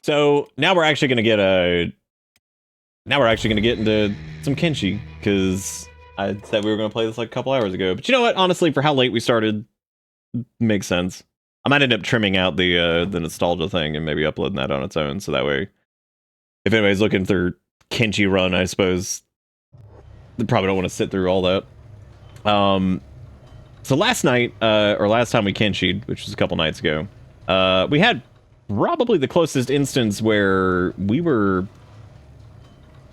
So now we're actually gonna get into some Kenshi, because I said we were gonna play this like a couple hours ago. But you know what? Honestly, for how late we started, makes sense. I might end up trimming out the nostalgia thing and maybe uploading that on its own, so that way, if anybody's looking through Kenshi run, I suppose they probably don't want to sit through all that. So last night, or last time we Kenshi'd, which was a couple nights ago, we had probably the closest instance where we were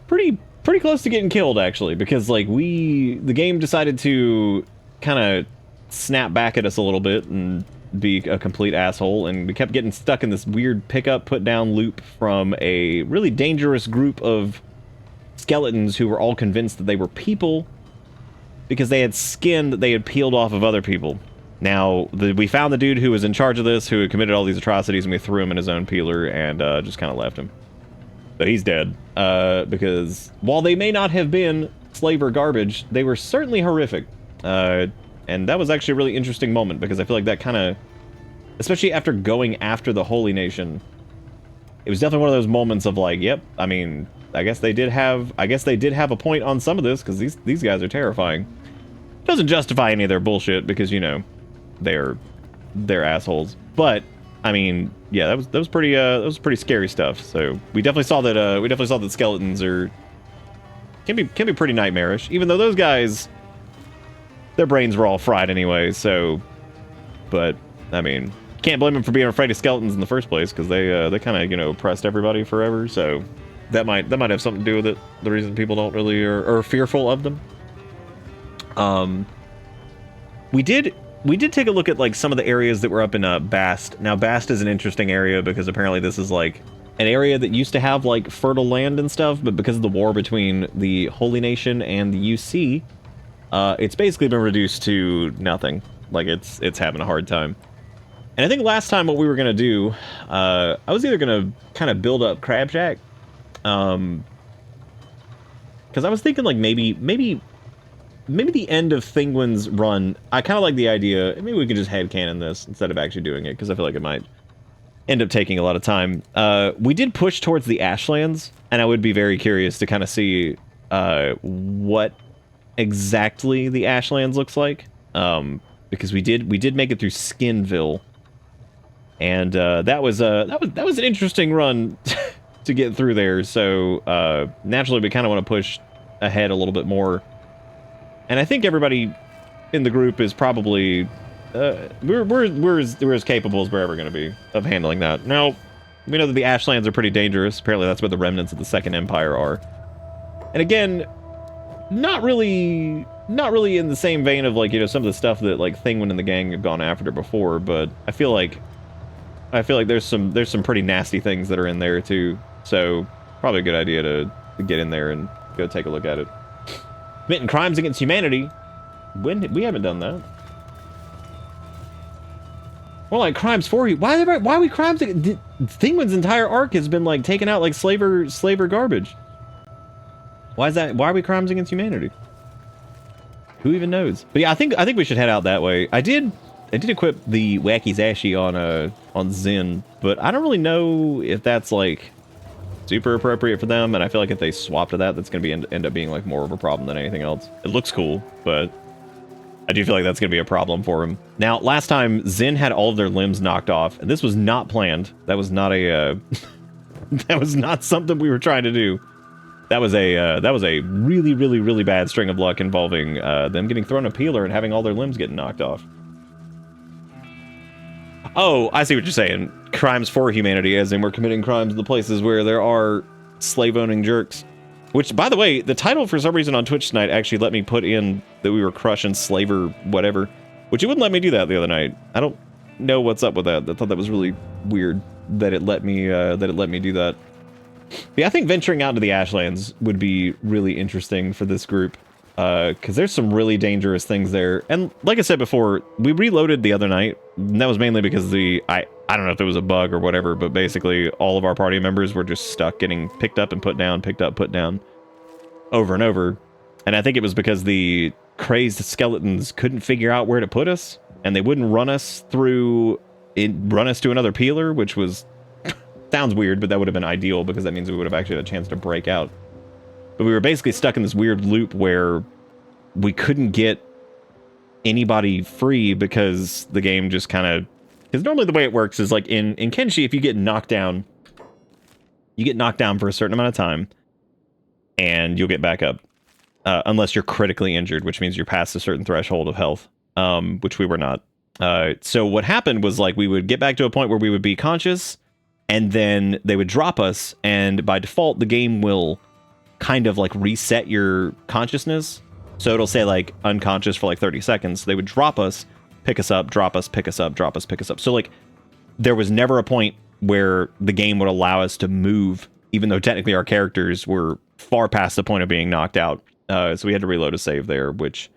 pretty close to getting killed, actually, because like the game decided to kind of snap back at us a little bit and be a complete asshole, and we kept getting stuck in this weird pick up put down loop from a really dangerous group of skeletons who were all convinced that they were people because they had skin that they had peeled off of other people. Now, we found the dude who was in charge of this, who had committed all these atrocities, and we threw him in his own peeler and just kind of left him. But he's dead, because while they may not have been slaver garbage, they were certainly horrific. And that was actually a really interesting moment, because I feel like that kind of, especially after going after the Holy Nation, it was definitely one of those moments of like, yep, I mean, I guess they did have a point on some of this, because these guys are terrifying. Doesn't justify any of their bullshit, because, you know, they're assholes. But I mean, yeah, that was pretty scary stuff. So we definitely saw that skeletons can be pretty nightmarish, even though those guys, their brains were all fried anyway. So, but I mean, can't blame them for being afraid of skeletons in the first place, because they kind of, you know, oppressed everybody forever. So that might have something to do with it. The reason people don't really are fearful of them. We did take a look at like some of the areas that were up in Bast. Now Bast is an interesting area because apparently this is like an area that used to have like fertile land and stuff, but because of the war between the Holy Nation and the UC, it's basically been reduced to nothing. Like it's having a hard time. And I think last time what we were gonna do, I was either gonna kind of build up Crabjack, because I was thinking like maybe the end of Thinguin's run, I kind of like the idea, maybe we could just headcanon this instead of actually doing it, because I feel like it might end up taking a lot of time. We did push towards the Ashlands, and I would be very curious to kind of see what exactly the Ashlands looks like, because we did make it through Skinville, and that was an interesting run to get through there. So naturally, we kind of want to push ahead a little bit more. And I think everybody in the group is probably we're as capable as we're ever going to be of handling that. Now, we know that the Ashlands are pretty dangerous. Apparently, that's where the remnants of the Second Empire are. And again, not really in the same vein of like, you know, some of the stuff that like Thinguin and the gang have gone after before. But I feel like there's some pretty nasty things that are in there too. So probably a good idea to get in there and go take a look at it. Committing crimes against humanity. When we haven't done that. Well, like crimes for you. Why are we crimes? Thinguin's entire arc has been like taking out like slaver garbage. Why is that? Why are we crimes against humanity? Who even knows? But yeah, I think we should head out that way. I did equip the Wacky Zashi on Zen, but I don't really know if that's like super appropriate for them, and I feel like if they swap to that, that's going to end up being like more of a problem than anything else. It looks cool, but I do feel like that's going to be a problem for him. Now, last time Zen had all of their limbs knocked off, and this was not planned. That was not a that was not something we were trying to do. That was a really bad string of luck involving them getting thrown a peeler and having all their limbs getting knocked off. Oh, I see what you're saying. Crimes for humanity, as in we're committing crimes in the places where there are slave-owning jerks. Which, by the way, the title for some reason on Twitch tonight actually let me put in that we were crushing slaver whatever, which it wouldn't let me do that the other night. I don't know what's up with that. I thought that was really weird that it let me do that. But yeah, I think venturing out into the Ashlands would be really interesting for this group. Because there's some really dangerous things there. And like I said before, we reloaded the other night. And that was mainly because I don't know if it was a bug or whatever, but basically all of our party members were just stuck getting picked up and put down, picked up, put down over and over. And I think it was because the crazed skeletons couldn't figure out where to put us, and they wouldn't run us to another peeler, which was Sounds weird, but that would have been ideal because that means we would have actually had a chance to break out. But we were basically stuck in this weird loop where we couldn't get anybody free because the game just kind of... Because normally the way it works is like in Kenshi, if you get knocked down, you get knocked down for a certain amount of time and you'll get back up. Unless you're critically injured, which means you're past a certain threshold of health, which we were not. So what happened was like we would get back to a point where we would be conscious and then they would drop us. And by default, the game will kind of like reset your consciousness. So it'll say like unconscious for like 30 seconds. So they would drop us, pick us up, drop us, pick us up, drop us, pick us up. So like there was never a point where the game would allow us to move, even though technically our characters were far past the point of being knocked out. So we had to reload a save there, which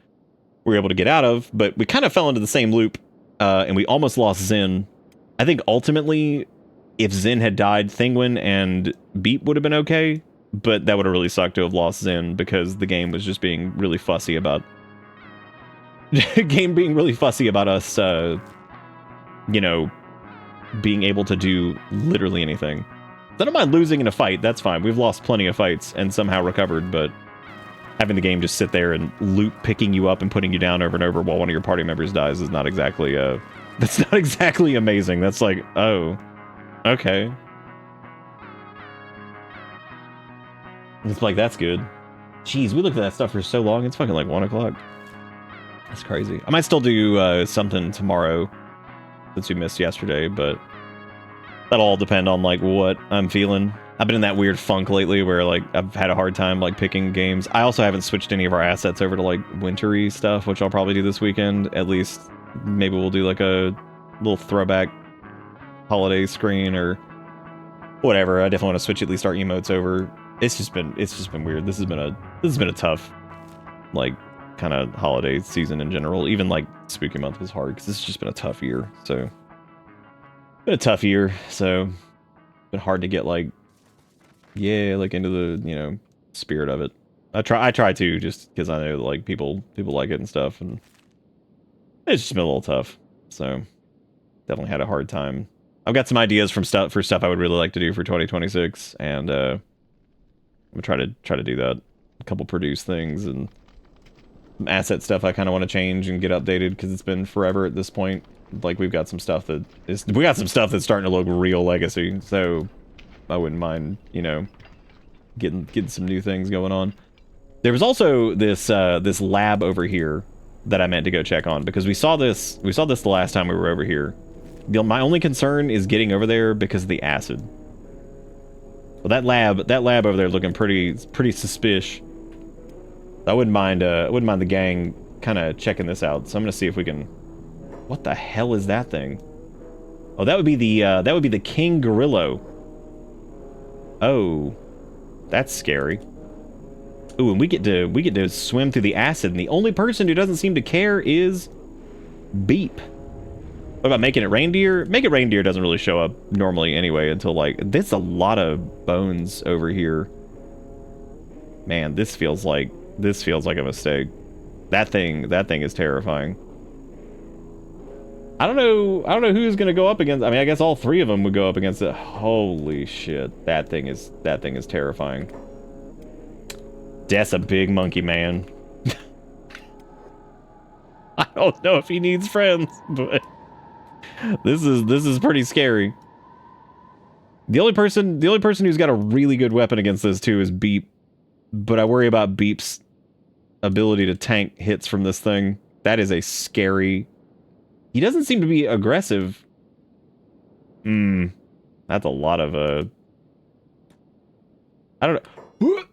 we were able to get out of, but we kind of fell into the same loop, and we almost lost Zen. I think ultimately, if Zen had died, Thinguin and Beep would have been okay, but that would have really sucked to have lost Zen because the game was just being really fussy about... game being really fussy about us, you know, being able to do literally anything. I don't mind losing in a fight, that's fine. We've lost plenty of fights and somehow recovered, but having the game just sit there and loop picking you up and putting you down over and over while one of your party members dies is not exactly, that's not exactly amazing. That's like, oh, okay. It's like, that's good. Jeez, we looked at that stuff for so long, it's fucking like 1 o'clock. That's crazy. I might still do something tomorrow since we missed yesterday, but that'll all depend on like what I'm feeling. I've been in that weird funk lately where like I've had a hard time like picking games. I also haven't switched any of our assets over to like wintry stuff, which I'll probably do this weekend. At least maybe we'll do like a little throwback holiday screen or whatever. I definitely want to switch at least our emotes over. It's just been weird. This has been a tough like kind of holiday season in general. Even like spooky month was hard because it's just been a tough year. So been hard to get like like into the, you know, spirit of it. I try to, just because I know like people like it and stuff, and it's just been a little tough. So definitely had a hard time. I've got some ideas for stuff I would really like to do for 2026, and I'm gonna try to do that. A couple produce things and some asset stuff I kind of want to change and get updated because it's been forever at this point. Like we got some stuff that's starting to look real legacy, so I wouldn't mind, you know, getting some new things going on. There was also this this lab over here that I meant to go check on because we saw this the last time we were over here. My only concern is getting over there because of the acid. Well, that lab over there looking pretty suspicious. I wouldn't mind the gang kind of checking this out. So I'm gonna see if we can. What the hell is that thing? Oh, that would be the king gorillo. Oh, that's scary. Ooh, and we get to swim through the acid, and the only person who doesn't seem to care is Beep. What about making it reindeer? Make it reindeer doesn't really show up normally anyway until like there's a lot of bones over here. Man, this feels like a mistake. That thing is terrifying. I don't know who's gonna go up against. I mean, I guess all three of them would go up against it. Holy shit, that thing is terrifying. That's a big monkey, man. I don't know if he needs friends, but this is pretty scary. The only person who's got a really good weapon against this too is Beep, but I worry about Beep's ability to tank hits from this thing. That is a scary. He doesn't seem to be aggressive. That's a lot of I don't know.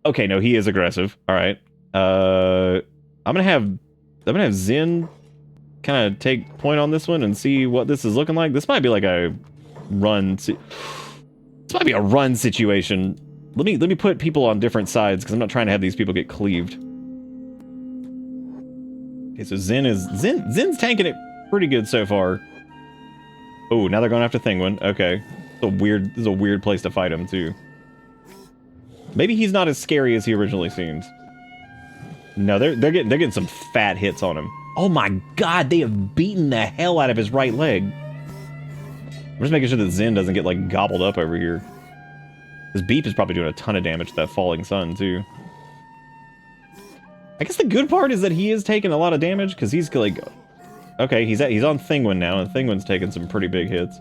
Okay, no, he is aggressive. All right. I'm gonna have Zen kind of take point on this one and see what this is looking like. This might be like a run. This might be a run situation. Let me put people on different sides because I'm not trying to have these people get cleaved. Okay, so Zen's tanking it pretty good so far. Oh, now they're going after Thinguin. Okay, this is a weird place to fight him too. Maybe he's not as scary as he originally seems. No, they're getting some fat hits on him. Oh my god, they have beaten the hell out of his right leg. I'm just making sure that Zen doesn't get, like, gobbled up over here. This Beep is probably doing a ton of damage to that falling sun, too. I guess the good part is that he is taking a lot of damage, because he's, like... Okay, he's on Thinguin now, and Thinguin's taking some pretty big hits.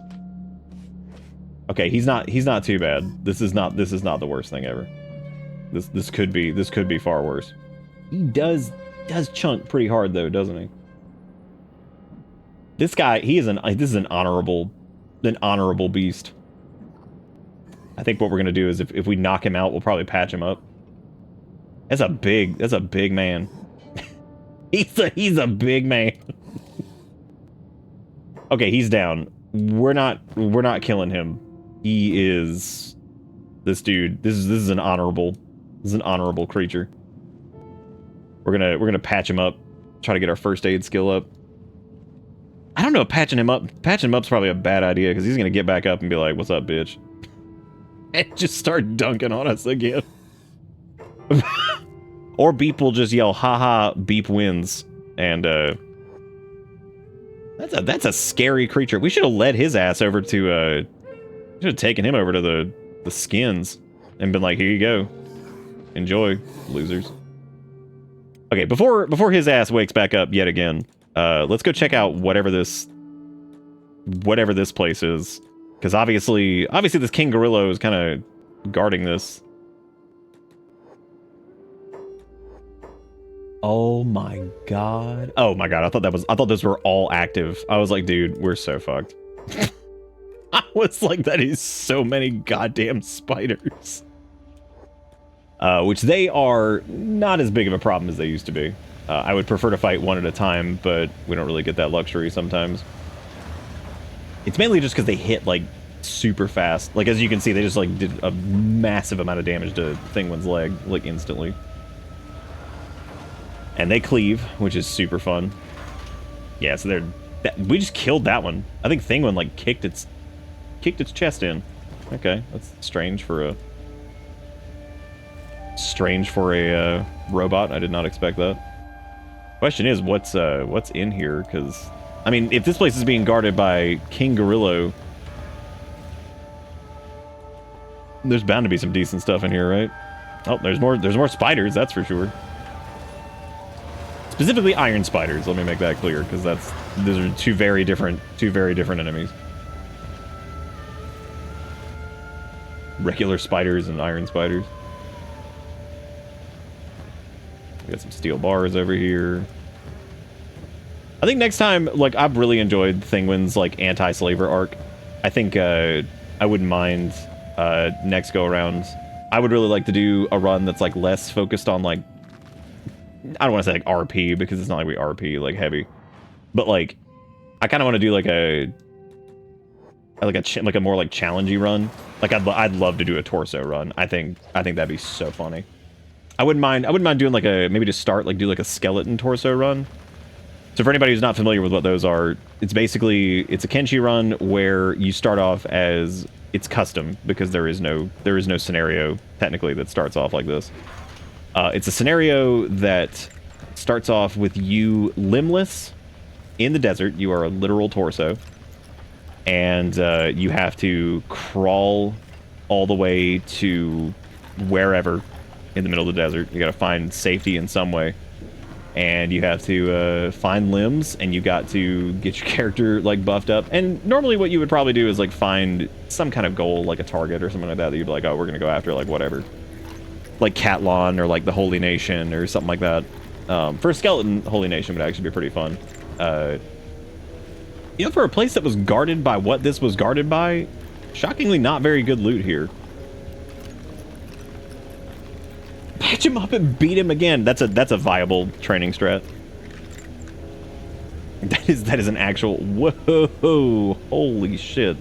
Okay, he's not too bad. This is not the worst thing ever. This could be far worse. He does chunk pretty hard though, doesn't he? This guy, this is an honorable beast. I think what we're gonna do is if we knock him out, we'll probably patch him up. That's a big man. he's a big man. Okay, he's down. We're not killing him. He is this dude. This is an honorable creature. We're gonna patch him up, try to get our first aid skill up. I don't know if patching him up's probably a bad idea, because he's gonna get back up and be like, "What's up, bitch?" And just start dunking on us again. Or Beep will just yell, "Haha, Beep wins." And that's a scary creature. We should have led his ass over to should have taken him over to the skins and been like, "Here you go. Enjoy, losers." Okay, before his ass wakes back up yet again, let's go check out whatever this place is, because obviously this King Gorilla is kind of guarding this. Oh my god! Oh my god! I thought those were all active. I was like, dude, we're so fucked. I was like, that is so many goddamn spiders. Which they are not as big of a problem as they used to be. I would prefer to fight one at a time, but we don't really get that luxury sometimes. It's mainly just because they hit, like, super fast. Like, as you can see, they just, like, did a massive amount of damage to Thinguin's leg, like, instantly. And they cleave, which is super fun. Yeah, so we just killed that one. I think Thinguin, like, kicked its chest in. Okay, that's strange for a robot. I did not expect that. Question is, what's in here? Because, I mean, if this place is being guarded by King Gorilla, there's bound to be some decent stuff in here, right? Oh, there's more spiders, that's for sure. Specifically iron spiders, let me make that clear, because those are two very different enemies. Regular spiders and iron spiders. We got some steel bars over here. I think next time, like, I've really enjoyed Thinguin's, like, anti-slaver arc. I think I wouldn't mind next go around. I would really like to do a run that's, like, less focused on, like, I don't want to say like RP, because it's not like we RP like heavy, but like I kind of want to do like a more like challengey run. Like I'd love to do a torso run. I think that'd be so funny. I wouldn't mind doing like maybe just start like do like a skeleton torso run. So for anybody who's not familiar with what those are, it's a Kenshi run where you start off as, it's custom because there is no scenario technically that starts off like this. It's a scenario that starts off with you limbless in the desert. You are a literal torso. And you have to crawl all the way to wherever in the middle of the desert. You gotta find safety in some way. And you have to find limbs, and you got to get your character like buffed up. And normally what you would probably do is like find some kind of goal, like a target or something like that you'd be like, oh, we're gonna go after, like whatever. Like Catlon or like the Holy Nation or something like that. For a skeleton, Holy Nation would actually be pretty fun. You know, for a place that was guarded by what this was guarded by, shockingly not very good loot here. Patch him up and beat him again. That's a viable training strat. That is an actual, whoa, holy shit.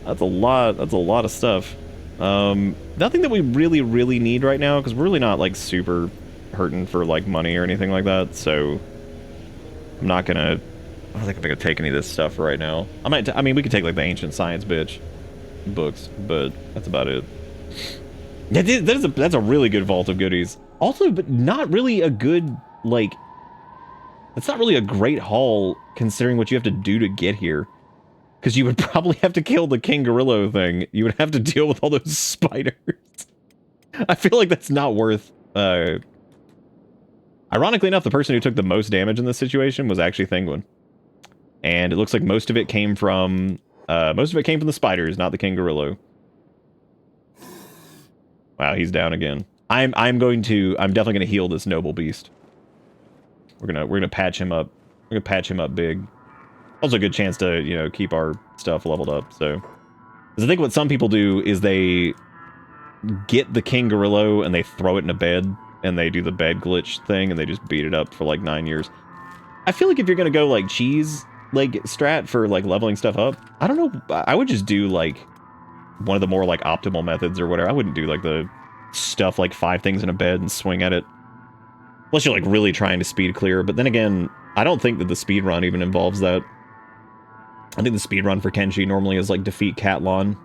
That's a lot of stuff. Nothing that we really need right now, because we're really not like super hurting for like money or anything like that, so I don't think I'm gonna take any of this stuff right now. I mean, we could take like the ancient science books, but that's about it. That's a really good vault of goodies. Also, but not really a good, like, that's not really a great haul considering what you have to do to get here. Because you would probably have to kill the King Gorillo thing. You would have to deal with all those spiders. I feel like that's not worth... Ironically enough, the person who took the most damage in this situation was actually Thinguin. And it looks like most of it came from the spiders, not the King Gorillo. Wow, he's down again. I'm definitely gonna heal this noble beast. We're gonna patch him up. We're gonna patch him up big. Also a good chance to, you know, keep our stuff leveled up, so. Because I think what some people do is they get the King Gorillo and they throw it in a bed, and they do the bed glitch thing, and they just beat it up for like 9 years. I feel like if you're gonna go like cheese, like strat for like leveling stuff up, I don't know, I would just do like one of the more like optimal methods or whatever. I wouldn't do like the stuff like 5 things in a bed and swing at it. Unless you're like really trying to speed clear, but then again, I don't think that the speed run even involves that. I think the speed run for Kenshi normally is like defeat Catlon,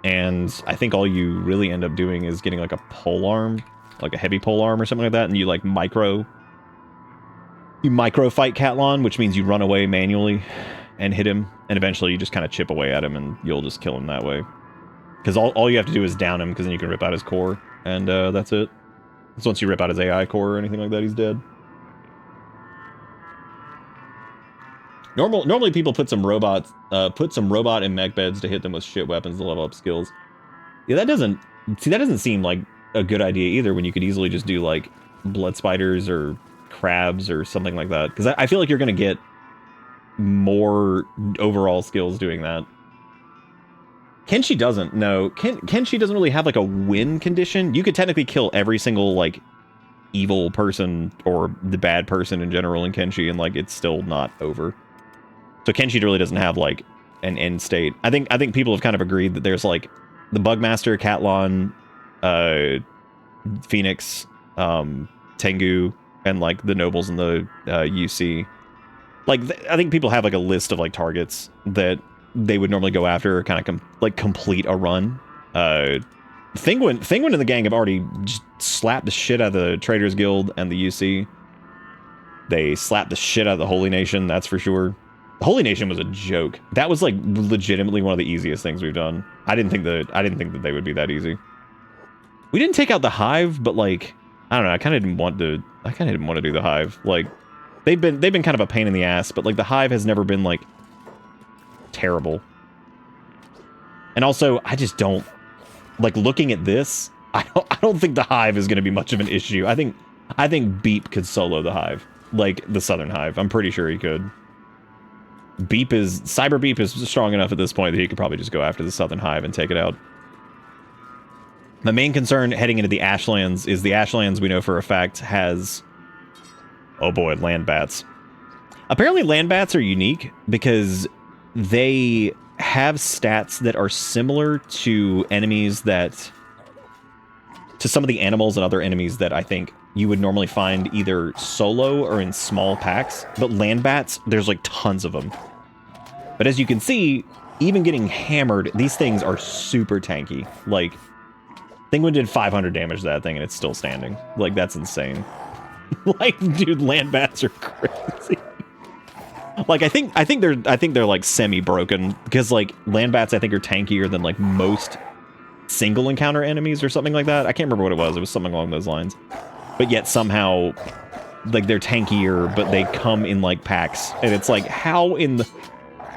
and I think all you really end up doing is getting like a pole arm, like a heavy pole arm or something like that, and you like micro fight Catlon, which means you run away manually and hit him, and eventually you just kind of chip away at him and you'll just kill him that way. Because all you have to do is down him, because then you can rip out his core, and that's it. So once you rip out his AI core or anything like that, he's dead. Normally people put some robot and mech beds to hit them with shit weapons to level up skills. Yeah, that doesn't seem like a good idea either, when you could easily just do like blood spiders or crabs or something like that. Because I feel like you're gonna get more overall skills doing that. Kenshi doesn't. No, Kenshi doesn't really have like a win condition. You could technically kill every single like evil person or the bad person in general in Kenshi, and like it's still not over. So Kenshi really doesn't have like an end state. I think people have kind of agreed that there's like the Bugmaster, Catlon, Phoenix, Tengu, and like the nobles in the UC. Like I think people have like a list of like targets that they would normally go after, or kind of complete a run. Thinguin and the gang have already just slapped the shit out of the Traders Guild and the UC. They slapped the shit out of the Holy Nation, that's for sure. The Holy Nation was a joke. That was like legitimately one of the easiest things we've done. I didn't think that they would be that easy. We didn't take out the Hive, but like I don't know. I kind of didn't want to do the Hive. Like they've been kind of a pain in the ass, but like the Hive has never been like terrible. And also, I just don't like looking at this. I don't think the Hive is going to be much of an issue. I think Beep could solo the Hive, like the Southern Hive. I'm pretty sure he could. Cyber Beep is strong enough at this point that he could probably just go after the Southern Hive and take it out. My main concern heading into the Ashlands is the Ashlands, we know for a fact, has, oh boy, land bats. Apparently land bats are unique because they have stats that are similar to enemies to some of the animals and other enemies that I think you would normally find either solo or in small packs. But land bats, there's like tons of them. But as you can see, even getting hammered, these things are super tanky. Like, Thinguin did 500 damage to that thing and it's still standing. Like, that's insane. Like, dude, land bats are crazy. Like, I think they're like semi-broken, because like land bats I think are tankier than like most single encounter enemies or something like that. I can't remember what it was. It was something along those lines. But yet somehow like they're tankier, but they come in like packs, and it's like, how in the,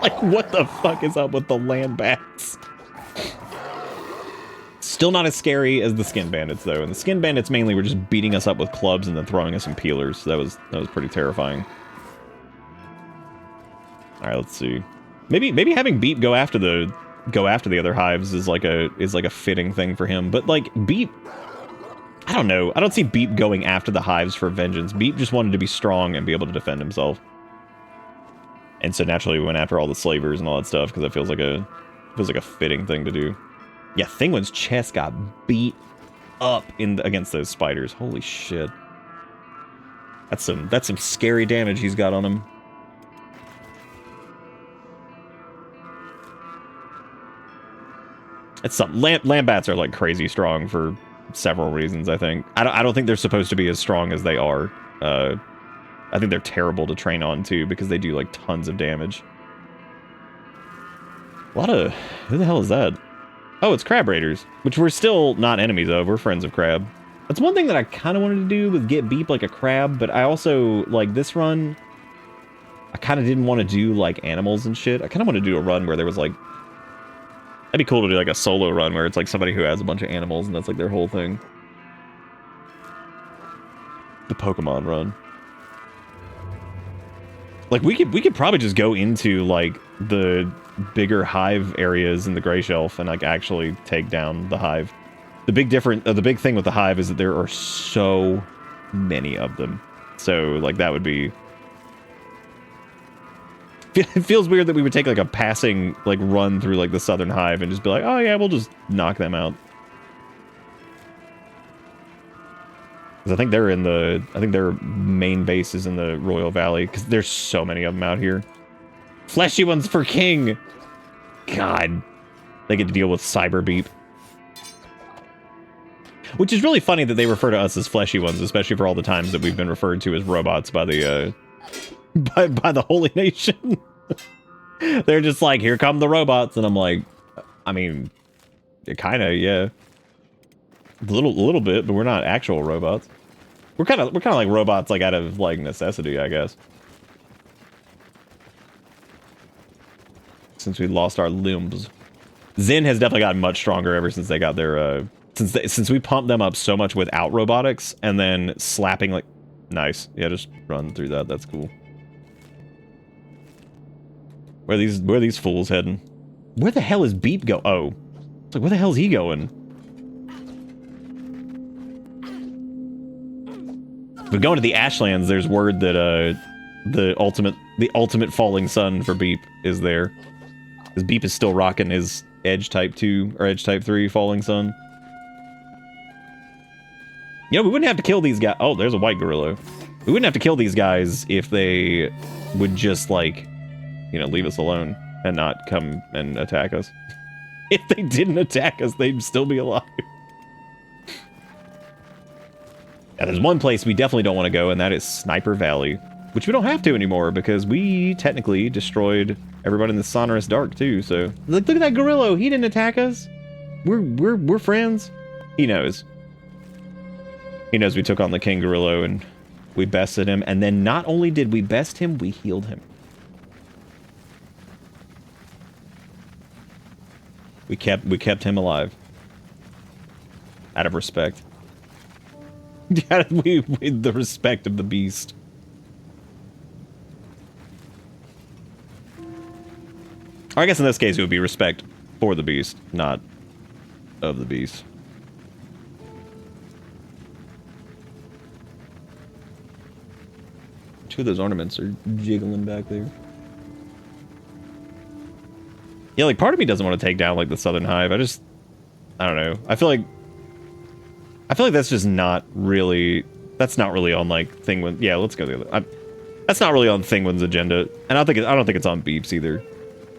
like, what the fuck is up with the land bats? Still not as scary as the skin bandits though, and the skin bandits mainly were just beating us up with clubs and then throwing us some peelers. So that was pretty terrifying. All right, let's see. Maybe having Beep go after the other hives is like a fitting thing for him. But like Beep, I don't know. I don't see Beep going after the hives for vengeance. Beep just wanted to be strong and be able to defend himself. And so naturally we went after all the slavers and all that stuff, because it feels like a fitting thing to do. Yeah, Thinguin's chest got beat up against those spiders. Holy shit. That's some scary damage he's got on him. It's something. Land bats are like crazy strong for several reasons, I think. I don't think they're supposed to be as strong as they are. I think they're terrible to train on too, because they do like tons of damage. A lot of... Who the hell is that? Oh, it's crab raiders, which we're still not enemies of. We're friends of crab. That's one thing that I kind of wanted to do, was get beep like a crab, but I also, like, this run, I kind of didn't want to do, like, animals and shit. I kind of want to do a run where there was, like... That'd be cool to do, like, a solo run where it's, like, somebody who has a bunch of animals and that's, like, their whole thing. The Pokemon run. Like, we could probably just go into, like, the bigger hive areas in the Gray Shelf and, like, actually take down the hive. The big thing with the hive is that there are so many of them. So, like, that would be... It feels weird that we would take, like, a passing, like, run through, like, the southern hive and just be like, oh, yeah, we'll just knock them out. Because I think they're in the... I think their main base is in the Royal Valley, because there's so many of them out here. Fleshy ones for king! God. They get to deal with Cyber Beep. Which is really funny that they refer to us as fleshy ones, especially for all the times that we've been referred to as robots by the, by the Holy Nation. They're just like, here come the robots, and I'm like, I mean, kinda, yeah. A little bit, but we're not actual robots. We're kind of like robots, like, out of, like, necessity, I guess. Since we lost our limbs. Zen has definitely gotten much stronger ever since they got their, since we pumped them up so much without robotics, and then slapping, like... Nice. Yeah, just run through that. That's cool. Where are these fools heading? Where the hell is Beep go? Oh. It's like, where the hell is he going? But going to the Ashlands, there's word that, the ultimate falling sun for Beep is there. Because Beep is still rocking his Edge Type 2, or Edge Type 3 falling sun. You know, we wouldn't have to kill these guys. Oh, there's a white gorilla. We wouldn't have to kill these guys if they would just, like, you know, leave us alone and not come and attack us. If they didn't attack us, they'd still be alive. Now, there's one place we definitely don't want to go, and that is Sniper Valley, which we don't have to anymore because we technically destroyed everybody in the Sonorous Dark too. So, look at that gorilla. He didn't attack us. We're friends. He knows. He knows we took on the King Gorilla and we bested him, and then not only did we best him, we healed him. We kept him alive. Out of respect. The respect of the beast. Or I guess in this case it would be respect for the beast, not of the beast. Two of those ornaments are jiggling back there. Yeah, like, part of me doesn't want to take down, like, the Southern Hive. I don't know. I feel like that's just not really... That's not really on, like, Thinguin... Yeah, let's go the other... That's not really on Thinguin's agenda. And I don't think it's on Beep's either.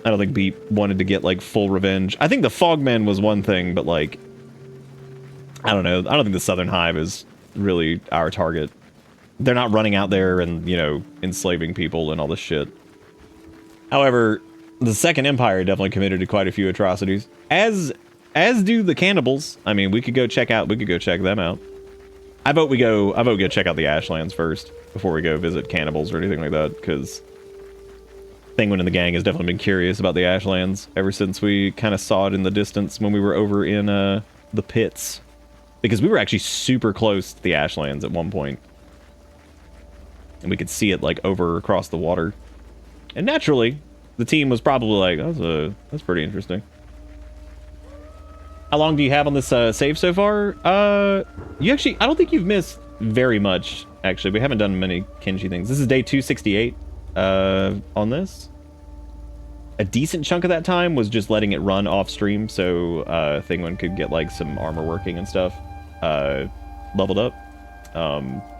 I don't think Beep wanted to get, like, full revenge. I think the Fogmen was one thing, but, like... I don't know. I don't think the Southern Hive is really our target. They're not running out there and, you know, enslaving people and all this shit. However, the Second Empire definitely committed quite a few atrocities. As do the cannibals. I mean, we could go check them out. I vote we go check out the Ashlands first before we go visit cannibals or anything like that, because Thinguin and the gang has definitely been curious about the Ashlands ever since we kind of saw it in the distance when we were over in the pits. Because we were actually super close to the Ashlands at one point. And we could see it, like, over across the water. And naturally, the team was probably like, that's pretty interesting. How long do you have on this save so far? You actually, I don't think you've missed very much, actually. We haven't done many Kenshi things. This is day 268 on this. A decent chunk of that time was just letting it run off stream so Thinguin could get, like, some armor working and stuff leveled up.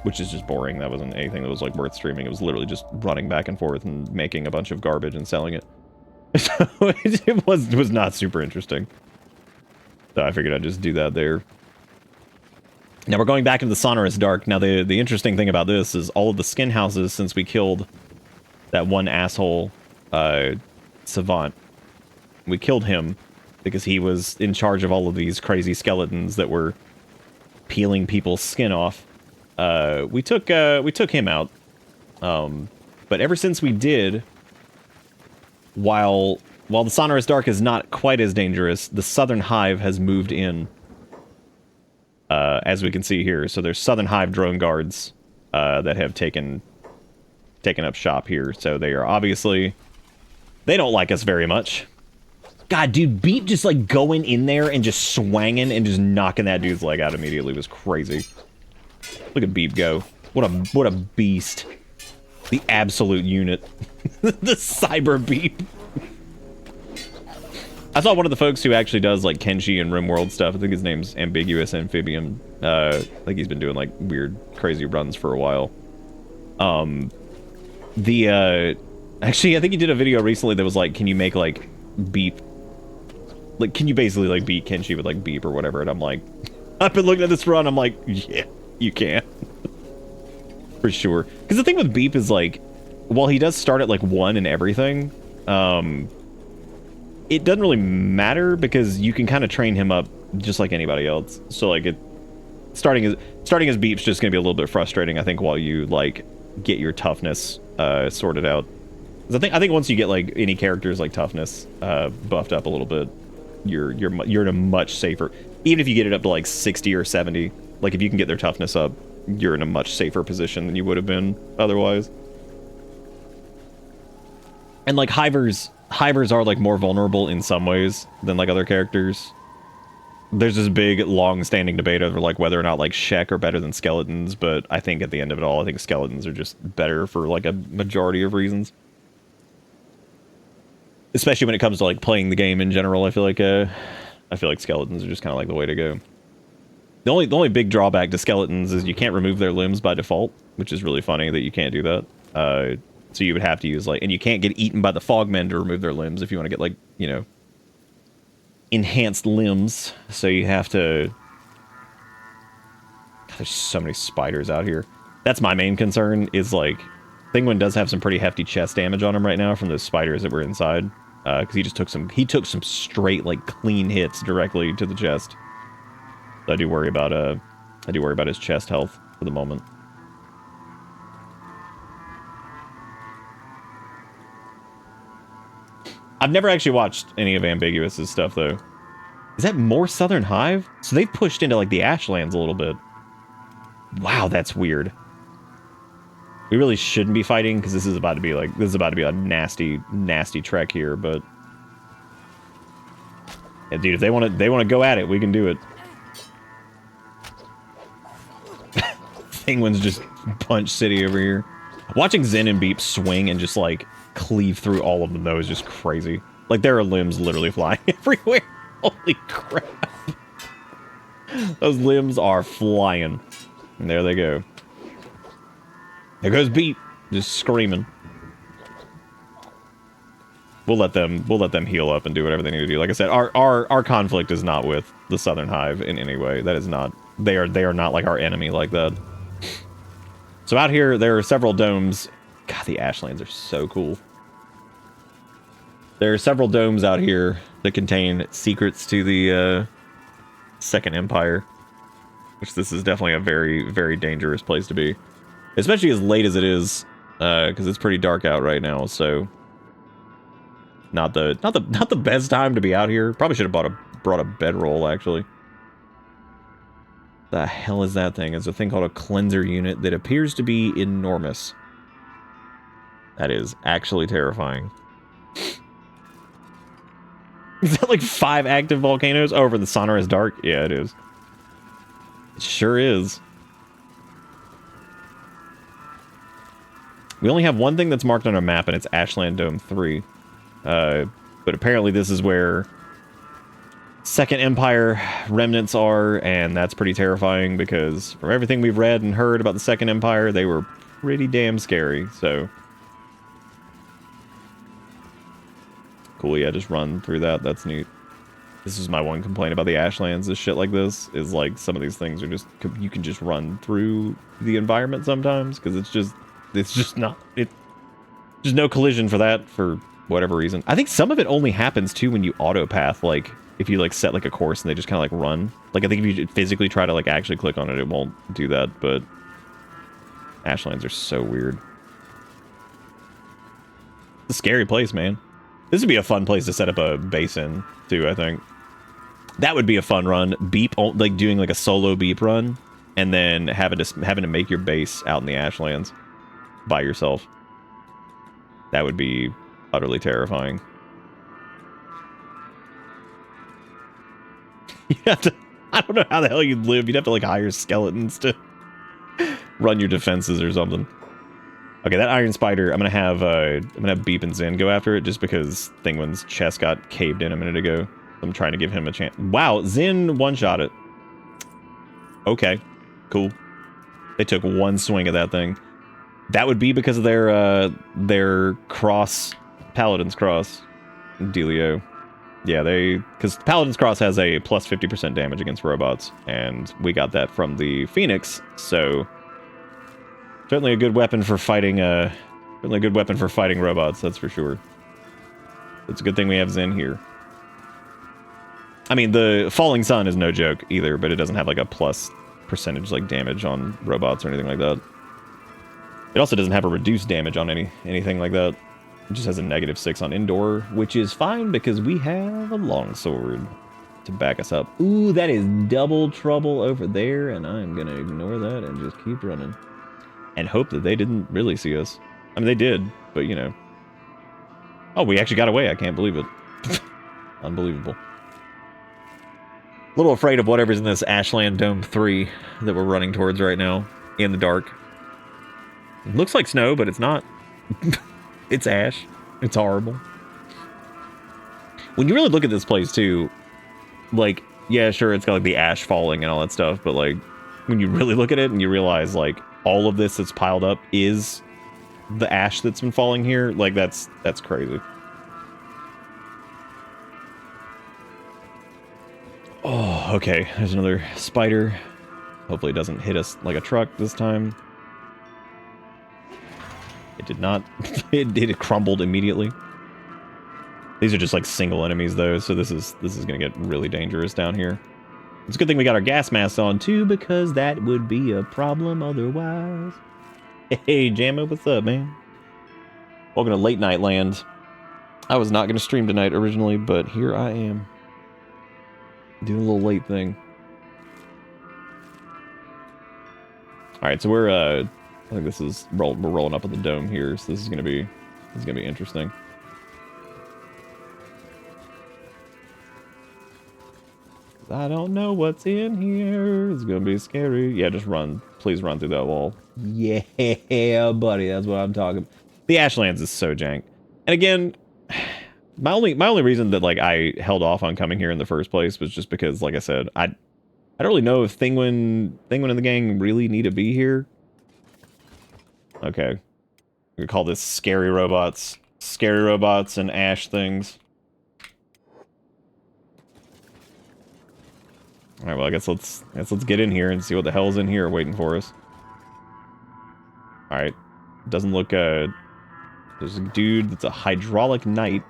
Which is just boring. That wasn't anything that was, like, worth streaming. It was literally just running back and forth and making a bunch of garbage and selling it. So it was not super interesting. So I figured I'd just do that there. Now we're going back into the Sonorous Dark. Now the interesting thing about this is all of the skin houses, since we killed that one asshole savant, We killed him because he was in charge of all of these crazy skeletons that were peeling people's skin off. We took him out. But ever since we did, while the Sonorous Dark is not quite as dangerous, the Southern Hive has moved in. As we can see here. So there's Southern Hive drone guards that have taken up shop here. So they are obviously... They don't like us very much. God, dude, Beep just like going in there and just swanging and just knocking that dude's leg out immediately was crazy. Look at Beep go. What a beast. The absolute unit. The cyber Beep. I saw one of the folks who actually does like Kenshi and RimWorld stuff. I think his name's Ambiguous Amphibian. I think he's been doing like weird, crazy runs for a while. Actually, I think he did a video recently that was like, can you make like Beep? Like, can you basically like beat Kenshi with like Beep or whatever? And I'm like, I've been looking at this run. I'm like, yeah, you can. For sure. Because the thing with Beep is like, while he does start at like 1 and everything, it doesn't really matter because you can kind of train him up just like anybody else. So like starting as Beep's just gonna be a little bit frustrating, I think, while you like get your toughness sorted out. 'Cause I think once you get like any character's like toughness buffed up a little bit, you're in a much safer. Even if you get it up to like 60 or 70, like if you can get their toughness up, you're in a much safer position than you would have been otherwise. And like Hivers are like more vulnerable in some ways than like other characters. There's this big long-standing debate over like whether or not like Shek are better than skeletons, but I think at the end of it all, I think skeletons are just better for like a majority of reasons. Especially when it comes to like playing the game in general, I feel like skeletons are just kind of like the way to go. The only big drawback to skeletons is you can't remove their limbs by default, which is really funny that you can't do that. So you would have to use like, and you can't get eaten by the fogmen to remove their limbs if you want to get like, you know, enhanced limbs. So you have to... God, there's so many spiders out here. That's my main concern is like, Thinguin does have some pretty hefty chest damage on him right now from those spiders that were inside. Because he took some straight like clean hits directly to the chest. So I do worry about his chest health for the moment. I've never actually watched any of Ambiguous's stuff, though. Is that more Southern Hive? So they've pushed into, like, the Ashlands a little bit. Wow, that's weird. We really shouldn't be fighting, because this is about to be, like, a nasty, nasty trek here, but... Yeah, dude, if they want to go at it, we can do it. Thinguin's just punch city over here. Watching Zen and Beep swing and just, like, cleave through all of them, though, is just crazy. Like, there are limbs literally flying everywhere. Holy crap. Those limbs are flying. And there they go. There goes Beep, just screaming. We'll let them heal up and do whatever they need to do. Like I said, our conflict is not with the Southern Hive in any way. That is not... They are not, like, our enemy like that. So out here, there are several domes. God, the Ashlands are so cool. There are several domes out here that contain secrets to the Second Empire. Which this is definitely a very, very dangerous place to be. Especially as late as it is, because it's pretty dark out right now, so... Not the best time to be out here. Probably should have brought a bedroll, actually. The hell is that thing? It's a thing called a cleanser unit that appears to be enormous. That is actually terrifying. Is that like 5 active volcanoes over the Sonorous Dark? Yeah, it is. It sure is. We only have one thing that's marked on our map, and it's Ashland Dome 3. But apparently this is where Second Empire remnants are, and that's pretty terrifying because from everything we've read and heard about the Second Empire, they were pretty damn scary, so... Cool, yeah, just run through that, that's neat. This is my one complaint about the Ashlands, is shit like this, is like some of these things are just, you can just run through the environment sometimes, because it's just not, there's no collision for that for whatever reason. I think some of it only happens too when you autopath, like if you like set like a course and they just kind of like run. Like I think if you physically try to like actually click on it, it won't do that, but Ashlands are so weird. It's a scary place, man. This would be a fun place to set up a base in too, I think. That would be a fun run. Beep, like doing like a solo beep run and then having to make your base out in the Ashlands by yourself. That would be utterly terrifying. You have to, I don't know how the hell you'd live. You'd have to like hire skeletons to run your defenses or something. Okay, that Iron Spider, I'm gonna have Beep and Zen go after it just because Thinguin's chest got caved in a minute ago. I'm trying to give him a chance. Wow, Zen one-shot it. Okay, cool. They took one swing at that thing. That would be because of their cross, Paladin's Cross dealio. Yeah, because Paladin's Cross has a plus 50% damage against robots, and we got that from the Phoenix, so certainly a good weapon for fighting robots, that's for sure. It's a good thing we have Zen here. I mean, the Falling Sun is no joke either, but it doesn't have like a plus percentage like damage on robots or anything like that. It also doesn't have a reduced damage on anything like that. It just has a -6 on indoor, which is fine because we have a longsword to back us up. Ooh, that is double trouble over there, and I'm gonna ignore that and just keep running. And hope that they didn't really see us. I mean, they did, but you know. Oh, we actually got away. I can't believe it. Unbelievable. A little afraid of whatever's in this Ashland Dome 3 that we're running towards right now in the dark. It looks like snow, but it's not. It's ash. It's horrible. When you really look at this place, too, like, yeah, sure, it's got, like, the ash falling and all that stuff, but, like, when you really look at it and you realize, like, all of this that's piled up is the ash that's been falling here, like, that's crazy. Oh, okay, there's another spider. Hopefully it doesn't hit us like a truck this time. It did not. It crumbled immediately. These are just like single enemies though, so this is gonna get really dangerous down here. It's a good thing we got our gas masks on too, because that would be a problem otherwise. Hey Jamma, what's up, man? Welcome to Late Night Land. I was not gonna stream tonight originally, but here I am. Doing a little late thing. Alright, so I think this is we're rolling up on the dome here, so this is gonna be interesting. I don't know what's in here. It's gonna be scary. Yeah, just run. Please run through that wall. Yeah, buddy, that's what I'm talking about. The Ashlands is so jank. And again, my only reason that like I held off on coming here in the first place was just because, like I said, I don't really know if Thinguin and the gang really need to be here. Okay. We call this scary robots and ash things. Alright, well I guess let's get in here and see what the hell's in here waiting for us. Alright. Doesn't look there's a dude that's a hydraulic knight.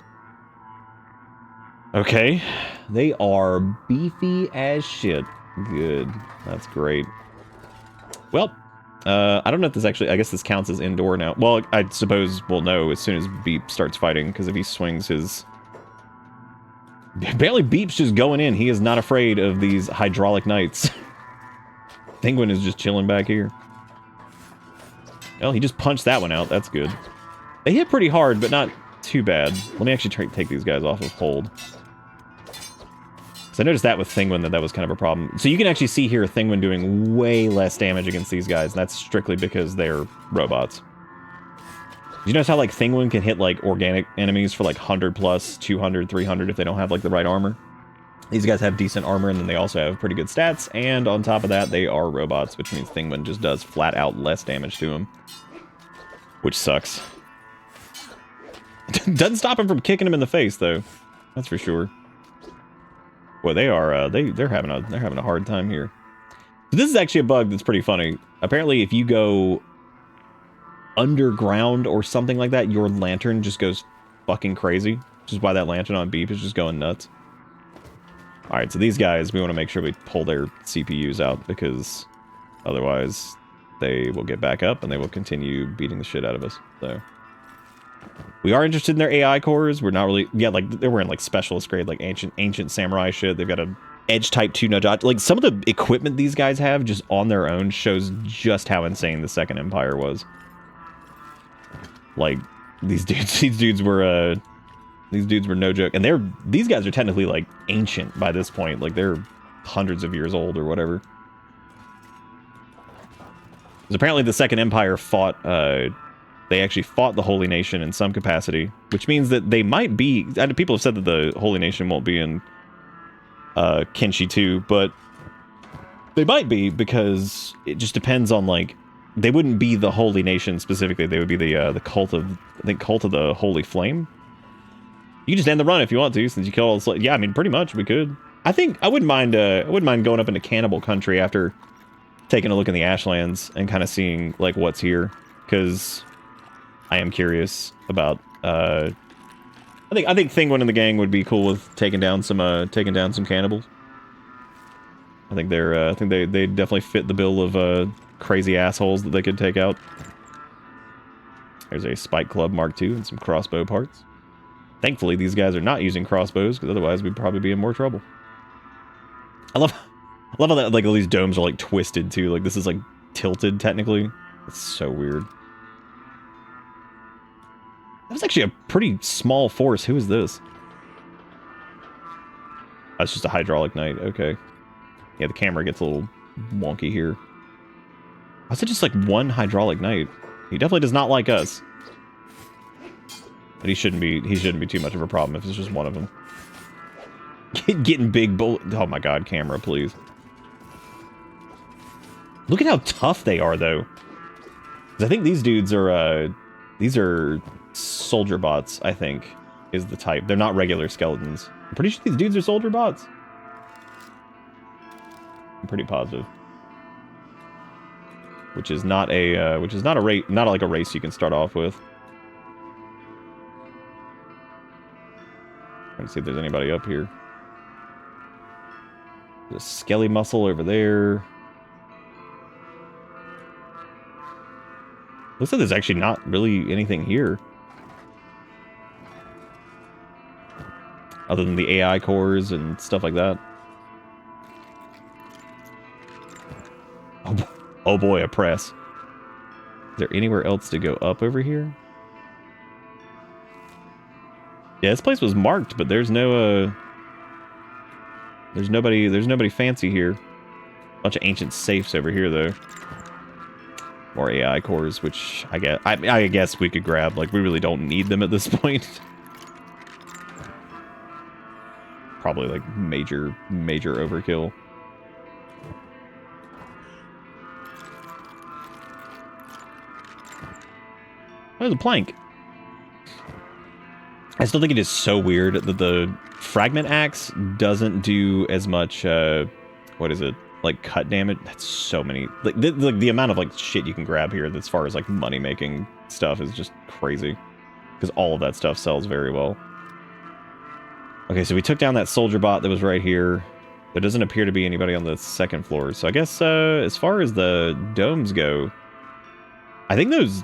Okay. They are beefy as shit. Good. That's great. Well, I don't know if this actually, I guess this counts as indoor now. Well, I suppose we'll know as soon as Beep starts fighting, because if he swings his... Apparently Beep's just going in. He is not afraid of these hydraulic knights. Thinguin is just chilling back here. Well, he just punched that one out. That's good. They hit pretty hard, but not too bad. Let me actually try to take these guys off of hold. So I noticed that with Thinguin that was kind of a problem. So you can actually see here Thinguin doing way less damage against these guys, and that's strictly because they're robots. You notice how like Thinguin can hit like organic enemies for like 100 plus, 200, 300 if they don't have like the right armor? These guys have decent armor, and then they also have pretty good stats, and on top of that, they are robots, which means Thinguin just does flat out less damage to them. Which sucks. Doesn't stop him from kicking him in the face, though. That's for sure. Boy, they are, they're having a hard time here. This is actually a bug that's pretty funny. Apparently, if you go underground or something like that, your lantern just goes fucking crazy, which is why that lantern on Beep is just going nuts. Alright, so these guys, we want to make sure we pull their CPUs out, because otherwise they will get back up and they will continue beating the shit out of us. So we are interested in their AI cores. We're not really, yeah, like they're wearing like specialist grade, like ancient samurai shit. They've got a edge type 2 no dodge. Like some of the equipment these guys have just on their own shows just how insane the Second Empire was. Like these dudes were no joke. And these guys are technically like ancient by this point. Like they're hundreds of years old or whatever. Because apparently the Second Empire fought, they actually fought the Holy Nation in some capacity, which means that they might be, people have said that the Holy Nation won't be in Kenshi 2, but they might be, because it just depends on, like, they wouldn't be the Holy Nation specifically, they would be the cult of, I think, cult of the Holy Flame. You can just end the run if you want to, since you kill all the, yeah, I mean, pretty much, we could. I think, I wouldn't mind going up into Cannibal Country after taking a look in the Ashlands and kind of seeing, like, what's here, because I am curious about, I think Thinguin and the gang would be cool with taking down some cannibals. I think they definitely fit the bill of crazy assholes that they could take out. There's a Spike Club Mark II and some crossbow parts. Thankfully, these guys are not using crossbows, because otherwise we'd probably be in more trouble. I love how that, like, all these domes are like twisted too. Like this is like tilted technically. It's so weird. That was actually a pretty small force. Who is this? That's just a hydraulic knight. Okay. Yeah, the camera gets a little wonky here. Why is it just like one hydraulic knight? He definitely does not like us. But he shouldn't be too much of a problem if it's just one of them. Getting big bullet. Oh my god, camera, please. Look at how tough they are, though. 'Cause I think these dudes are, these are soldier bots, I think, is the type. They're not regular skeletons. I'm pretty sure these dudes are soldier bots. I'm pretty positive. Which is not like a race you can start off with. Trying to see if there's anybody up here. There's a skelly muscle over there. Looks like there's actually not really anything here. Other than the AI cores and stuff like that. Oh boy, a press. Is there anywhere else to go up over here? Yeah, this place was marked, but there's no, there's nobody fancy here. Bunch of ancient safes over here, though. More AI cores, which I guess we could grab. Like, we really don't need them at this point. Probably, like, major overkill. There's a plank. I still think it is so weird that the fragment axe doesn't do as much, what is it? Like, cut damage. That's so many. Like, the amount of, like, shit you can grab here as far as, like, money-making stuff is just crazy. Because all of that stuff sells very well. Okay, so we took down that soldier bot that was right here. There doesn't appear to be anybody on the second floor. So I guess, as far as the domes go, I think those...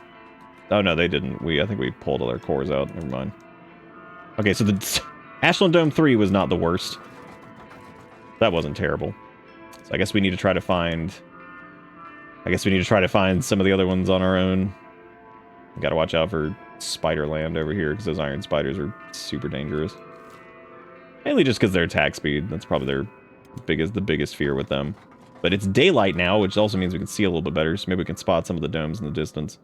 Oh, no, they didn't. I think we pulled all their cores out. Never mind. Okay, so the Ashland Dome 3 was not the worst. That wasn't terrible. So I guess we need to try to find... some of the other ones on our own. We gotta watch out for Spiderland over here, because those iron spiders are super dangerous. Mainly just because their attack speed. That's probably the biggest fear with them. But it's daylight now, which also means we can see a little bit better, so maybe we can spot some of the domes in the distance.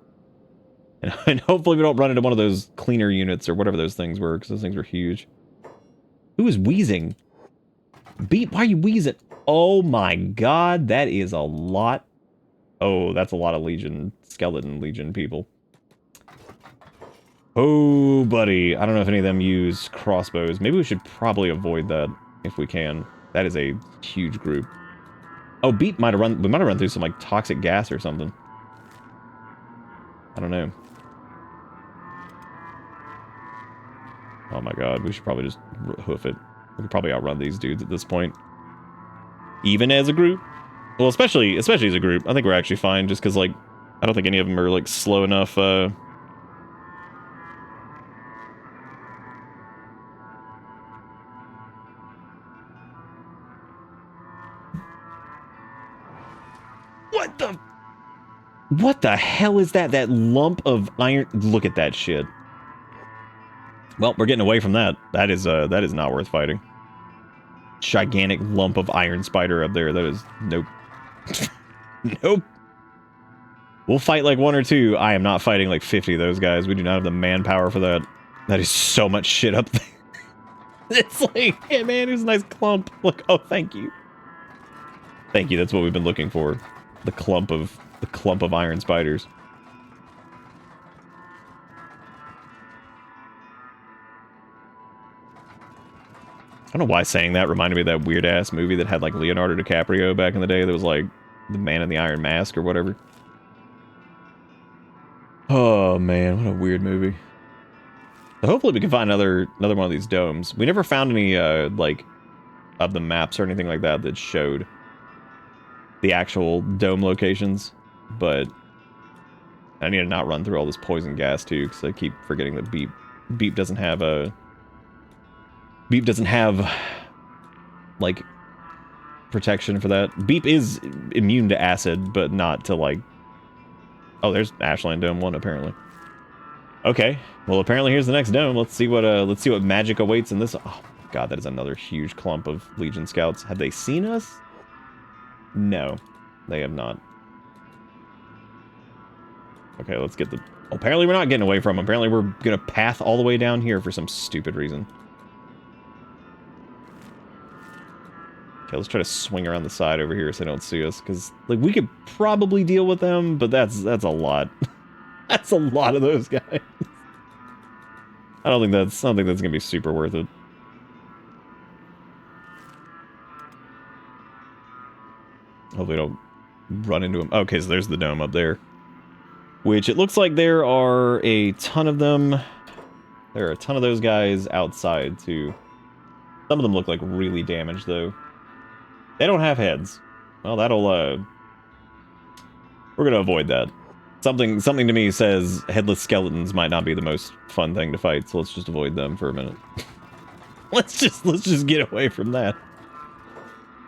And hopefully we don't run into one of those cleaner units or whatever those things were, because those things were huge. Who is wheezing? Beat, why are you wheezing? Oh my god, that is a lot. Oh, that's a lot of skeleton legion people. Oh, buddy. I don't know if any of them use crossbows. Maybe we should probably avoid that if we can. That is a huge group. Oh, we might have run through some, like, toxic gas or something. I don't know. Oh my god, we should probably just hoof it. We could probably outrun these dudes at this point. Even as a group? Well, especially as a group. I think we're actually fine, just because, like, I don't think any of them are, like, slow enough, What the... What the hell is that? That lump of iron... Look at that shit. Well, we're getting away from that. That is not worth fighting. Gigantic lump of iron spider up there. That is... Nope. Nope. We'll fight like 1 or 2. I am not fighting like 50 of those guys. We do not have the manpower for that. That is so much shit up there. It's like, hey man, here's a nice clump. Look, oh, thank you. Thank you, that's what we've been looking for. The clump of iron spiders. I don't know why saying that reminded me of that weird-ass movie that had, like, Leonardo DiCaprio back in the day that was, like, The Man in the Iron Mask or whatever. Oh, man, what a weird movie. So hopefully we can find another one of these domes. We never found any, like, of the maps or anything like that that showed the actual dome locations, but I need to not run through all this poison gas, too, because I keep forgetting that Beep doesn't have a... Beep doesn't have, like, protection for that. Beep is immune to acid, but not to, like... Oh, there's Ashland Dome 1, apparently. Okay, well, apparently here's the next dome. Let's see what magic awaits in this... Oh, God, that is another huge clump of Legion Scouts. Have they seen us? No, they have not. Okay, let's get the... Oh, apparently we're not getting away from them. Apparently we're gonna path all the way down here for some stupid reason. Okay, let's try to swing around the side over here so they don't see us, because, like, we could probably deal with them, but that's a lot. That's a lot of those guys. I don't think that's gonna be super worth it. Hopefully we don't run into them. Okay, so there's the dome up there. Which, it looks like there are a ton of them. There are a ton of those guys outside, too. Some of them look like really damaged, though. They don't have heads. Well, that'll, we're gonna avoid that. Something to me says headless skeletons might not be the most fun thing to fight, so let's just avoid them for a minute. let's just get away from that.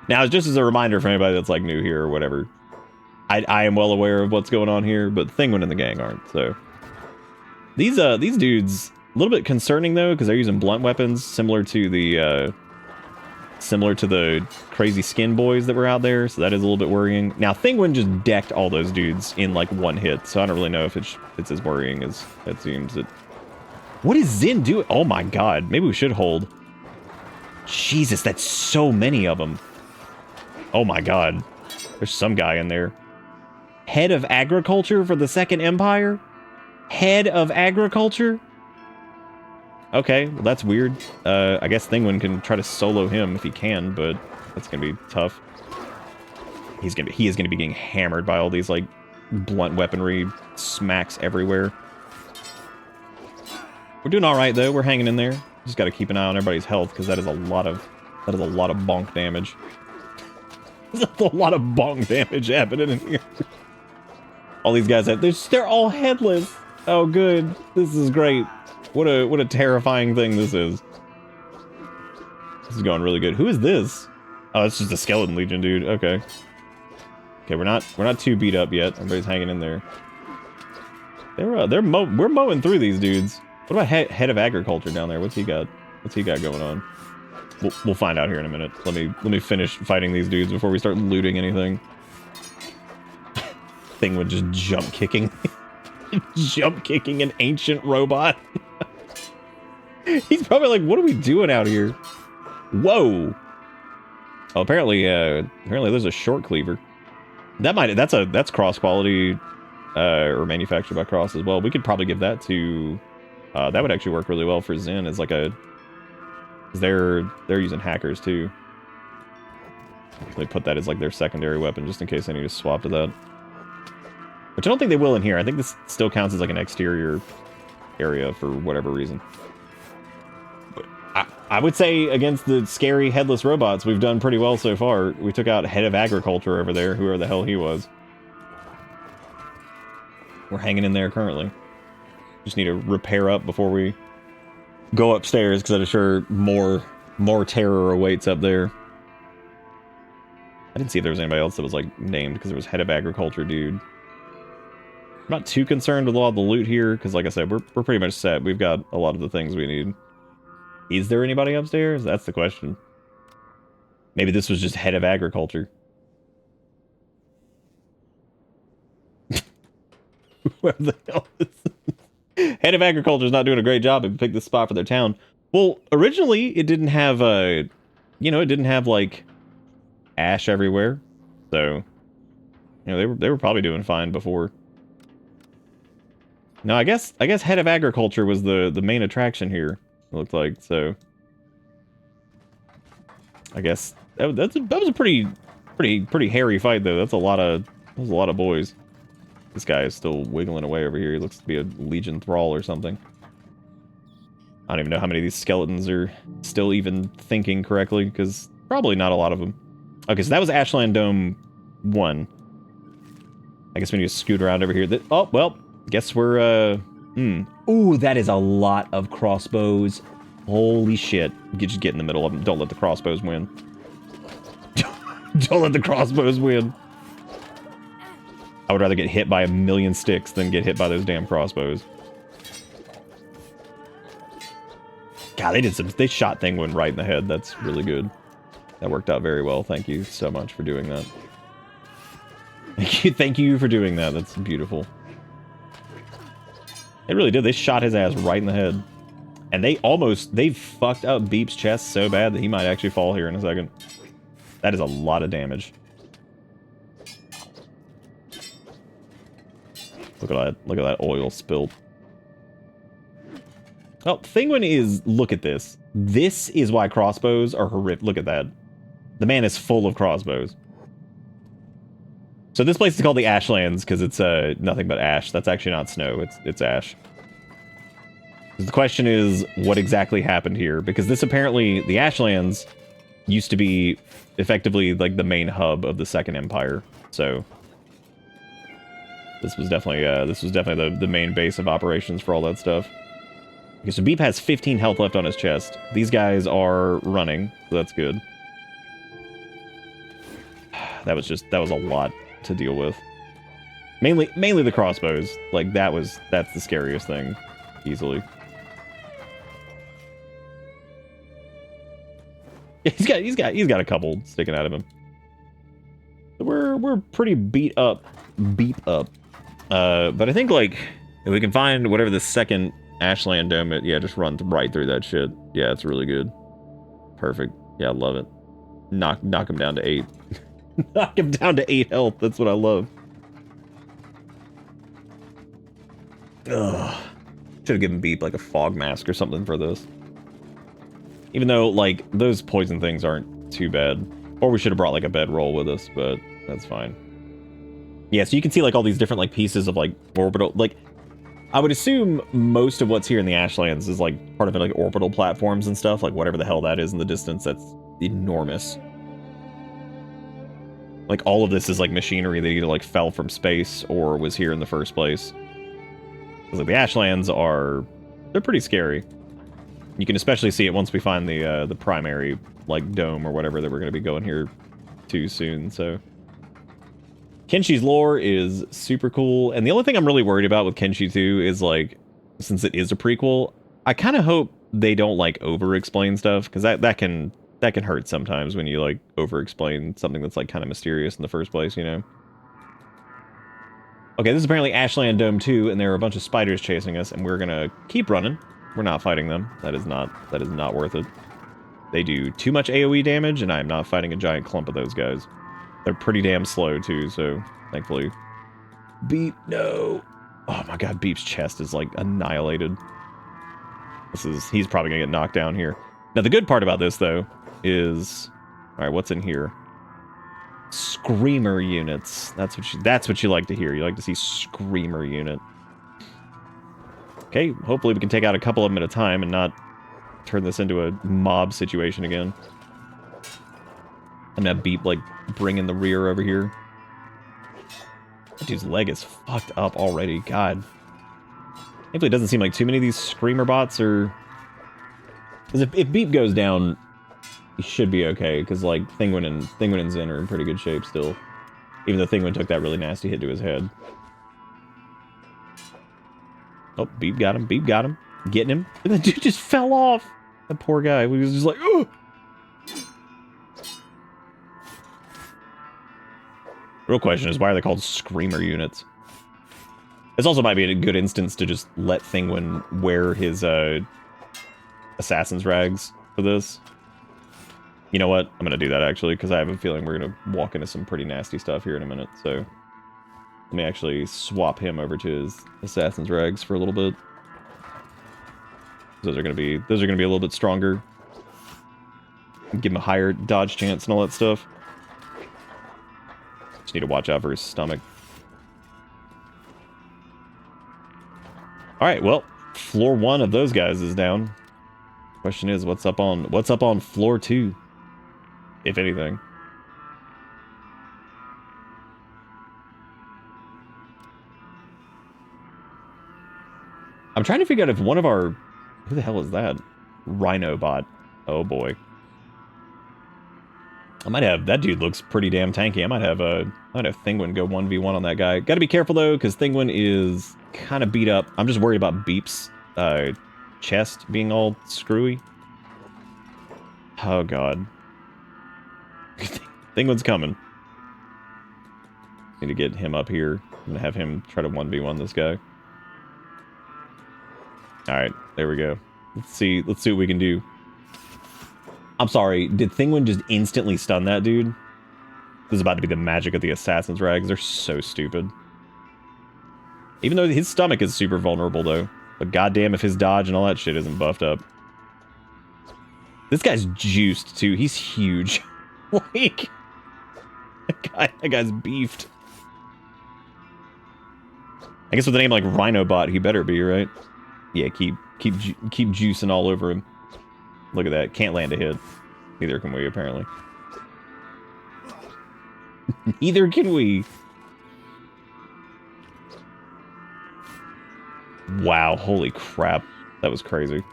Now, just as a reminder for anybody that's, like, new here or whatever, I am well aware of what's going on here, but Thinguin and the gang aren't, so... These dudes, a little bit concerning, though, because they're using blunt weapons, similar to the crazy skin boys that were out there, so that is a little bit worrying. Now, Thinguin just decked all those dudes in, like, 1 hit, so I don't really know if it's as worrying as it seems. What is Zin doing? Oh my god, maybe we should hold. Jesus, that's so many of them. Oh my god. There's some guy in there. Head of Agriculture for the Second Empire? Head of Agriculture? Okay, well that's weird. I guess Thinguin can try to solo him if he can, but that's gonna be tough. He is gonna be getting hammered by all these, like, blunt weaponry smacks everywhere. We're doing alright, though. We're hanging in there. Just gotta keep an eye on everybody's health, because that is a lot of bonk damage. There's a lot of bonk damage happening in here. All these guys they're all headless. Oh, good. This is great. What a terrifying thing this is. This is going really good. Who is this? Oh, it's just a skeleton legion dude. Okay. Okay, we're not too beat up yet. Everybody's hanging in there. We're mowing through these dudes. What about head of agriculture down there? What's he got? What's he got going on? We'll find out here in a minute. Let me finish fighting these dudes before we start looting anything. Thing with just jump kicking. Jump kicking an ancient robot. He's probably like, what are we doing out here? Whoa. Oh, apparently there's a short cleaver. That's cross quality, or manufactured by Cross as well. We could probably give that to, that would actually work really well for Zen as like a, cause they're using hackers too. They put that as like their secondary weapon just in case they need to swap to that. Which I don't think they will in here. I think this still counts as like an exterior area for whatever reason. I would say against the scary headless robots, we've done pretty well so far. We took out head of agriculture over there, whoever the hell he was. We're hanging in there currently. Just need to repair up before we go upstairs, because I'm sure more terror awaits up there. I didn't see if there was anybody else that was, like, named, because there was head of agriculture dude. I'm not too concerned with a lot of the loot here, because, like I said, we're pretty much set. We've got a lot of the things we need. Is there anybody upstairs? That's the question. Maybe this was just head of agriculture. Whoever the hell is this? Head of agriculture is not doing a great job if you pick this spot for their town. Well, originally it didn't have it didn't have like ash everywhere. So, you know, they were probably doing fine before. No, I guess head of agriculture was the main attraction here. It looked like, so I guess that was a pretty hairy fight though. That was a lot of boys. This guy is still wiggling away over here. He looks to be a Legion thrall or something. I don't even know how many of these skeletons are still even thinking correctly, because probably not a lot of them. Okay, so that was Ashland Dome 1. I guess we need to scoot around over here. Oh, well, guess we're, Ooh, that is a lot of crossbows. Holy shit. Just get in the middle of them. Don't let the crossbows win. Don't let the crossbows win. I would rather get hit by 1,000,000 sticks than get hit by those damn crossbows. God, they shot Thinguin right in the head. That's really good. That worked out very well. Thank you so much for doing that. Thank you for doing that. That's beautiful. They really did. They shot his ass right in the head. And they fucked up Beep's chest so bad that he might actually fall here in a second. That is a lot of damage. Look at that oil spilled. Oh, Thinguin is, look at this. This is why crossbows are horrific. Look at that. The man is full of crossbows. So this place is called the Ashlands because it's nothing but ash. That's actually not snow, it's ash. The question is, what exactly happened here? Because this apparently, the Ashlands used to be effectively like the main hub of the Second Empire. So this was definitely the main base of operations for all that stuff. Okay, so Beep has 15 health left on his chest. These guys are running, so that's good. That was a lot to deal with. Mainly the crossbows. Like that's the scariest thing, easily. He's got a couple sticking out of him. We're pretty beat up. But I think, like, if we can find whatever the second Ashland Dome is, yeah, just run right through that shit. Yeah, it's really good. Perfect. Yeah, I love it. Knock him down to 8. Knock him down to 8 health. That's what I love. Ugh. Should have given Beep, like, a fog mask or something for this. Even though, like, those poison things aren't too bad. Or we should have brought, like, a bedroll with us, but that's fine. Yeah, so you can see, like, all these different, like, pieces of, like, orbital... Like, I would assume most of what's here in the Ashlands is, like, part of it, like, orbital platforms and stuff. Like, whatever the hell that is in the distance, that's enormous. Like, all of this is, like, machinery that either, like, fell from space or was here in the first place. Because, like, the Ashlands are... They're pretty scary. You can especially see it once we find the primary, like, dome or whatever that we're going to be going here to soon, so... Kenshi's lore is super cool, and the only thing I'm really worried about with Kenshi 2 is, like, since it is a prequel, I kind of hope they don't, like, over-explain stuff, because that can hurt sometimes when you, like, over-explain something that's, like, kind of mysterious in the first place, you know? Okay, this is apparently Ashland Dome 2, and there are a bunch of spiders chasing us, and we're gonna keep running. We're not fighting them. That is not worth it. They do too much AoE damage, and I'm not fighting a giant clump of those guys. They're pretty damn slow, too, so thankfully... Beep, no! Oh my god, Beep's chest is, like, annihilated. He's probably gonna get knocked down here. Now, the good part about this, though, is... Alright, what's in here? Screamer units. That's what you like to hear. You like to see Screamer unit. Okay, hopefully we can take out a couple of them at a time and not turn this into a mob situation again. I'm gonna have Beep, like, bring in the rear over here. That dude's leg is fucked up already. God. Thankfully, it doesn't seem like too many of these Screamer bots are... Because if Beep goes down, he should be okay, because, like, Thinguin and Zen are in pretty good shape still. Even though Thinguin took that really nasty hit to his head. Oh, Beep got him. Beep got him. Getting him. And the dude just fell off. That poor guy. He was just like, oh! Real question is, why are they called Screamer units? This also might be a good instance to just let Thinguin wear his assassin's rags for this. You know what? I'm going to do that, actually, because I have a feeling we're going to walk into some pretty nasty stuff here in a minute. So let me actually swap him over to his assassin's rags for a little bit. Those are going to be a little bit stronger. Give him a higher dodge chance and all that stuff. Just need to watch out for his stomach. All right, well, floor 1 of those guys is down. Question is, what's up on floor 2, if anything? I'm trying to figure out if one of our... Who the hell is that? Rhino bot. Oh boy. I might have... That dude looks pretty damn tanky. I might have Thinguin go 1v1 on that guy. Gotta be careful though, because Thinguin is kind of beat up. I'm just worried about Beep's chest being all screwy. Oh god. Thinguin's coming. Need to get him up here. I'm gonna have him try to 1v1 this guy. Alright, there we go. Let's see what we can do. I'm sorry, did Thinguin just instantly stun that dude? This is about to be the magic of the Assassin's Rags. They're so stupid. Even though his stomach is super vulnerable, though. But goddamn if his dodge and all that shit isn't buffed up. This guy's juiced, too. He's huge. Like... That guy's beefed. I guess with a name like Rhinobot, he better be, right? Yeah, keep juicing all over him. Look at that. Can't land a hit. Neither can we, apparently. Neither can we. Wow, holy crap. That was crazy.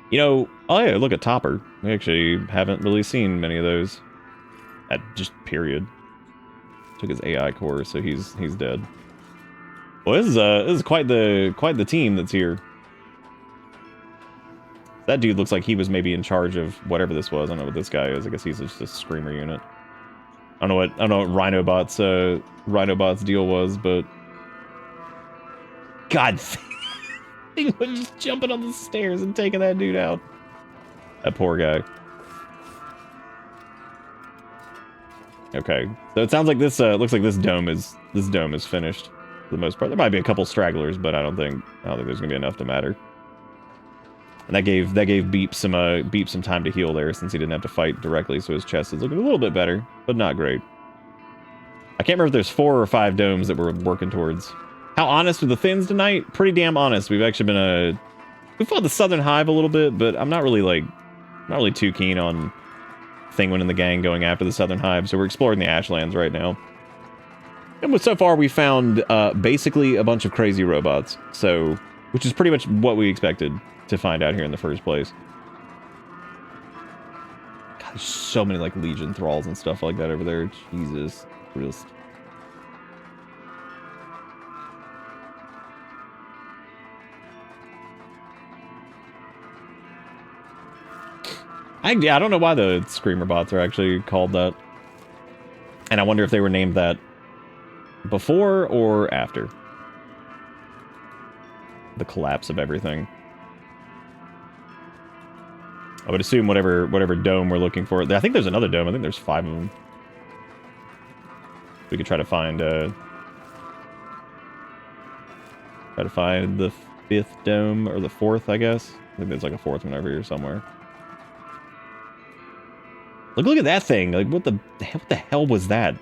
You know, oh yeah, look at Topper. We actually haven't really seen many of those. At just period. Took his AI core, so he's dead. Well, this is quite the team that's here. That dude looks like he was maybe in charge of whatever this was. I don't know what this guy is. I guess he's just a Screamer unit. I don't know what Rhinobot's deal was, but God, he was just jumping on the stairs and taking that dude out. That poor guy. Okay, so it sounds like this looks like this dome is finished for the most part. There might be a couple stragglers, but I don't think there's gonna be enough to matter. And that gave Beep some time to heal there, since he didn't have to fight directly, so his chest is looking a little bit better, but not great. I can't remember if there's 4 or 5 domes that we're working towards. How honest with the Thins tonight? Pretty damn honest. We've actually been we fought the Southern Hive a little bit, but I'm not really too keen on Thinguin and the gang going after the Southern Hive, so we're exploring the Ashlands right now. And so far we found basically a bunch of crazy robots, so which is pretty much what we expected to find out here in the first place. God, there's so many like Legion thralls and stuff like that over there. Jesus Christ. I don't know why the Screamer bots are actually called that. And I wonder if they were named that before or after the collapse of everything. I would assume whatever dome we're looking for. I think there's another dome. I think there's 5 of them. We could try to find the 5th dome, or the 4th, I guess. I think there's like a 4th one over here somewhere. Look at that thing. Like, what the hell was that?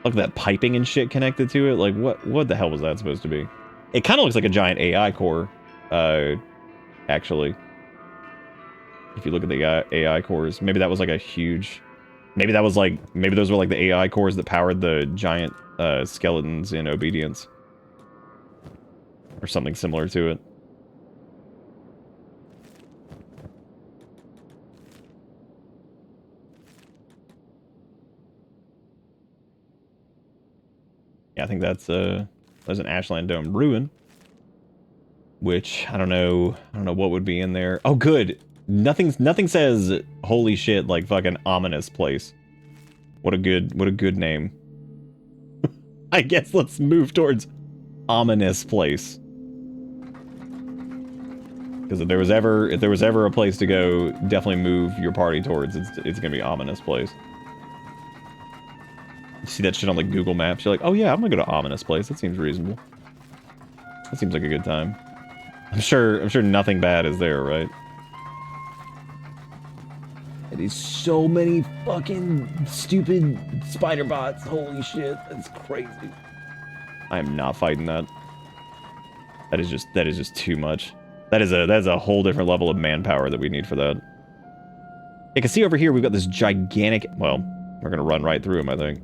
Look at that piping and shit connected to it. Like, what the hell was that supposed to be? It kind of looks like a giant AI core, actually. If you look at the AI cores, maybe that was like a huge... Maybe that was like... Maybe those were like the AI cores that powered the giant skeletons in Obedience. Or something similar to it. Yeah, I think that's an Ashland Dome ruin. Which I don't know what would be in there. Oh, good. Nothing says holy shit like fucking ominous place. What a good name. I guess let's move towards ominous place. Because if there was ever a place to go, definitely move your party towards. It's gonna be ominous place. You see that shit on like Google Maps, you're like, oh yeah, I'm gonna go to ominous place. That seems reasonable. That seems like a good time. I'm sure nothing bad is there, right? It is so many fucking stupid spider bots. Holy shit, that's crazy. I am not fighting that. That is just too much. That is a whole different level of manpower that we need for that. You can see over here we've got this gigantic, well, we're gonna run right through him, I think.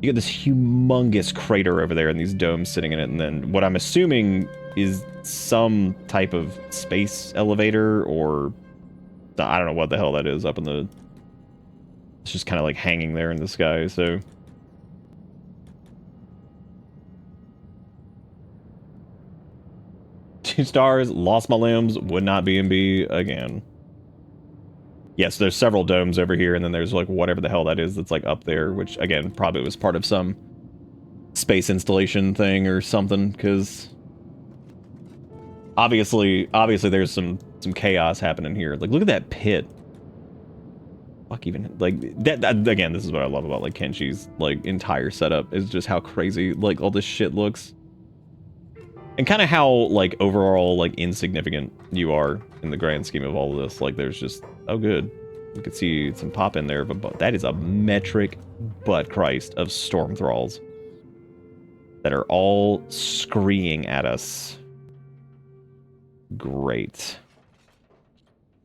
You got this humongous crater over there and these domes sitting in it, and then what I'm assuming is some type of space elevator, or I don't know what the hell that is up in the... It's just kind of like hanging there in the sky, so... 2 stars, lost my limbs, would not be in B again. Yes, there's several domes over here, and then there's like whatever the hell that is that's like up there, which again, probably was part of some space installation thing or something, because obviously there's some chaos happening here. Like, look at that pit. Fuck, even like that again, this is what I love about like Kenshi's like entire setup, is just how crazy like all this shit looks. And kind of how like overall like insignificant you are in the grand scheme of all of this. Like, there's just, oh good, you could see some pop in there, but that is a metric butt Christ of storm thralls that are all screaming at us. Great.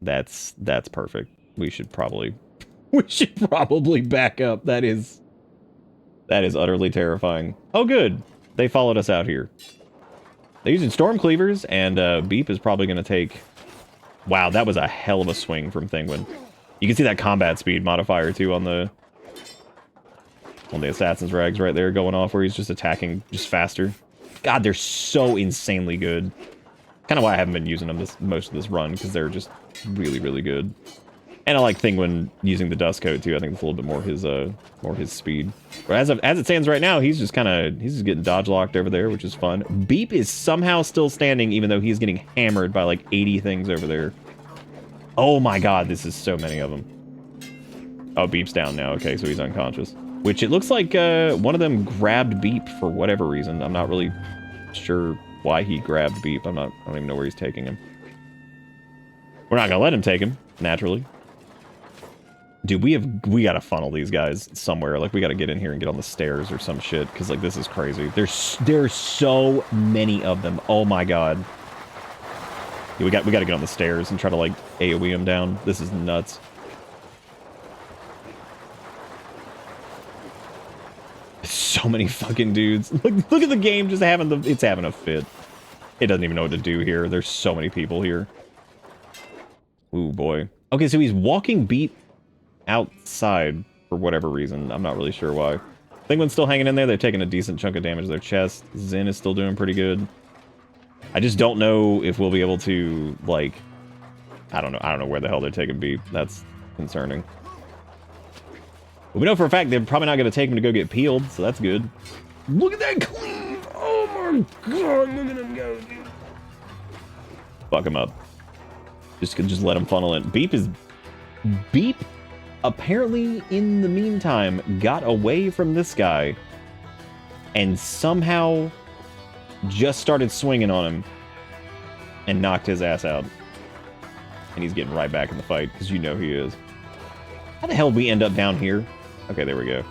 That's perfect. We should probably back up. That is utterly terrifying. Oh good, they followed us out here. They're using storm cleavers, and Beep is probably going to take... Wow, that was a hell of a swing from Thinguin. You can see that combat speed modifier, too, on the Assassin's Rags right there going off, where he's just attacking just faster. God, they're so insanely good. Kind of why I haven't been using them most of this run, because they're just really, really good. And I like Thinguin using the Dust Coat, too. I think it's a little bit more his speed. But as it stands right now, he's just getting dodge locked over there, which is fun. Beep is somehow still standing, even though he's getting hammered by like 80 things over there. Oh my god, this is so many of them. Oh, Beep's down now. Okay, so he's unconscious. Which it looks like one of them grabbed Beep for whatever reason. I'm not really sure why he grabbed Beep. I don't even know where he's taking him. We're not gonna let him take him, naturally. Dude, we gotta funnel these guys somewhere. Like, we gotta get in here and get on the stairs or some shit, because like this is crazy. There's so many of them. Oh my god. Yeah, we gotta get on the stairs and try to like AoE them down. This is nuts. So many fucking dudes. Look at the game just it's having a fit. It doesn't even know what to do here. There's so many people here. Ooh boy. Okay, so he's walking Beep outside for whatever reason. I'm not really sure why. Thinguin's still hanging in there. They're taking a decent chunk of damage to their chest. Zen is still doing pretty good. I just don't know if we'll be able to, like... I don't know where the hell they're taking Beep. That's concerning. But we know for a fact they're probably not going to take him to go get peeled, so that's good. Look at that cleave! Oh my god, look at him go, dude. Fuck him up. Just let him funnel in. Beep apparently, in the meantime, got away from this guy and somehow just started swinging on him and knocked his ass out. And he's getting right back in the fight, because you know he is. How the hell did we end up down here? Okay, there we go.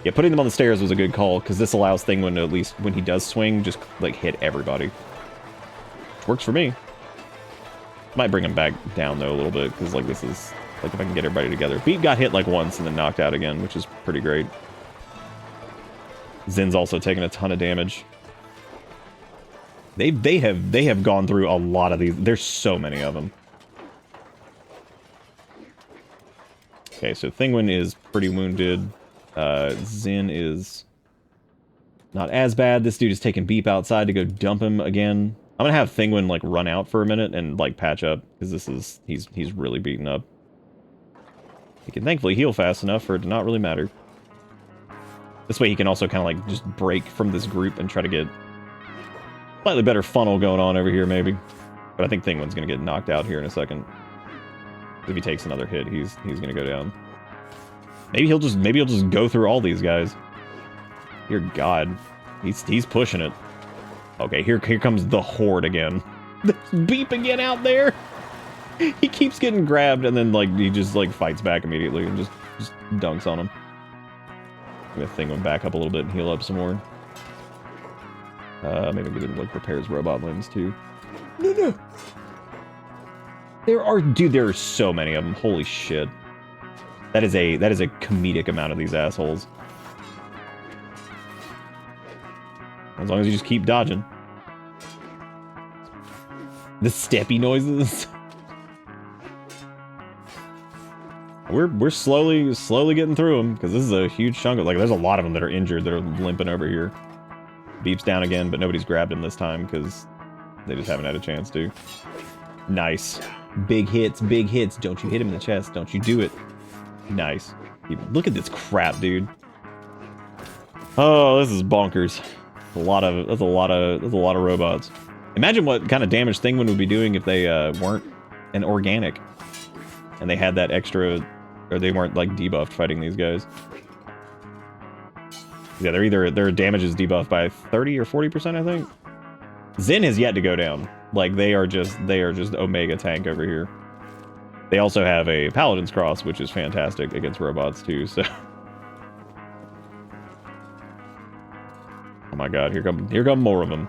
Yeah, putting them on the stairs was a good call, because this allows Thinguin to, at least when he does swing, just like hit everybody. Which works for me. Might bring him back down, though, a little bit, because, like, this is... Like, if I can get everybody together. Beep got hit, like, once and then knocked out again, which is pretty great. Zin's also taking a ton of damage. They have gone through a lot of these. There's so many of them. Okay, so Thinguin is pretty wounded. Zin is not as bad. This dude is taking Beep outside to go dump him again. I'm gonna have Thinguin like run out for a minute and like patch up because this is he's really beaten up. He can thankfully heal fast enough for it to not really matter. This way he can also kind of like just break from this group and try to get slightly better funnel going on over here maybe. But I think Thinguin's gonna get knocked out here in a second. If he takes another hit, he's gonna go down. Maybe he'll just go through all these guys. Dear God, he's pushing it. Okay, here comes the horde again. There's Beep again out there. He keeps getting grabbed and then like he just like fights back immediately and just dunks on him. I'm gonna Thinguin back up a little bit and heal up some more. Maybe get him like repair his robot limbs too. No. There are so many of them. Holy shit. That is a comedic amount of these assholes. As long as you just keep dodging. The steppy noises. We're slowly getting through them because this is a huge chunk of, like, there's a lot of them that are injured that are limping over here. Beep's down again, but nobody's grabbed him this time because they just haven't had a chance to. Nice. Big hits. Don't you hit him in the chest. Don't you do it. Nice. Look at this crap, dude. Oh, this is bonkers. That's a lot of robots. Imagine what kind of damage Thinguin would be doing if they weren't an organic. And they had that extra, or they weren't like debuffed fighting these guys. Yeah, their damage is debuffed by 30 or 40%, I think. Zin has yet to go down. Like they are just Omega tank over here. They also have a Paladin's Cross, which is fantastic against robots too, so. Oh my god, here come more of them.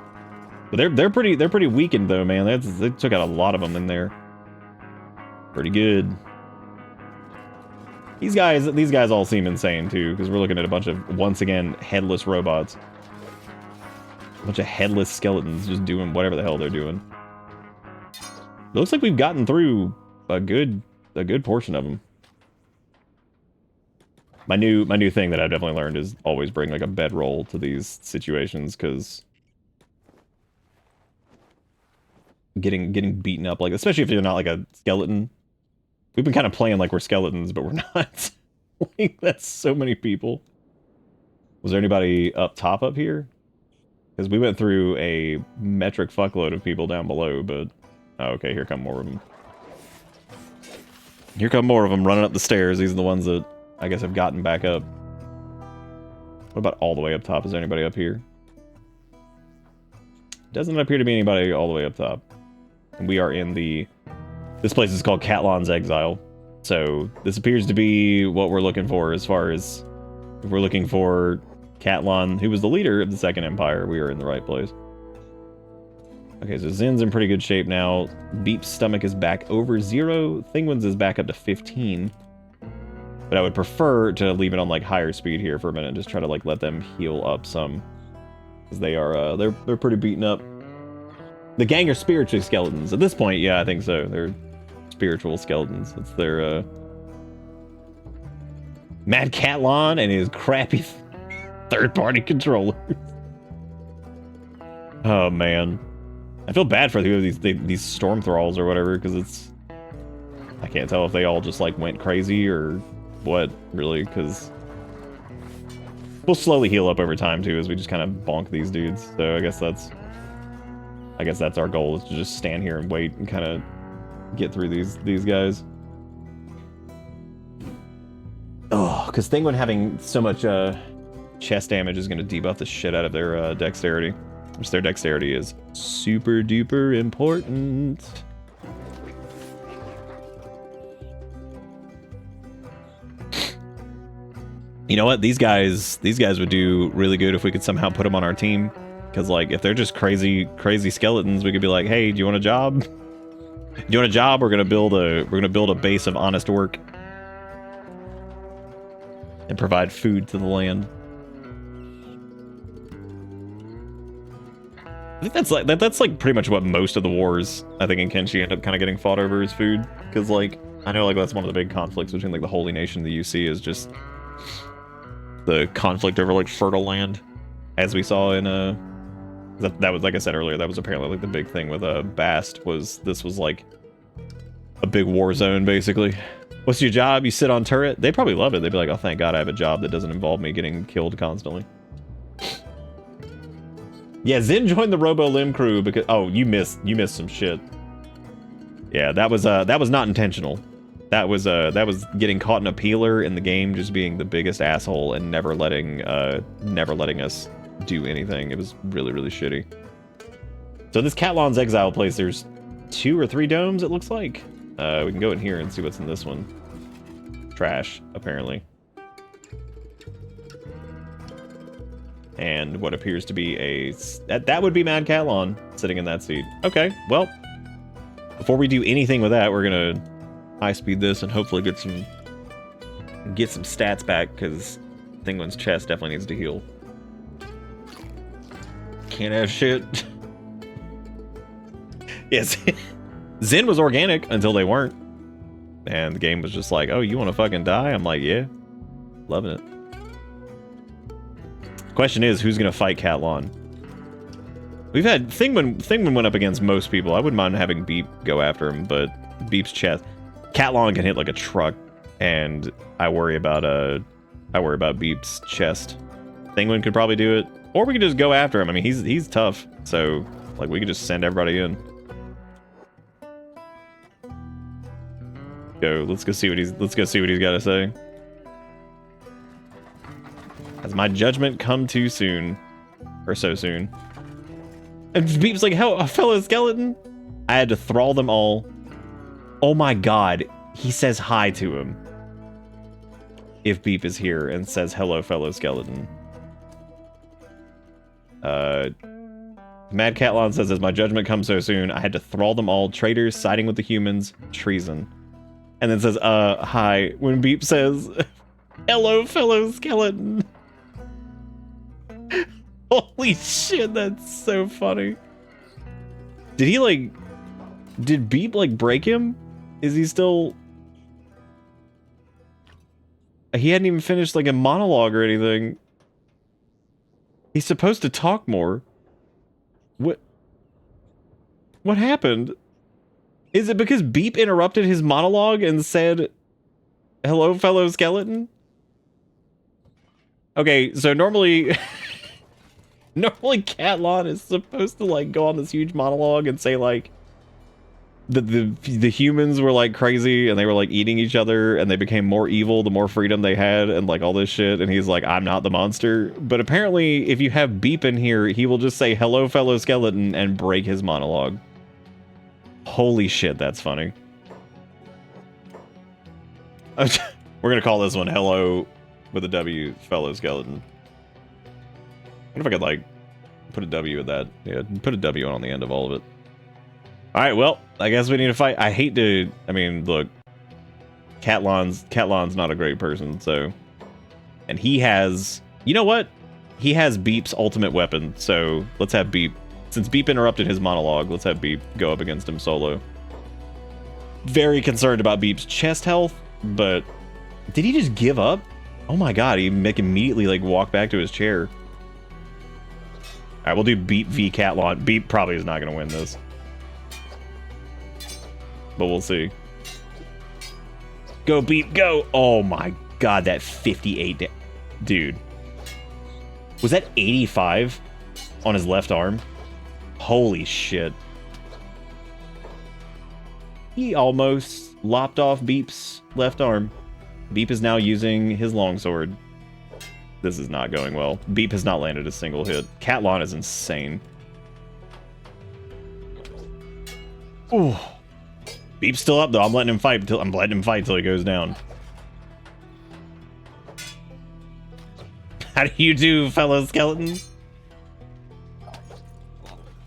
But they're pretty weakened though, man. They took out a lot of them in there. Pretty good. These guys all seem insane too, because we're looking at a bunch of, once again, headless robots. A bunch of headless skeletons just doing whatever the hell they're doing. It looks like we've gotten through a good portion of them. My new thing that I've definitely learned is always bring like a bedroll to these situations, because getting beaten up, like, especially if you're not like a skeleton. We've been kind of playing like we're skeletons, but we're not. Like, that's so many people. Was there anybody up top up here? Because we went through a metric fuckload of people down below, but... Oh, okay, here come more of them. Here come more of them running up the stairs. These are the ones that I guess have gotten back up. What about all the way up top? Is there anybody up here? Doesn't appear to be anybody all the way up top. And we are in the... This place is called Catlon's Exile. So this appears to be what we're looking for, as far as if we're looking for Catlon, who was the leader of the Second Empire. We are in the right place. Okay, so Zin's in pretty good shape now. Beep's stomach is back over 0. Thinguin's is back up to 15. But I would prefer to leave it on like higher speed here for a minute and just try to like let them heal up some. Because they are they're pretty beaten up. The gang are spiritually skeletons. At this point, yeah, I think so. They're spiritual skeletons. It's their Mad Catlon and his crappy third-party controllers. Oh man, I feel bad for these storm thralls or whatever, because it's, I can't tell if they all just like went crazy or what really, because we'll slowly heal up over time too as we just kind of bonk these dudes. So I guess that's our goal, is to just stand here and wait and kind of get through these guys. Oh, because Thinguin having so much chest damage is going to debuff the shit out of their dexterity. Which their dexterity is super duper important. You know what? These guys would do really good if we could somehow put them on our team. Because, like, if they're just crazy skeletons, we could be like, hey, do you want a job? You want a job? We're gonna build a base of honest work and provide food to the land. I think that's like pretty much what most of the wars I think in Kenshi end up kind of getting fought over is food, because like I know like that's one of the big conflicts between like the Holy Nation and the UC is just the conflict over like fertile land, as we saw in that was, like I said earlier, that was apparently like the big thing with Bast, was this was like a big war zone basically. What's your job? You sit on turret? They probably love it. They'd be like, oh thank God I have a job that doesn't involve me getting killed constantly. Yeah, Zin joined the Robo Limb crew because you missed some shit. Yeah, that was not intentional. That was getting caught in a peeler in the game, just being the biggest asshole and never letting us do anything. It was really, really shitty. So this Catlon's Exile place, there's 2 or 3 domes, it looks like. We can go in here and see what's in this one. Trash, apparently. And what appears to be that would be Mad Catlon sitting in that seat. Okay, well, before we do anything with that, we're gonna high speed this and hopefully get some stats back, because Thinguin's chest definitely needs to heal. Can't have shit. Yes. Zin was organic until they weren't. And the game was just like, oh, you want to fucking die? I'm like, yeah. Loving it. Question is, who's going to fight Catlon? We've had... Thinguin went up against most people. I wouldn't mind having Beep go after him, but Beep's chest... Catlon can hit like a truck, and I worry about Beep's chest. Thinguin could probably do it. Or we could just go after him. I mean, he's tough, so like we could just send everybody in. Let's go see what he's got to say. Has my judgment come too soon? Or so soon? And Beep's like, hell, a fellow skeleton? I had to thrall them all. Oh my god, he says hi to him. If Beep is here and says, hello, fellow skeleton. Mad Catlon says, as my judgment comes so soon, I had to thrall them all. Traitors, siding with the humans, treason. And then says, hi, when Beep says, hello, fellow skeleton. Holy shit, that's so funny. Did Beep, like, break him? Is he still... He hadn't even finished, like, a monologue or anything. He's supposed to talk more. What happened? Is it because Beep interrupted his monologue and said, hello, fellow skeleton? Okay, so normally... normally Catlon is supposed to, like, go on this huge monologue and say, like, the humans were, like, crazy and they were, like, eating each other and they became more evil the more freedom they had and, like, all this shit. And he's like, I'm not the monster. But apparently, if you have Beep in here, he will just say, hello, fellow skeleton, and break his monologue. Holy shit, that's funny. We're gonna call this one hello with a W, fellow skeleton. I wonder if I could, like, put a W with that. Yeah, put a W on the end of all of it. Alright, well, I guess we need to fight. I hate to... I mean, look. Catlon's not a great person, so... And he has... You know what? He has Beep's ultimate weapon, so let's have Beep... Since Beep interrupted his monologue, let's have Beep go up against him solo. Very concerned about Beep's chest health, but... Did he just give up? Oh my god, he immediately, like, walk back to his chair. Alright, we'll do Beep v Catlon. Beep probably is not going to win this. But we'll see. Go, Beep, go! Oh my god, that 58... Dude. Was that 85 on his left arm? Holy shit. He almost lopped off Beep's left arm. Beep is now using his longsword. This is not going well. Beep has not landed a single hit. Catlon is insane. Ooh. Beep's still up though. I'm letting him fight till he goes down. How do you do, fellow skeleton?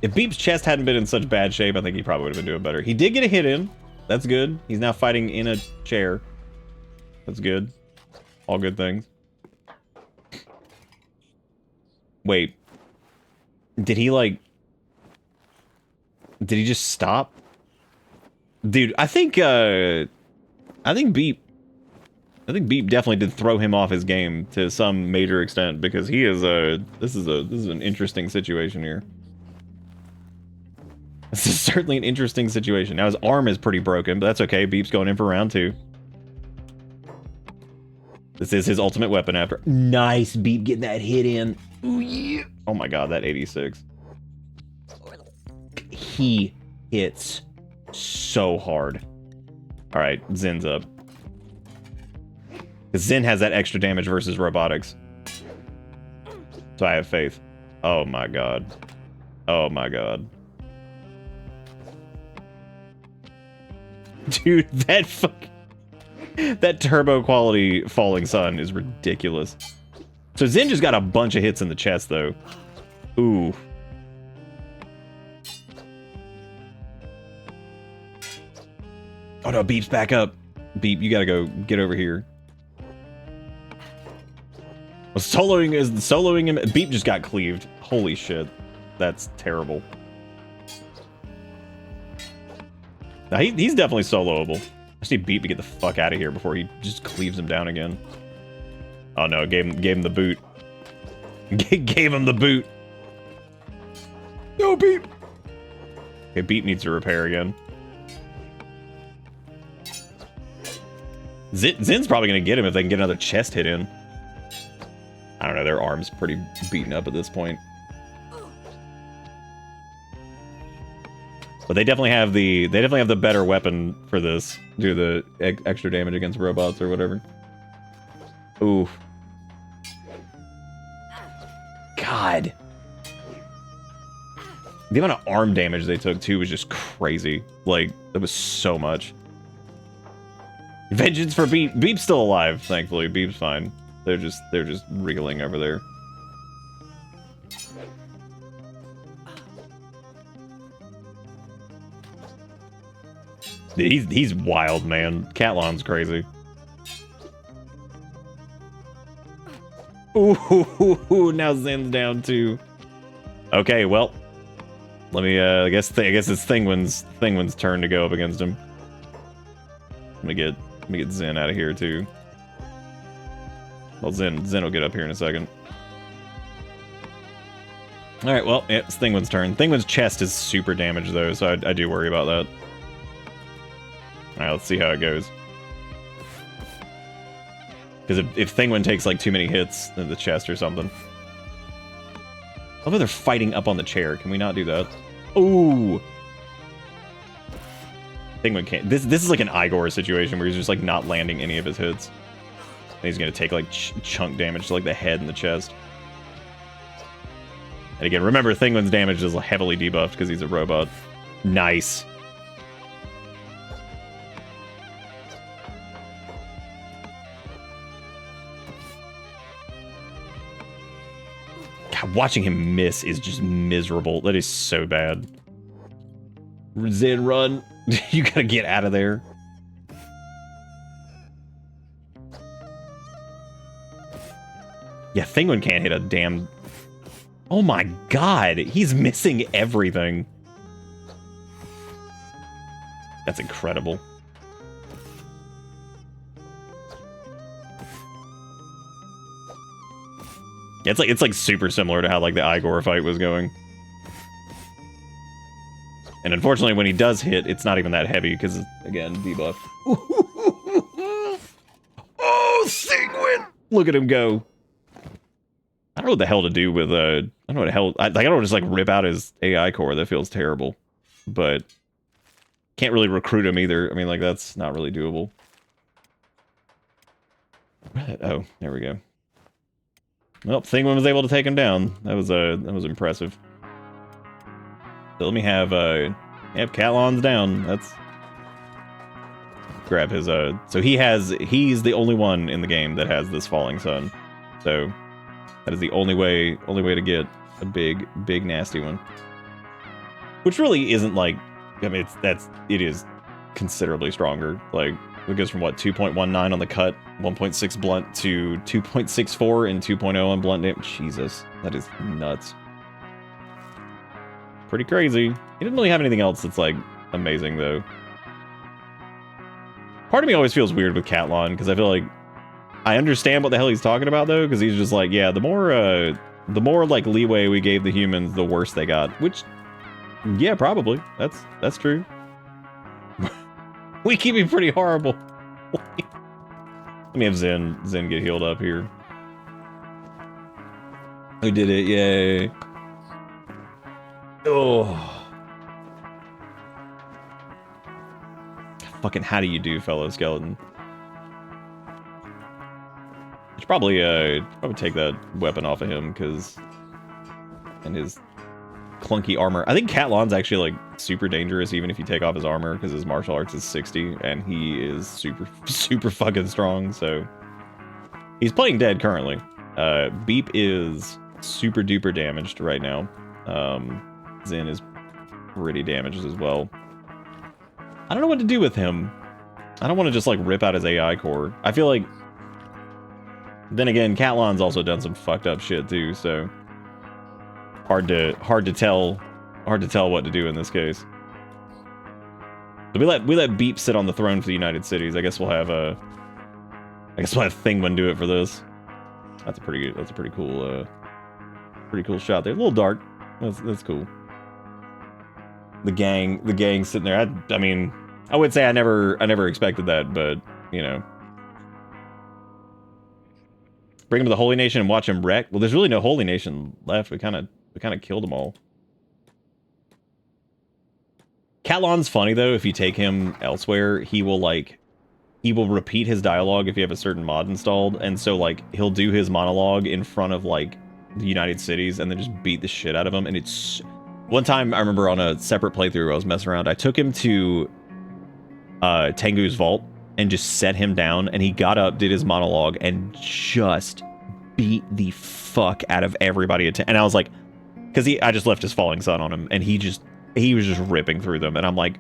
If Beep's chest hadn't been in such bad shape, I think he probably would have been doing better. He did get a hit in. That's good. He's now fighting in a chair. That's good. All good things. Wait. Did he, like... Did he just stop? Dude, I think Beep definitely did throw him off his game to some major extent, because he is this is an interesting situation here. This is certainly an interesting situation. Now his arm is pretty broken, but that's okay. Beep's going in for round 2. This is his ultimate weapon after. Nice, Beep getting that hit in. Ooh, yeah. Oh my god, that 86. He hits so hard. Alright, Zin's up. Zen has that extra damage versus robotics. So I have faith. Oh my god. Oh my god. Dude, that turbo quality Falling Sun is ridiculous. So Zen just got a bunch of hits in the chest, though. Ooh. Oh no, Beep's back up. Beep, you gotta go get over here. Well, soloing him. Beep just got cleaved. Holy shit. That's terrible. Now, he's definitely soloable. I just need Beep to get the fuck out of here before he just cleaves him down again. Oh no, gave him the boot. Gave him the boot. No, Beep. Okay, Beep needs to repair again. Zin's probably gonna get him if they can get another chest hit in. I don't know, their arm's pretty beaten up at this point. But they definitely have the better weapon for this. Do the extra damage against robots or whatever. Ooh. God. The amount of arm damage they took too was just crazy. Like, that was so much. Vengeance for Beep. Beep's still alive, thankfully. Beep's fine. They're just reeling over there. He's wild, man. Catlon's crazy. Ooh, now Zen's down too. Okay, well, let me. I guess it's Thinguin's turn to go up against him. Let me get Zen out of here too. Well, Zen will get up here in a second. All right, well, yeah, it's Thinguin's turn. Thinguin's chest is super damaged though, so I do worry about that. All right, let's see how it goes. Because if Thinguin takes like too many hits in the chest or something. Although they're fighting up on the chair, can we not do that? Ooh. Thinguin can't. This is like an Igor situation where he's just like not landing any of his hits. And he's gonna take like chunk damage to like the head and the chest. And again, remember Thinguin's damage is heavily debuffed because he's a robot. Nice. God, watching him miss is just miserable. That is so bad. Zen, run. You gotta get out of there. Yeah, Thinguin can't hit a damn... Oh my god, he's missing everything. That's incredible. Yeah, it's like super similar to how like the Igor fight was going. And unfortunately, when he does hit, it's not even that heavy because, again, debuff. Oh, Thinguin! Look at him go. I don't know what the hell to do with I don't know what the hell. I don't just like rip out his AI core. That feels terrible. But can't really recruit him either. I mean, like that's not really doable. Oh, there we go. Well, Thinguin was able to take him down. That was impressive. So let me have yep, Catlon's down. That's grab his so he's the only one in the game that has this Falling Sun. So that is the only way to get a big nasty one. which really isn't like, I mean, it is considerably stronger. Like, it goes from what, 2.19 on the cut, 1.6 blunt to 2.64 and 2.0 on blunt damage. Jesus, that is nuts. Pretty crazy. He didn't really have anything else that's like amazing though. Part of me always feels weird with Catlon because I feel like I understand what the hell he's talking about though, because he's just like, yeah, the more like leeway we gave the humans, the worse they got. Which, yeah, probably. That's true. We keep it pretty horrible. Let me have Zen get healed up here. We did it, yay. Oh. Fucking how do you do, fellow skeleton? I should probably take that weapon off of him, because... and his clunky armor. I think Catlon's actually, like, super dangerous even if you take off his armor, because his martial arts is 60, and he is super, super fucking strong, so... He's playing dead currently. Beep is super duper damaged right now. Zen is pretty damaged as well. I don't know what to do with him. I don't want to just, like, rip out his AI core. I feel like... Then again, Catlon's also done some fucked up shit, too, so... Hard to tell what to do in this case. But we let Beep sit on the throne for the United Cities. I guess we'll have Thinguin do it for this. That's a pretty cool shot there. A little dark. That's cool. The gang sitting there. I mean, I would say I never expected that, but you know, bring him to the Holy Nation and watch him wreck. Well, there's really no Holy Nation left. We kind of killed them all. Catlon's funny though. If you take him elsewhere, he will repeat his dialogue if you have a certain mod installed, and so like he'll do his monologue in front of like the United Cities and then just beat the shit out of them. And it's one time I remember on a separate playthrough I was messing around. I took him to Tengu's vault and just set him down, and he got up, did his monologue, and just beat the fuck out of everybody. And I was like, because I just left his falling sun on him, and he was just ripping through them, and I'm like,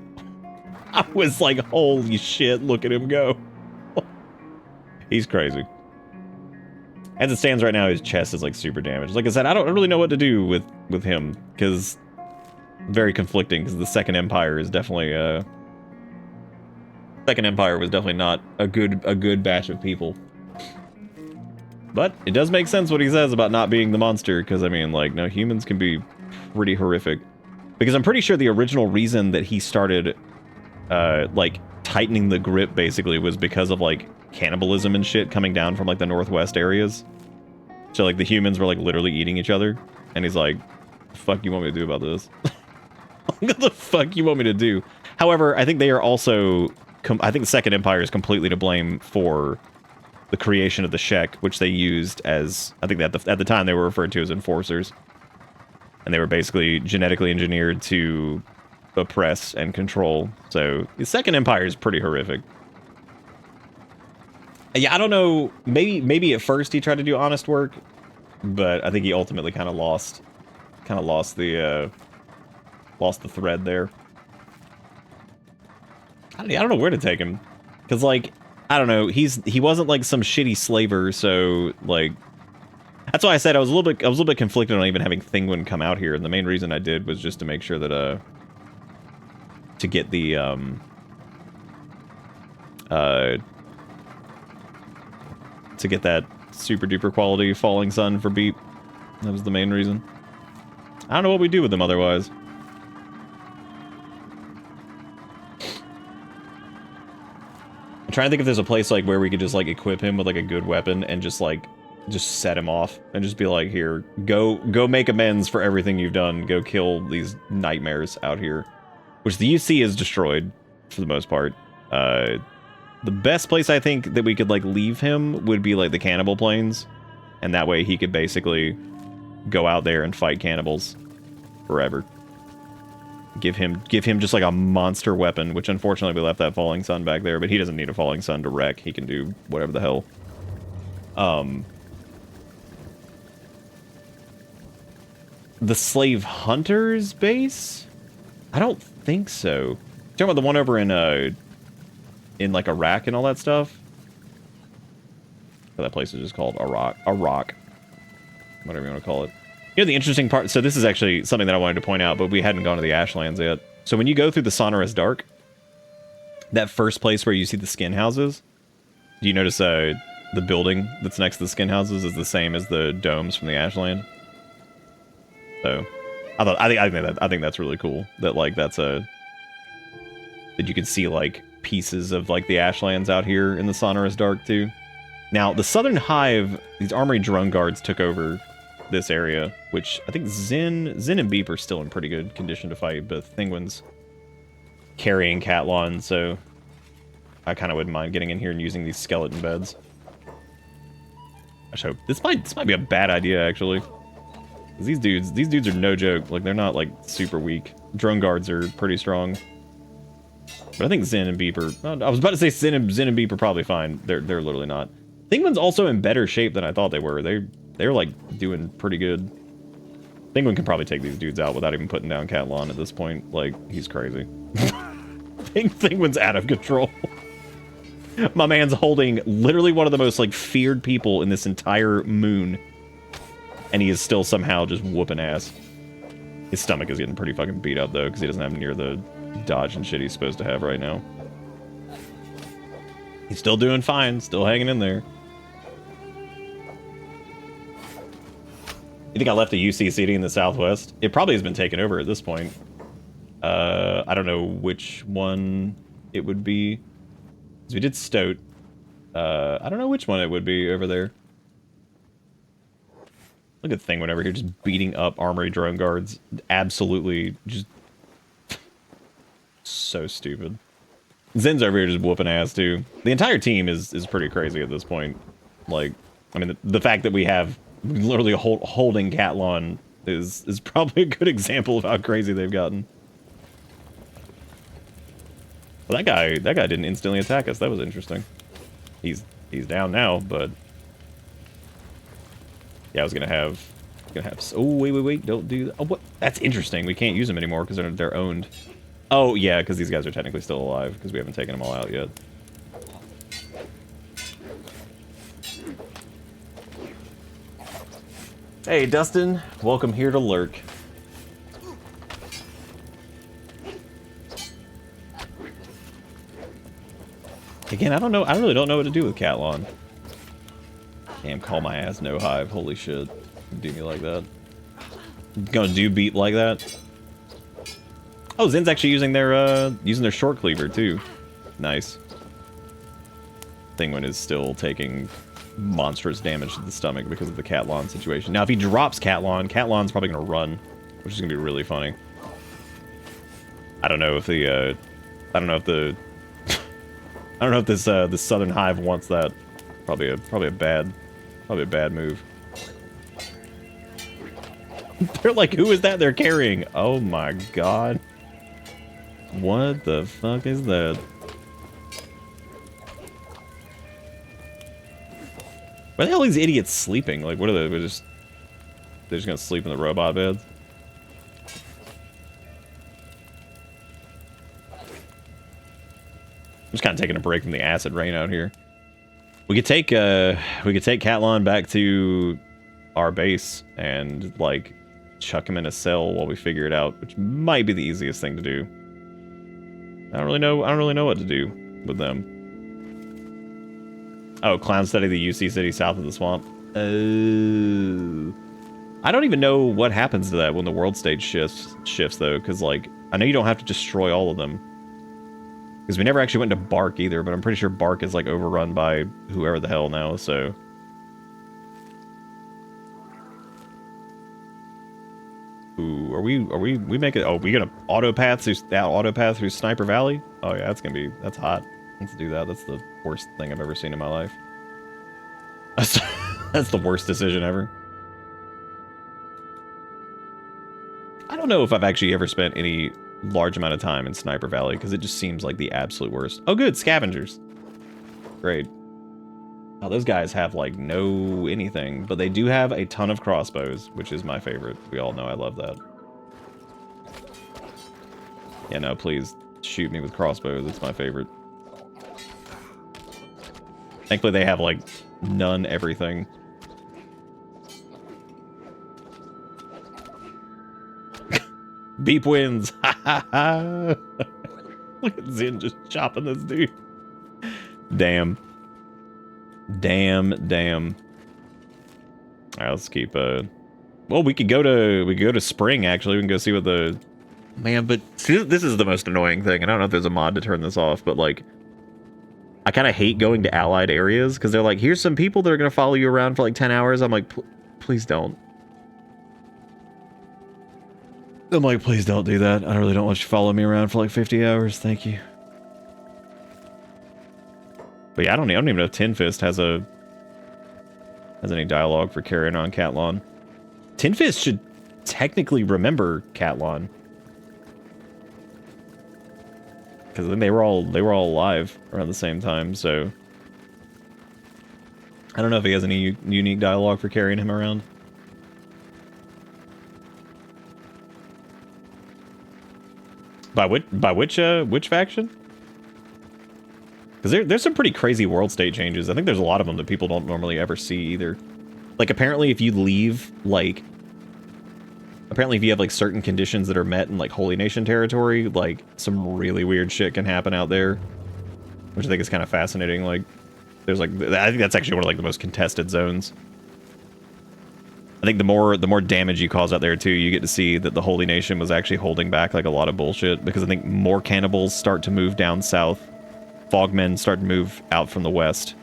I was like, holy shit, look at him go. He's crazy. As it stands right now, his chest is like super damaged. Like I said, I don't really know what to do with him, because very conflicting, because the Second Empire is definitely Second Empire was definitely not a good batch of people. But it does make sense what he says about not being the monster, because I mean, like, no, humans can be pretty horrific. Because I'm pretty sure the original reason that he started like tightening the grip basically was because of like cannibalism and shit coming down from like the northwest areas. So like the humans were like literally eating each other, and he's like, "The fuck you want me to do about this?" What the fuck you want me to do? However, I think they are also I think the Second Empire is completely to blame for the creation of the Shek, which they used as, I think at the time they were referred to as enforcers, and they were basically genetically engineered to oppress and control. So the Second Empire is pretty horrific. Yeah, I don't know. Maybe at first he tried to do honest work, but I think he ultimately kind of lost the thread there. I don't know where to take him, because like, I don't know. He wasn't like some shitty slaver, so like, that's why I said I was a little bit conflicted on even having Thinguin come out here, and the main reason I did was just to make sure that to get the to get that super duper quality falling sun for Beep. That was the main reason. I don't know what we do with them otherwise. I'm trying to think if there's a place like where we could just like equip him with like a good weapon and just set him off and just be like, here, go make amends for everything you've done. Go kill these nightmares out here, which the UC is destroyed for the most part. The best place I think that we could like leave him would be like the cannibal plains, and that way he could basically go out there and fight cannibals forever. Give him just like a monster weapon, which unfortunately we left that falling sun back there, but he doesn't need a falling sun to wreck. He can do whatever the hell. The slave hunters base? I don't think so. You're talking about the one over in like Iraq and all that stuff? That place is just called Iraq. Whatever you want to call it. You know, the interesting part, so this is actually something that I wanted to point out, but we hadn't gone to the Ashlands yet. So when you go through the Sonorous Dark, that first place where you see the skin houses, do you notice the building that's next to the skin houses is the same as the domes from the Ashland? So I think that's really cool. That like that you can see like pieces of like the Ashlands out here in the Sonorous Dark too. Now the Southern Hive, these armory drone guards took over this area, which I think Zin and Beep are still in pretty good condition to fight, but Thinguin's carrying Catlon, so I kind of wouldn't mind getting in here and using these skeleton beds. I just hope this might be a bad idea actually. These dudes are no joke. Like they're not like super weak. Drone guards are pretty strong. But I think Zin and Beep are. I was about to say Zin and Beep are probably fine. They're literally not. Thinguin's also in better shape than I thought they were. They're like doing pretty good. Thinguin can probably take these dudes out without even putting down Catlon at this point. Like he's crazy. Thinguin's out of control. My man's holding literally one of the most like feared people in this entire moon, and he is still somehow just whooping ass. His stomach is getting pretty fucking beat up though, because he doesn't have near the dodge and shit he's supposed to have right now. He's still doing fine, still hanging in there. You think I left a UC city in the southwest? It probably has been taken over at this point. I don't know which one it would be. So we did Stoat. I don't know which one it would be over there. Look at Thinguin over here just beating up armory drone guards. Absolutely just so stupid. Zin's over here just whooping ass too. The entire team is pretty crazy at this point. Like, I mean, the fact that we have literally holding Catlon is probably a good example of how crazy they've gotten. Well, that guy didn't instantly attack us. That was interesting. He's down now, but yeah, I was gonna have. Oh wait! Don't do that. Oh, what? That's interesting. We can't use them anymore because they're owned. Oh yeah, because these guys are technically still alive because we haven't taken them all out yet. Hey Dustin, welcome here to Lurk. Again, I really don't know what to do with Catlon. Damn, call my ass no hive. Holy shit. Do me like that. Gonna do beat like that. Oh, Zin's actually using their short cleaver too. Nice. Thinguin is still taking monstrous damage to the stomach because of the Catlon situation. Now, if he drops Catlon's probably gonna run, which is gonna be really funny. I don't know if this Southern Hive wants that. Probably a bad move. They're like, who is that they're carrying? Oh my god. What the fuck is that? Where the hell are these idiots sleeping? Like, what are they? They're just gonna sleep in the robot beds? I'm just kind of taking a break from the acid rain out here. We could take Catlon back to our base and like chuck him in a cell while we figure it out, which might be the easiest thing to do. I don't really know what to do with them. Oh, Clown study the UC city south of the swamp. Oh. I don't even know what happens to that when the world stage shifts though, because like I know you don't have to destroy all of them. Because we never actually went to Bark either, but I'm pretty sure Bark is like overrun by whoever the hell now, so. Ooh, we make it, oh, we gonna autopath through Sniper Valley? Oh yeah, that's hot. Let's do that. That's the worst thing I've ever seen in my life. That's the worst decision ever. I don't know if I've actually ever spent any large amount of time in Sniper Valley, because it just seems like the absolute worst. Oh good, scavengers. Great. Oh, those guys have like no anything, but they do have a ton of crossbows, which is my favorite. We all know I love that. Yeah, no, please shoot me with crossbows. It's my favorite. Thankfully, they have, like, none everything. Beep wins. Ha ha ha. Look at Zin just chopping this dude. Damn. Damn. Alright, let's keep well, we could go to spring actually. We can go see what the man, but see, this is the most annoying thing. I don't know if there's a mod to turn this off, but like I kind of hate going to allied areas because they're like, here's some people that are going to follow you around for like 10 hours. I'm like, please don't. I'm like, please don't do that. I really don't want you to follow me around for like 50 hours. Thank you. But yeah, I don't even know if Tin Fist has any dialogue for carrying on Catlon. Tin Fist should technically remember Catlon. Because then they were all alive around the same time, so I don't know if he has any unique dialogue for carrying him around. By which faction? Because there's some pretty crazy world state changes. I think there's a lot of them that people don't normally ever see either. Like apparently if you leave like apparently if you have like certain conditions that are met in like Holy Nation territory, like some really weird shit can happen out there, which I think is kind of fascinating. Like there's like I think that's actually one of like the most contested zones. I think the more damage you cause out there too, you get to see that the Holy Nation was actually holding back like a lot of bullshit, because I think more cannibals start to move down south, fogmen start to move out from the west,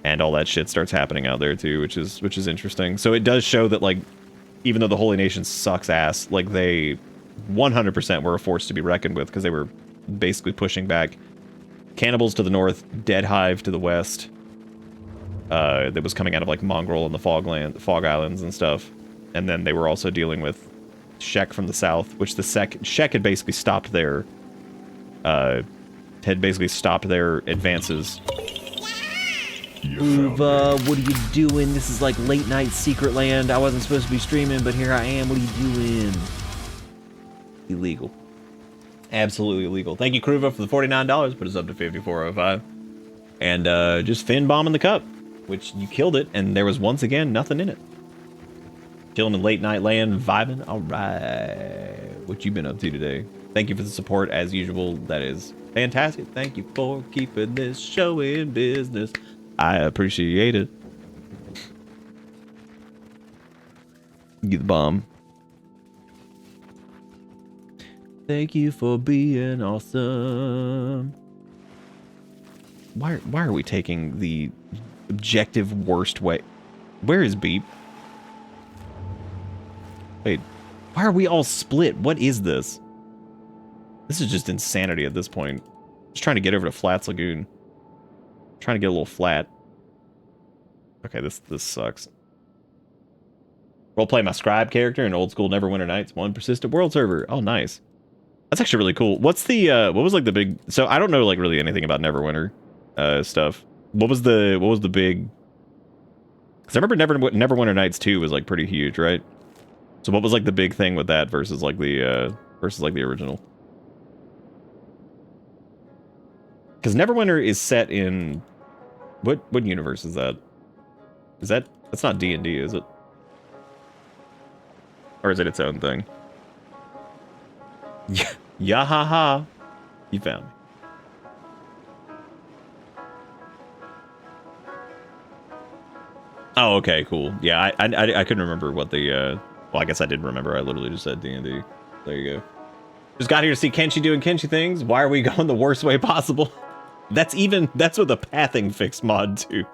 and all that shit starts happening out there too, which is interesting. So it does show that like even though the Holy Nation sucks ass, like they 100% were a force to be reckoned with, because they were basically pushing back cannibals to the north, Dead Hive to the west. That was coming out of like Mongrel and the Fog Islands and stuff, and then they were also dealing with Shek from the south, which the Shek had basically stopped their advances. Uva, what are you doing? This is like late night Secret Land. I wasn't supposed to be streaming, but here I am. What are you doing? Illegal. Absolutely illegal. Thank you, Kruva, for the $49. Put us up to 5405. And just Finn bombing the cup, which you killed it, and there was once again nothing in it. Chilling in late night land, vibing. All right. What you been up to today? Thank you for the support as usual. That is fantastic. Thank you for keeping this show in business. I appreciate it. Get the bomb. Thank you for being awesome. Why are we taking the objective worst way? Where is Beep? Wait, why are we all split? What is this? This is just insanity at this point. Just trying to get over to Flats Lagoon. Trying to get a little flat. Okay, this sucks. Roleplay my scribe character in old school Neverwinter Nights 1 persistent world server. Oh, nice. That's actually really cool. What's the what was like the big? So I don't know like really anything about Neverwinter stuff. What was the big? Because I remember Neverwinter Nights 2 was like pretty huge, right? So what was like the big thing with that versus like the original? Because Neverwinter is set in what universe is that? That's not D&D, is it? Or is it its own thing? Yeah, yeah, ha ha. You found me. Oh, okay, cool. Yeah, I couldn't remember what the well, I guess I did remember. I literally just said D&D. There you go. Just got here to see Kenshi doing Kenshi things. Why are we going the worst way possible? That's with a pathing fix mod too.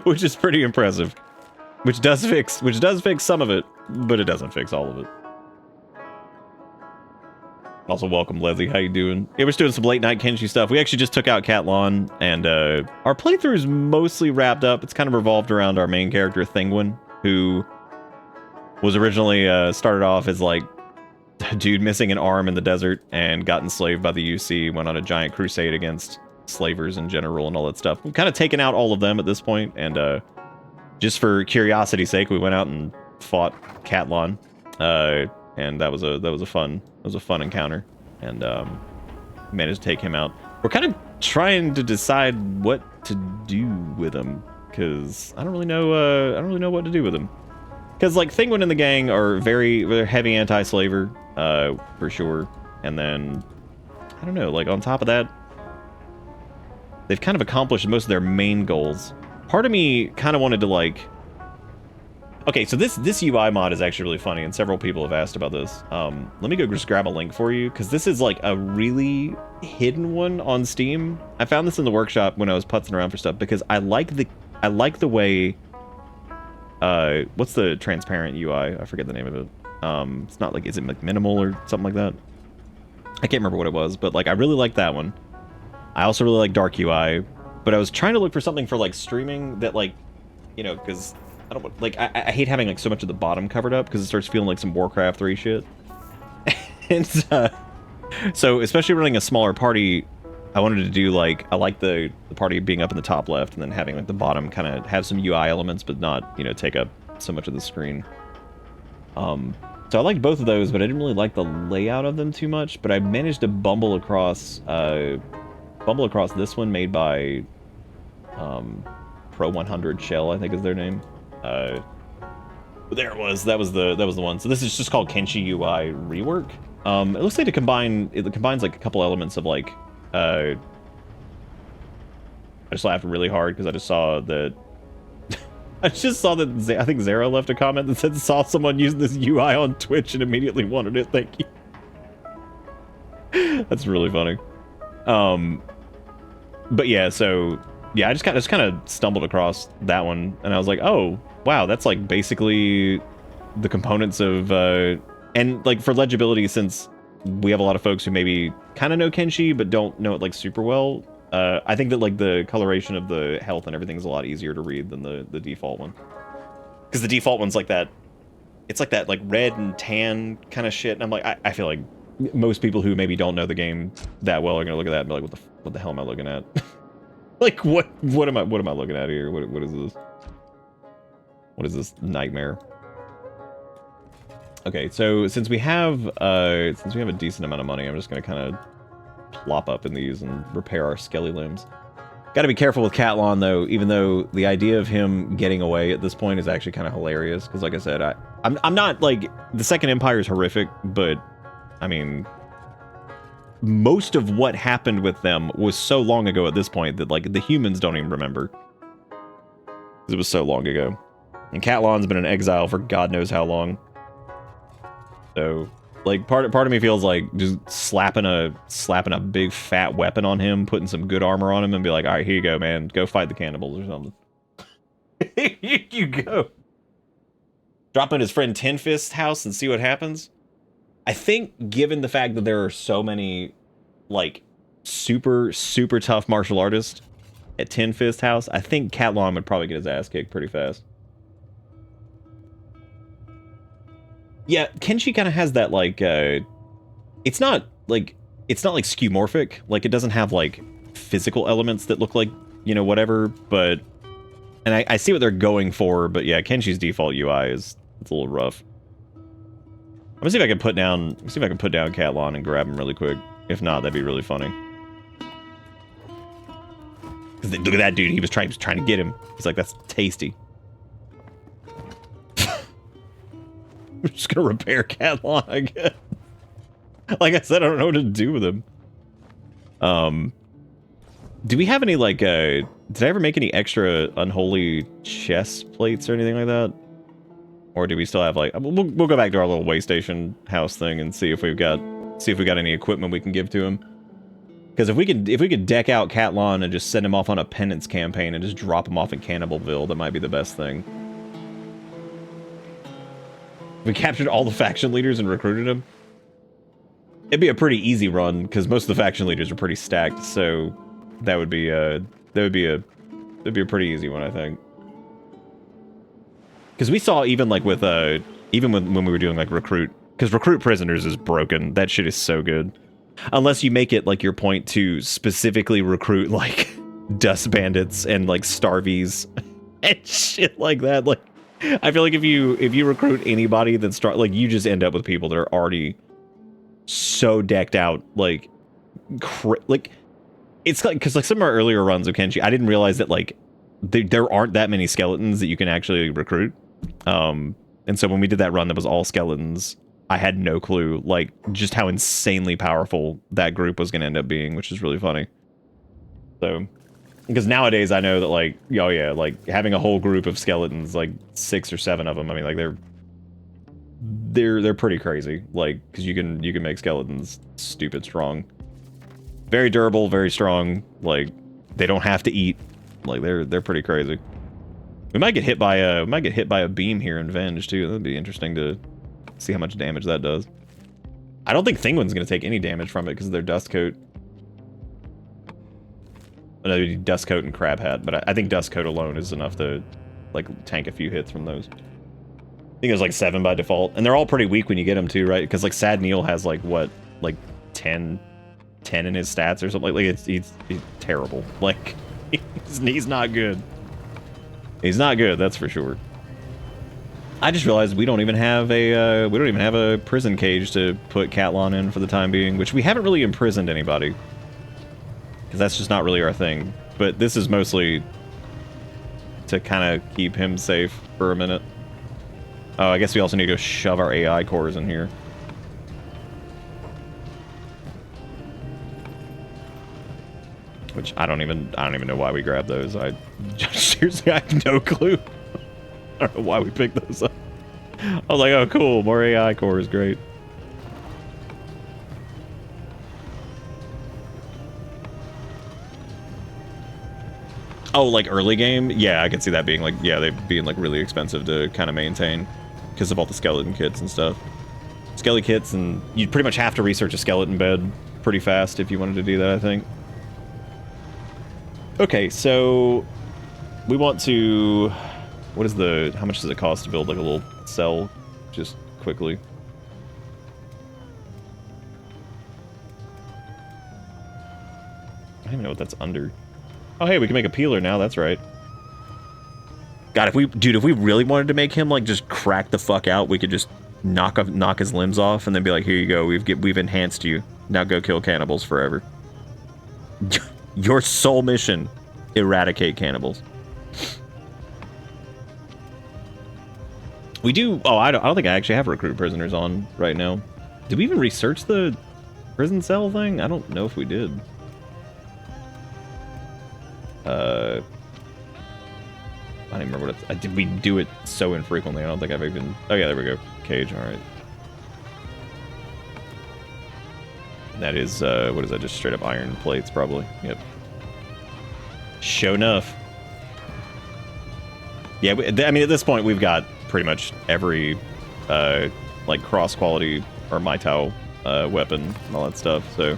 Which is pretty impressive. Which does fix some of it, but it doesn't fix all of it. Also, welcome, Leslie. How you doing? Yeah, we're just doing some late night Kenshi stuff. We actually just took out Catlon, and our playthrough is mostly wrapped up. It's kind of revolved around our main character, Thinguin, who was originally started off as like a dude missing an arm in the desert and got enslaved by the UC, went on a giant crusade against slavers in general and all that stuff. We've kind of taken out all of them at this point, and just for curiosity's sake, we went out and fought Catlon. And and that was a fun encounter, and managed to take him out. We're kind of trying to decide what to do with him, because I don't really know what to do with him. Because like Thinguin and the gang are they're heavy anti-slaver, for sure, and then I don't know, like on top of that, they've kind of accomplished most of their main goals. Part of me kind of wanted to like... Okay, so this UI mod is actually really funny, and several people have asked about this. Let me go just grab a link for you, because this is like a really hidden one on Steam. I found this in the workshop when I was putzing around for stuff, because I like the way... what's the transparent UI? I forget the name of it. It's not like... Is it like minimal or something like that? I can't remember what it was, but like I really like that one. I also really like dark UI, but I was trying to look for something for like streaming that like, you know, because I don't like I hate having like so much of the bottom covered up because it starts feeling like some Warcraft 3 shit. And so especially running a smaller party, I wanted to do like I like the party being up in the top left and then having like the bottom kind of have some UI elements but not, you know, take up so much of the screen. So I liked both of those, but I didn't really like the layout of them too much. But I managed to bumble across this one made by Pro 100 Shell, I think is their name. There it was. That was the one. So this is just called Kenshi UI rework. It looks like it combines like a couple elements of like I just laughed really hard because I just saw that. I just saw that I think Zara left a comment that said saw someone using this UI on Twitch and immediately wanted it. Thank you. That's really funny. But yeah, so yeah, I just kind of stumbled across that one, and I was like, oh wow, that's like basically the components of and like for legibility, since we have a lot of folks who maybe kind of know Kenshi but don't know it like super well. I think that like the coloration of the health and everything is a lot easier to read than the default one, because the default one's like that. It's like that like red and tan kind of shit, and I'm like, I feel like most people who maybe don't know the game that well are gonna look at that and be like, what the hell am I looking at? Like what am I looking at here? What is this? What is this nightmare? Okay, so since we have a decent amount of money, I'm just gonna kind of plop up in these and repair our skelly limbs. Got to be careful with Catlon though, even though the idea of him getting away at this point is actually kind of hilarious, because like I said, I'm not like, the Second Empire is horrific, but I mean, most of what happened with them was so long ago at this point that like the humans don't even remember, because it was so long ago. And Catlon's been in exile for God knows how long. So like part of me feels like just slapping a big fat weapon on him, putting some good armor on him, and be like, all right, here you go, man, go fight the cannibals or something. Here you go. Drop in his friend Tin Fist's house and see what happens. I think, given the fact that there are so many like super tough martial artists at Tin Fist's house, I think Catlon would probably get his ass kicked pretty fast. Yeah, Kenshi kind of has that like it's not like skeuomorphic, like it doesn't have like physical elements that look like, you know, whatever, but and I see what they're going for, but yeah, Kenshi's default UI it's a little rough. I'm gonna see if I can put down Catlon and grab him really quick. If not, that'd be really funny. Cause look at that dude, he was trying to get him. He's like, that's tasty. I'm just gonna repair Catlon again. Like I said, I don't know what to do with him. Do we have any like did I ever make any extra unholy chest plates or anything like that? Or do we still have like we'll go back to our little way station house thing and see if we got any equipment we can give to him. Because if we could deck out Catlon and just send him off on a penance campaign and just drop him off in Cannibalville, that might be the best thing. We captured all the faction leaders and recruited them. It'd be a pretty easy run because most of the faction leaders are pretty stacked, so that would be a pretty easy one, I think. Because we saw even like with when we were doing like recruit, because recruit prisoners is broken. That shit is so good, unless you make it like your point to specifically recruit like dust bandits and like starvies and shit like that. Like I feel like if you recruit anybody that start like you just end up with people that are already so decked out like like it's like because like some of our earlier runs of Kenshi, I didn't realize that like there aren't that many skeletons that you can actually recruit. And so when we did that run that was all skeletons, I had no clue like just how insanely powerful that group was going to end up being, which is really funny. So, because nowadays I know that like, oh yeah, like having a whole group of skeletons, like 6 or 7 of them, I mean like they're pretty crazy, like because you can make skeletons stupid strong, very durable, very strong. Like they don't have to eat, like they're pretty crazy. We might get hit by a beam here in Venge too. That'd be interesting to see how much damage that does. I don't think Thinguin's gonna take any damage from it because of their dust coat. No, dust coat and crab hat, but I think dust coat alone is enough to like tank a few hits from those. I think it was like 7 by default, and they're all pretty weak when you get them too, right? Because like Sad Neil has like what, like 10 in his stats or something. Like he's terrible. Like he's not good. He's not good, that's for sure. I just realized we don't even have a prison cage to put Catlon in for the time being, which we haven't really imprisoned anybody, because that's just not really our thing. But this is mostly to kind of keep him safe for a minute. Oh, I guess we also need to go shove our AI cores in here. Which I don't even know why we grabbed those. I seriously, I have no clue. I don't know why we picked those up. I was like, oh cool, more AI cores, great. Oh, like early game? Yeah, I could see that being like, yeah, they being like really expensive to kind of maintain because of all the skeleton kits and stuff. Skelly kits, and you'd pretty much have to research a skeleton bed pretty fast if you wanted to do that, I think. Okay, so we want to, how much does it cost to build like a little cell just quickly? I don't even know what that's under. Oh, hey, we can make a peeler now, that's right. God, if we really wanted to make him like just crack the fuck out, we could just knock his limbs off and then be like, here you go, we've enhanced you. Now go kill cannibals forever. Your sole mission, eradicate cannibals. We do, oh, I don't think I actually have recruit prisoners on right now. Did we even research the prison cell thing? I don't know if we did. I don't even remember what we do it so infrequently. I don't think I've even, oh yeah, there we go. Cage, all right. That is, what is that? Just straight up iron plates, probably. Yep. Sure enough. Yeah, I mean, at this point, we've got pretty much every, like, cross-quality or Maitao weapon and all that stuff, so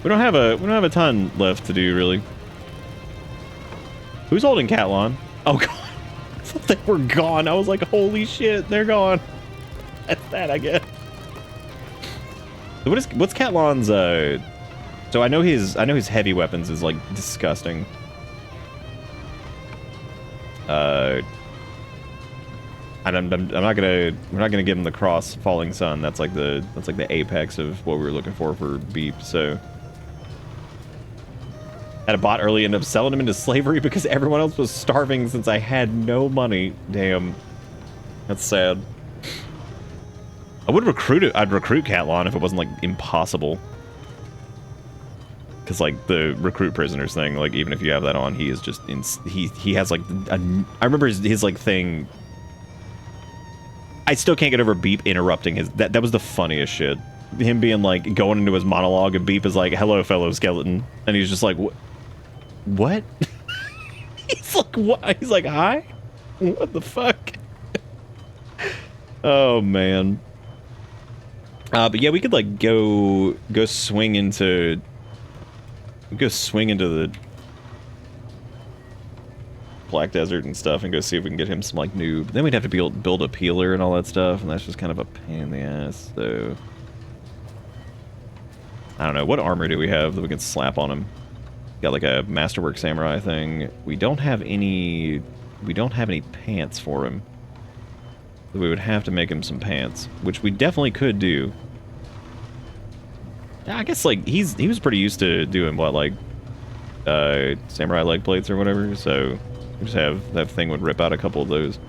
we don't have a ton left to do, really. Who's holding Catlon? Oh, God. I thought they were gone. I was like, holy shit, they're gone. That's that, I guess. What's Catlon's, so I know his heavy weapons is, like, disgusting. We're not gonna give him the cross falling sun. That's like the apex of what we were looking for Beep, so. Had a bot early, ended up selling him into slavery because everyone else was starving since I had no money. Damn. That's sad. I'd recruit Catlon if it wasn't, like, impossible. Because, like, the recruit prisoners thing, like, even if you have that on, he is just, he has, like, I remember his, like, thing. I still can't get over Beep interrupting his, that was the funniest shit. Him being, like, going into his monologue, and Beep is like, hello, fellow skeleton. And he's just like, what? He's like, what? He's like, hi? What the fuck? Oh, man. But yeah, we could, like, go swing into the Black Desert and stuff and go see if we can get him some, like, noob. Then we'd have to build a peeler and all that stuff, and that's just kind of a pain in the ass, so. I don't know, what armor do we have that we can slap on him? Got, like, a Masterwork Samurai thing. We don't have any pants for him. We would have to make him some pants, which we definitely could do. Yeah, I guess like he was pretty used to doing what, like samurai leg plates or whatever, so we just have that thing would rip out a couple of those.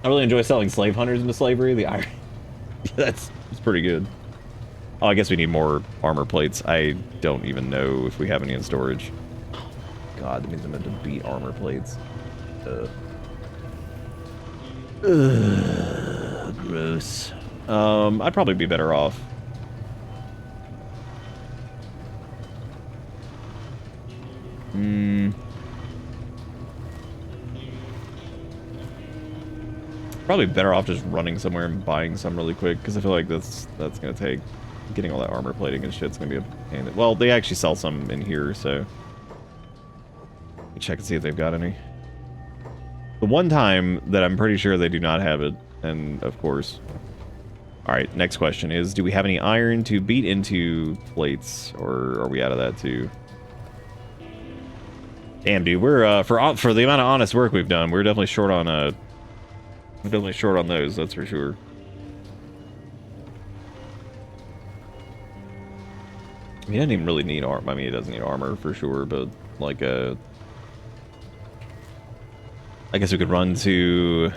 I really enjoy selling slave hunters into slavery. The iron that's pretty good. Oh, I guess we need more armor plates. I don't even know if we have any in storage. God, that means I'm going to beat armor plates. Gross. I'd probably be better off. Probably better off just running somewhere and buying some really quick, because I feel like that's gonna take getting all that armor plating and shit's gonna be a pain. Well, they actually sell some in here, so let me check and see if they've got any. The one time that I'm pretty sure they do not have it, and of course. All right, next question is: do we have any iron to beat into plates, or are we out of that too? Damn, dude, we're for the amount of honest work we've done, we're definitely short on those, that's for sure. I mean, he doesn't even really need armor. I mean, he doesn't need armor for sure, but like I guess we could run to.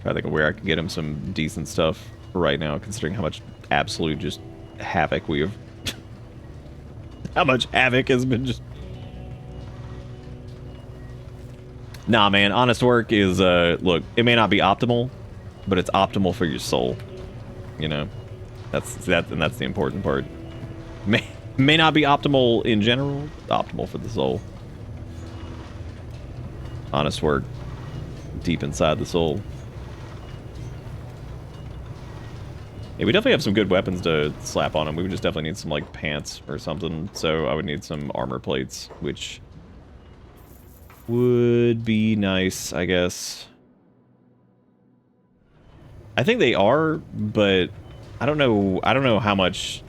I think of where I can get him some decent stuff right now, considering how much absolute just havoc we have. How much havoc has been just. Nah, man, honest work is, look, it may not be optimal, but it's optimal for your soul. You know? That's the important part. May not be optimal in general, optimal for the soul. Honest work. Deep inside the soul. Yeah, we definitely have some good weapons to slap on him. We would just definitely need some, like, pants or something. So I would need some armor plates, which would be nice, I guess. I think they are, but I don't know how much.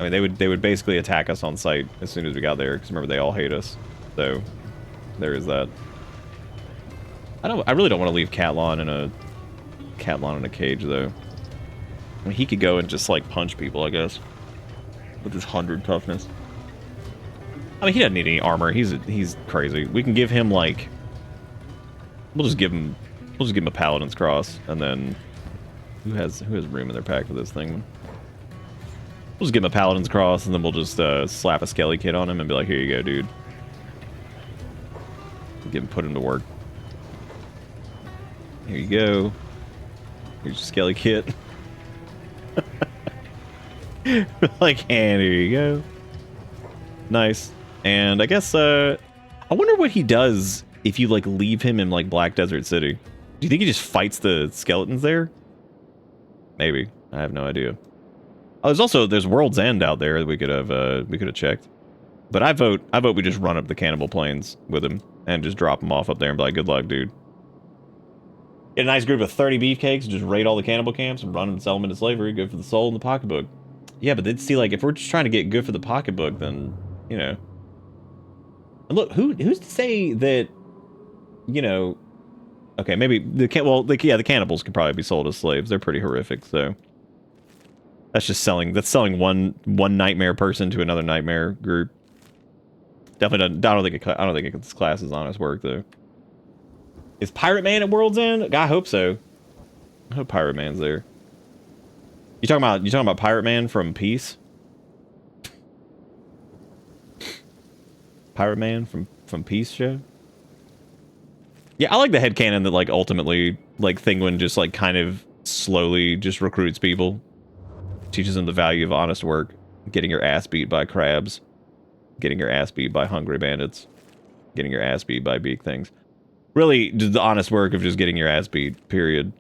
I mean, they would basically attack us on sight as soon as we got there, because remember, they all hate us. So there is that. I really don't want to leave Catlon in a cage though. I mean, he could go and just like punch people, I guess, with his 100 toughness. I mean, he doesn't need any armor. He's crazy. We can give him like we'll just give him a Paladin's Cross, and then who has room in their pack for this thing? We'll just give him a Paladin's Cross, and then we'll just slap a Skelly Kit on him and be like, here you go, dude. Put him to work. Here you go. Here's your Skelly Kit. Like, and here you go. Nice. And I guess, I wonder what he does if you, like, leave him in, like, Black Desert City. Do you think he just fights the skeletons there? Maybe. I have no idea. Oh, there's World's End out there that we could have checked. But I vote we just run up the Cannibal Plains with him and just drop him off up there and be like, good luck, dude. Get a nice group of 30 beefcakes and just raid all the cannibal camps and run and sell them into slavery. Good for the soul and the pocketbook. Yeah, but then see, like, if we're just trying to get good for the pocketbook, then, you know. And look, who's to say that, you know, okay, maybe the cannibals can probably be sold as slaves. They're pretty horrific, so that's selling one nightmare person to another nightmare group. Definitely doesn't. I don't think it's class as honest work though. Is Pirate Man at World's End? I hope so. I hope Pirate Man's there. You talking about Pirate Man from Peace? Pirate Man from Peace show? Yeah, I like the headcanon that, like, ultimately, like, Thinguin just, like, kind of slowly just recruits people. Teaches them the value of honest work. Getting your ass beat by crabs. Getting your ass beat by hungry bandits. Getting your ass beat by big things. Really, just the honest work of just getting your ass beat, period.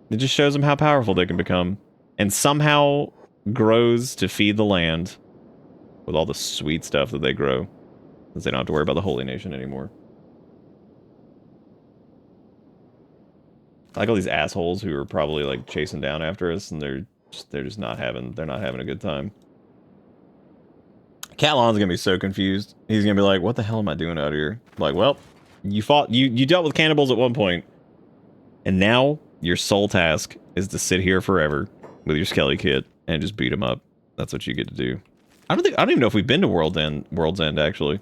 It just shows them how powerful they can become. And somehow grows to feed the land with all the sweet stuff that they grow. Since they don't have to worry about the Holy Nation anymore. I like all these assholes who are probably, like, chasing down after us, and they're just not having a good time. Catlon's gonna be so confused. He's gonna be like, what the hell am I doing out here? I'm like, well, you dealt with cannibals at one point, and now your sole task is to sit here forever with your skelly kit and just beat him up. That's what you get to do. I don't even know if we've been to World's End actually.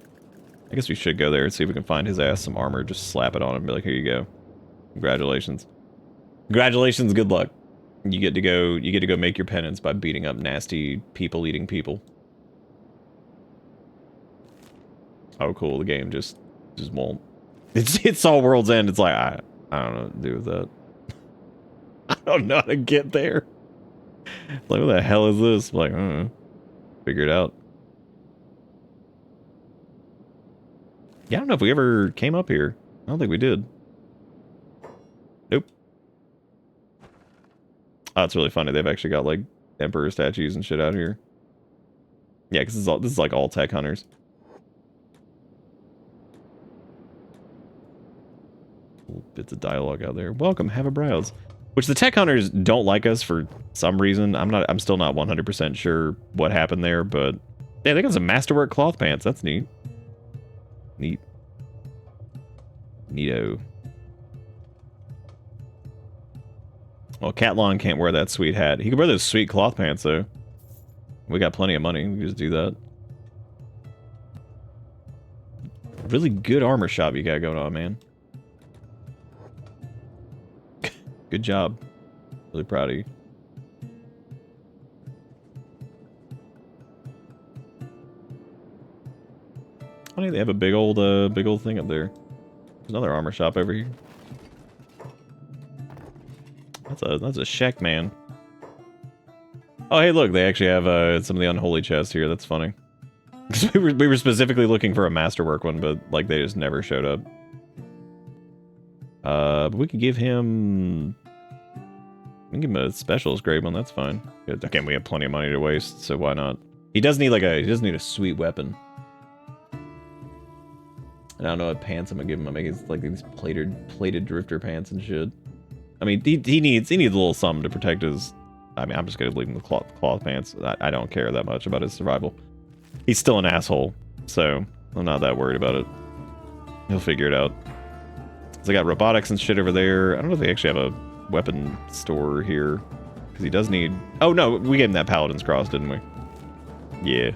I guess we should go there and see if we can find his ass some armor, just slap it on him and be like, here you go. Congratulations. Congratulations, good luck. You get to go make your penance by beating up nasty people eating people. Oh cool, the game just won't. It's all World's End. It's like I don't know what to do with that. I don't know how to get there. Like what the hell is this? I'm like, I don't know. Figure it out. Yeah, I don't know if we ever came up here. I don't think we did. Nope. Oh, it's really funny. They've actually got like emperor statues and shit out here. Yeah, because this is like all tech hunters. Little bits of dialogue out there. Welcome, have a browse. Which the tech hunters don't like us for some reason. I'm still not 100% sure what happened there, but yeah, they got some masterwork cloth pants. That's neat. Neat. Neato. Well, Catlon can't wear that sweet hat. He can wear those sweet cloth pants, though. We got plenty of money. We can just do that. Really good armor shop you got going on, man. Good job. Really proud of you. Funny, they have a big old thing up there. There's another armor shop over here. That's a Shek man. Oh hey, look, they actually have some of the unholy chests here. That's funny. Because we were specifically looking for a masterwork one, but like they just never showed up. But we could give him. We can give him a specialist grade one. That's fine. Again, we have plenty of money to waste, so why not? He does need a sweet weapon. And I don't know what pants I'm gonna give him. I'm making like these plated drifter pants and shit. I mean, he needs a little something to protect his. I mean, I'm just gonna leave him with cloth pants. I don't care that much about his survival. He's still an asshole, so I'm not that worried about it. He'll figure it out. So they got robotics and shit over there. I don't know if they actually have a weapon store here, because he does need. Oh no, we gave him that Paladin's Cross, didn't we? Yeah.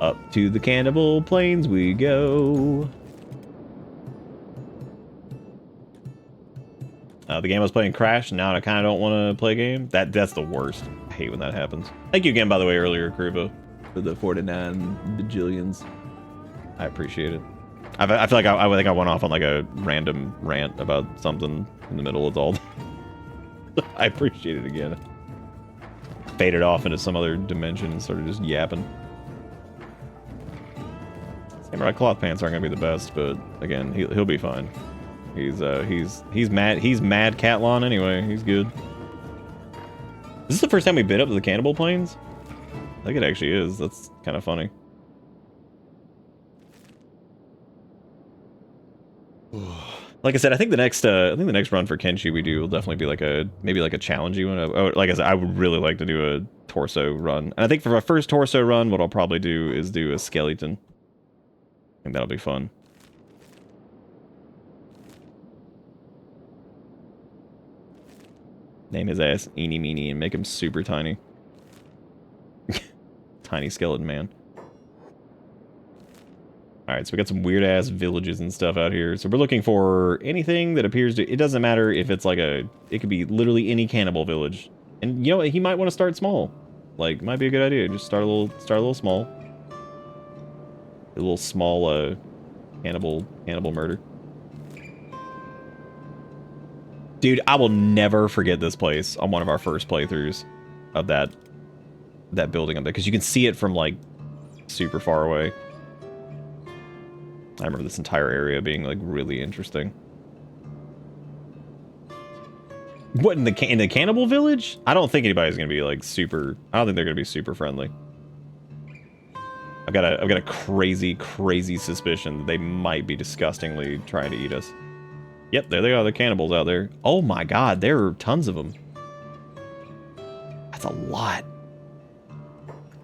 Up to the cannibal plains we go. The game I was playing crashed, and now I kind of don't want to play a game. That's the worst. I hate when that happens. Thank you again, by the way, earlier, Kruba, for the 49 bajillions. I appreciate it. I feel like I think I went off on like a random rant about something in the middle of all. I appreciate it again. Faded off into some other dimension and started just yapping. Samurai cloth pants aren't gonna be the best, but again, he'll be fine. He's mad Catlon anyway. He's good. Is this the first time we've been up to the Cannibal Plains? I think it actually is. That's kind of funny. Like I said, I think the next run for Kenshi we do will definitely be like maybe like a challenging one. Oh, like I said, I would really like to do a torso run. And I think for my first torso run, what I'll probably do is do a skeleton. I think that'll be fun. Name his ass Eeny Meeny and make him super tiny. Tiny skeleton man. Alright, so we got some weird ass villages and stuff out here. So we're looking for anything that appears to... It doesn't matter if it's like a... It could be literally any cannibal village. And you know what? He might want to start small. Like, might be a good idea. Just start a little small. A little small cannibal murder. Dude, I will never forget this place on one of our first playthroughs of that building up there, because you can see it from like super far away. I remember this entire area being like really interesting. What, in the cannibal village? I don't think anybody's gonna be like super. I don't think they're gonna be super friendly. I've got a crazy suspicion that they might be disgustingly trying to eat us. Yep, there they are, the cannibals out there. Oh my god, there are tons of them. That's a lot.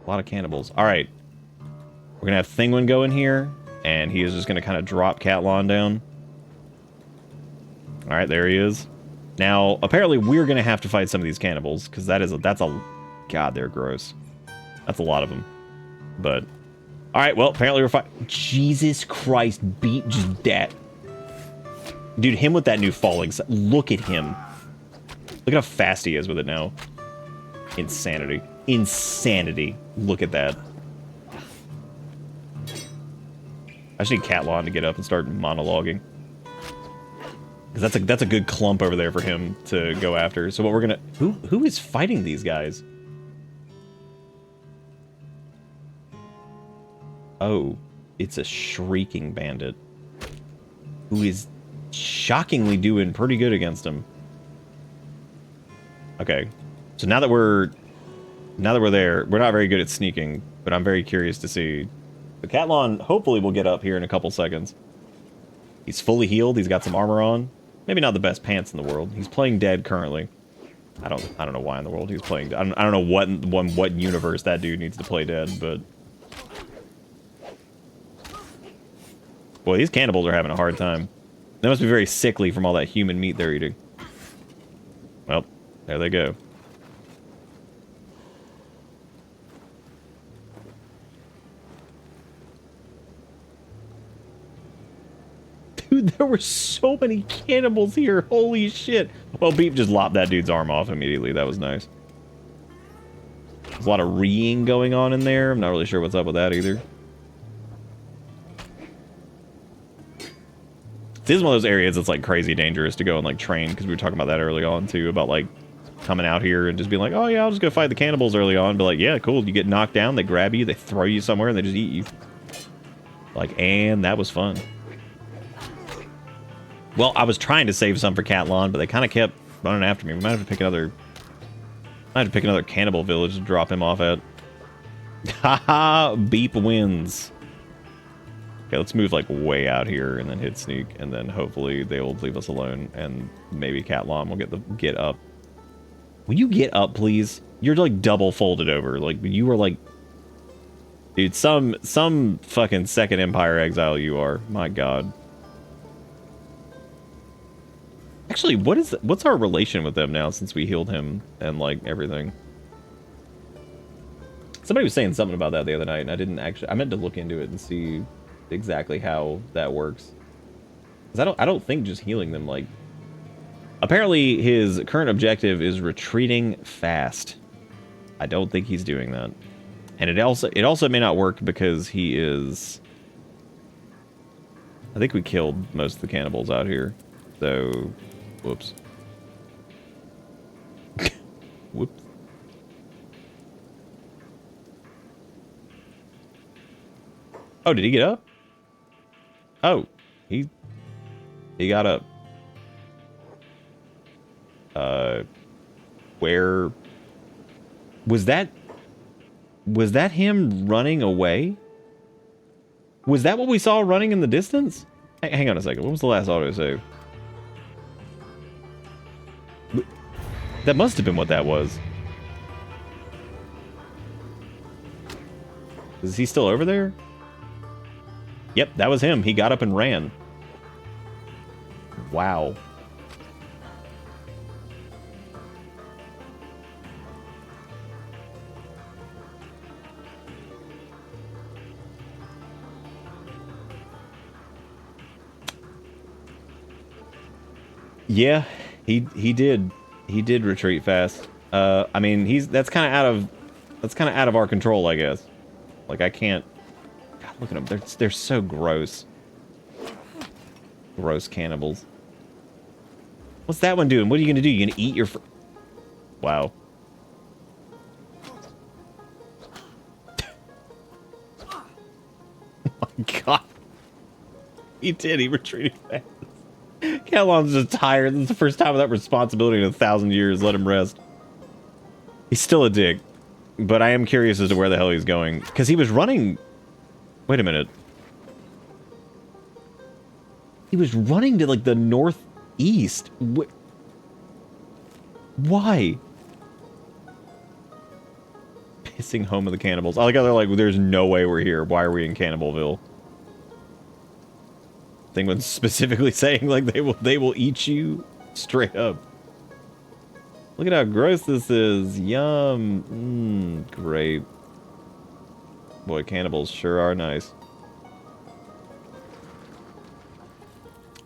A lot of cannibals. Alright. We're gonna have Thinguin go in here, and he is just gonna kind of drop Catlon down. All right, there he is. Now, apparently, we're gonna have to fight some of these cannibals because that's a God, they're gross. That's a lot of them. But all right, well, apparently we're fighting. Jesus Christ, beat just that. Dude, him with that new falling. Look at him. Look at how fast he is with it now. Insanity. Insanity. Look at that. I just need Catlon to get up and start monologuing. Because that's a good clump over there for him to go after. So what we're gonna... Who is fighting these guys? Oh, it's a shrieking bandit. Who is shockingly doing pretty good against him. Okay. So now that we're there, we're not very good at sneaking, but I'm very curious to see. The Catlon hopefully will get up here in a couple seconds. He's fully healed. He's got some armor on. Maybe not the best pants in the world. He's playing dead currently. I don't know why in the world he's playing. I don't know what universe that dude needs to play dead, but boy, these cannibals are having a hard time. They must be very sickly from all that human meat they're eating. Well, there they go. Dude, there were so many cannibals here. Holy shit. Well, Beep just lopped that dude's arm off immediately. That was nice. There's a lot of reeing going on in there. I'm not really sure what's up with that either. This is one of those areas that's like crazy dangerous to go and like train, because we were talking about that early on too, about like coming out here and just being like, oh yeah, I'll just go fight the cannibals early on. But like, yeah, cool. You get knocked down, they grab you, they throw you somewhere, and they just eat you. Like, and that was fun. Well, I was trying to save some for Catlon, but they kind of kept running after me. We might have to pick another... cannibal village to drop him off at. Haha, Beep wins. Okay, let's move like way out here and then hit sneak, and then hopefully they will leave us alone, and maybe Catlon will get up. Will you get up, please? You're like double folded over. Like you were like, dude, some fucking Second Empire exile you are. My God. Actually, what's our relation with them now since we healed him and like everything? Somebody was saying something about that the other night, and I meant to look into it and see exactly how that works. Because I don't think just healing them, like, apparently his current objective is retreating fast. I don't think he's doing that. And it also may not work because he is... I think we killed most of the cannibals out here. So, whoops. Whoops. Oh, did he get up? Oh, he got up. Where was that? Was that him running away? Was that what we saw running in the distance? Hang on a second. What was the last autosave? That must have been what that was. Is he still over there? Yep, that was him. He got up and ran. Wow. Yeah, he did. He did retreat fast. I mean, that's kind of out of our control, I guess. Like, I can't... God, look at them. They're so gross. Gross cannibals. What's that one doing? What are you gonna do? You gonna eat your... Wow. Oh my God. He did. He retreated fast. Catlon's just tired. This is the first time without responsibility in 1,000 years. Let him rest. He's still a dick. But I am curious as to where the hell he's going. Because he was running... Wait a minute. He was running to, like, the northeast. Why? Hissing home of the cannibals. I like how they're like, there's no way we're here. Why are we in Cannibalville? Thinguin's specifically saying like they will eat you straight up. Look at how gross this is. Yum. Great. Boy, cannibals sure are nice.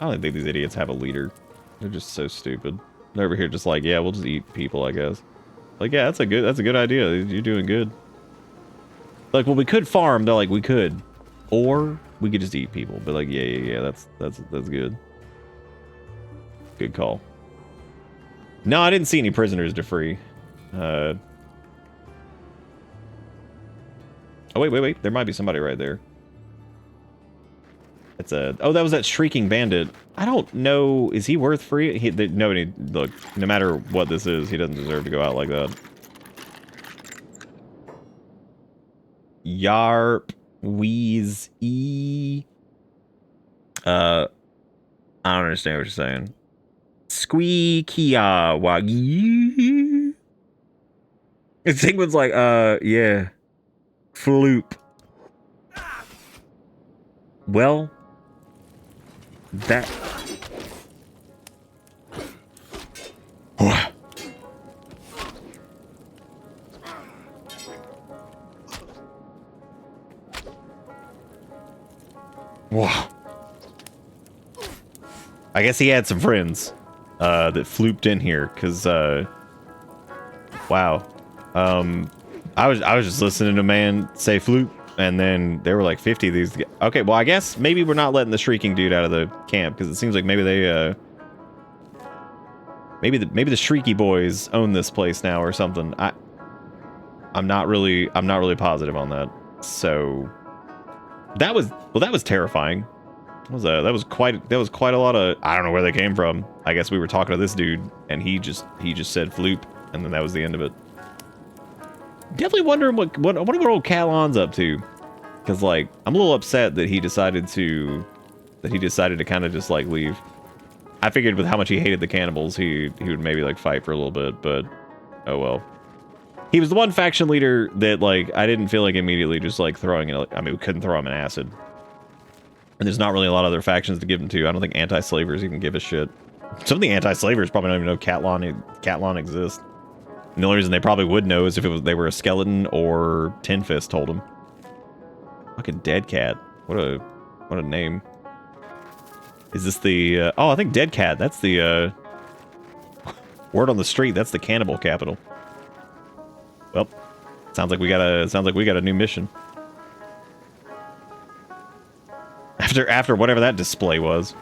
I don't think these idiots have a leader. They're just so stupid. They're over here just like, yeah, we'll just eat people, I guess. Like, yeah, that's a good idea. You're doing good. Like, well, we could farm. They're like, we could, or we could just eat people. But like, yeah, that's good. Good call. No, I didn't see any prisoners to free. Oh wait. There might be somebody right there. It's a. Oh, that was that shrieking bandit. I don't know. Is he worth free? Nobody. Look, no matter what this is, he doesn't deserve to go out like that. Yarp, Wheeze, E. I don't understand what you're saying. Squeakia wagi. Thinguin's like, yeah. Floop. Well, that. Wow. I guess he had some friends that flooped in here, cause wow. I was just listening to a man say floop, and then there were like 50 of these. Okay, well I guess maybe we're not letting the shrieking dude out of the camp, because it seems like maybe they maybe the shrieky boys own this place now or something. I'm not really positive on that. So that was terrifying. That was quite a lot of, I don't know where they came from. I guess we were talking to this dude and he just said floop, and then that was the end of it. Definitely wondering what old Calon's up to, because like I'm a little upset that he decided to kind of just like leave. I figured with how much he hated the cannibals, he would maybe like fight for a little bit, but oh well. He was the one faction leader that like I didn't feel like immediately just like throwing it. I mean, we couldn't throw him in acid, and there's not really a lot of other factions to give him to. I don't think anti-slavers even give a shit. Some of the anti-slavers probably don't even know Catlon exists. And the only reason they probably would know is if they were a skeleton or Tin Fist told them. Fucking Dead Cat. What a name. Is this the oh, I think Dead Cat, that's the word on the street, that's the cannibal capital. Well, sounds like we got a new mission. After whatever that display was.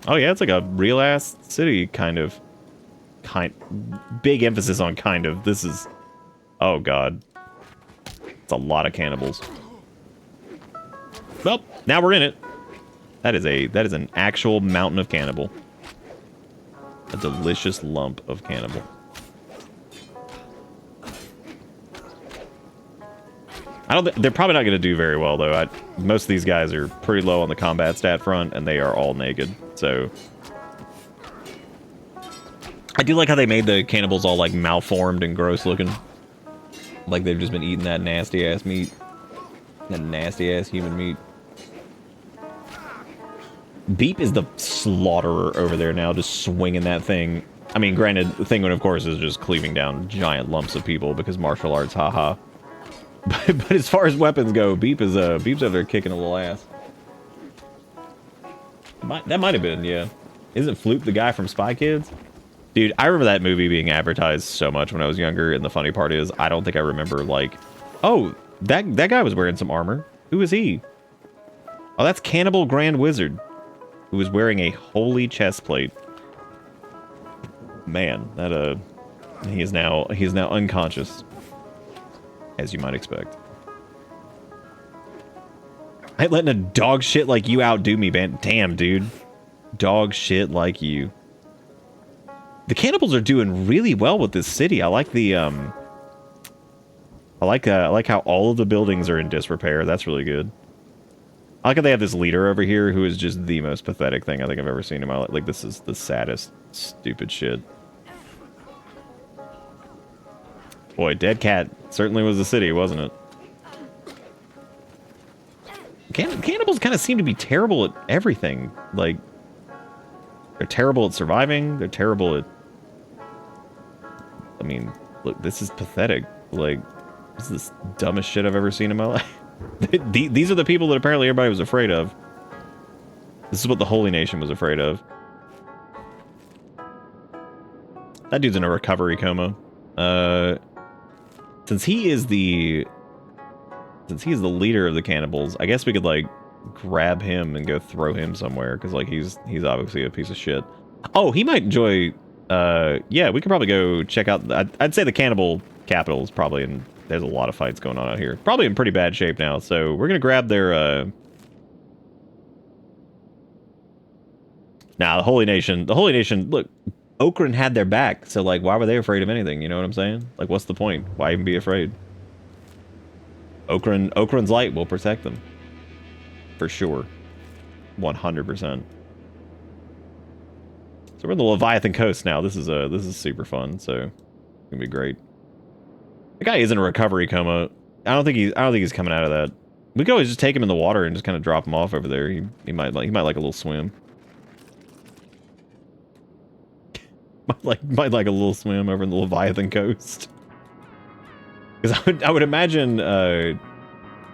Oh yeah, it's like a real ass city kind of. Big emphasis on kind of. This is, oh god, it's a lot of cannibals. Well, now we're in it. That is an actual mountain of cannibal. A delicious lump of cannibal. They're probably not going to do very well though. Most of these guys are pretty low on the combat stat front, and they are all naked. So. I do like how they made the cannibals all, like, malformed and gross looking. Like they've just been eating that nasty-ass meat. That nasty-ass human meat. Beep is the slaughterer over there now, just swinging that thing. I mean, granted, Thinguin, of course, is just cleaving down giant lumps of people because martial arts, haha. But as far as weapons go, Beep's over there kicking a little ass. That might have been, yeah. Isn't Floop the guy from Spy Kids? Dude, I remember that movie being advertised so much when I was younger, and the funny part is, I don't think I remember, like, oh, that guy was wearing some armor. Who is he? Oh, that's Cannibal Grand Wizard, who was wearing a holy chest plate. Man, that, he is now unconscious, as you might expect. I ain't letting a dog shit like you outdo me, man. Damn, dude. Dog shit like you. The cannibals are doing really well with this city. I like the, I like how all of the buildings are in disrepair. That's really good. I like how they have this leader over here who is just the most pathetic thing I think I've ever seen in my life. Like, this is the saddest, stupid shit. Boy, Dead Cat certainly was a city, wasn't it? Cannibals kind of seem to be terrible at everything. Like, they're terrible at surviving. They're terrible at... I mean, look, this is pathetic. Like, this is the dumbest shit I've ever seen in my life. These are the people that apparently everybody was afraid of. This is what the Holy Nation was afraid of. That dude's in a recovery coma. Since he is the leader of the cannibals, I guess we could like grab him and go throw him somewhere because like he's obviously a piece of shit. Oh, he might enjoy. Yeah, we could probably go check out. I'd say the cannibal capital is probably in. There's a lot of fights going on out here. Probably in pretty bad shape now. So we're gonna grab their. Nah, the Holy Nation. The Holy Nation. Look, Okran had their back. So like, why were they afraid of anything? You know what I'm saying? Like, what's the point? Why even be afraid? Okran's light will protect them. For sure. 100%. So we're in the Leviathan coast now. This is super fun, so it's gonna be great. The guy is in a recovery coma. I don't think he's coming out of that. We could always just take him in the water and just kind of drop him off over there. He might like a little swim. might like a little swim over in the Leviathan coast. Because I would imagine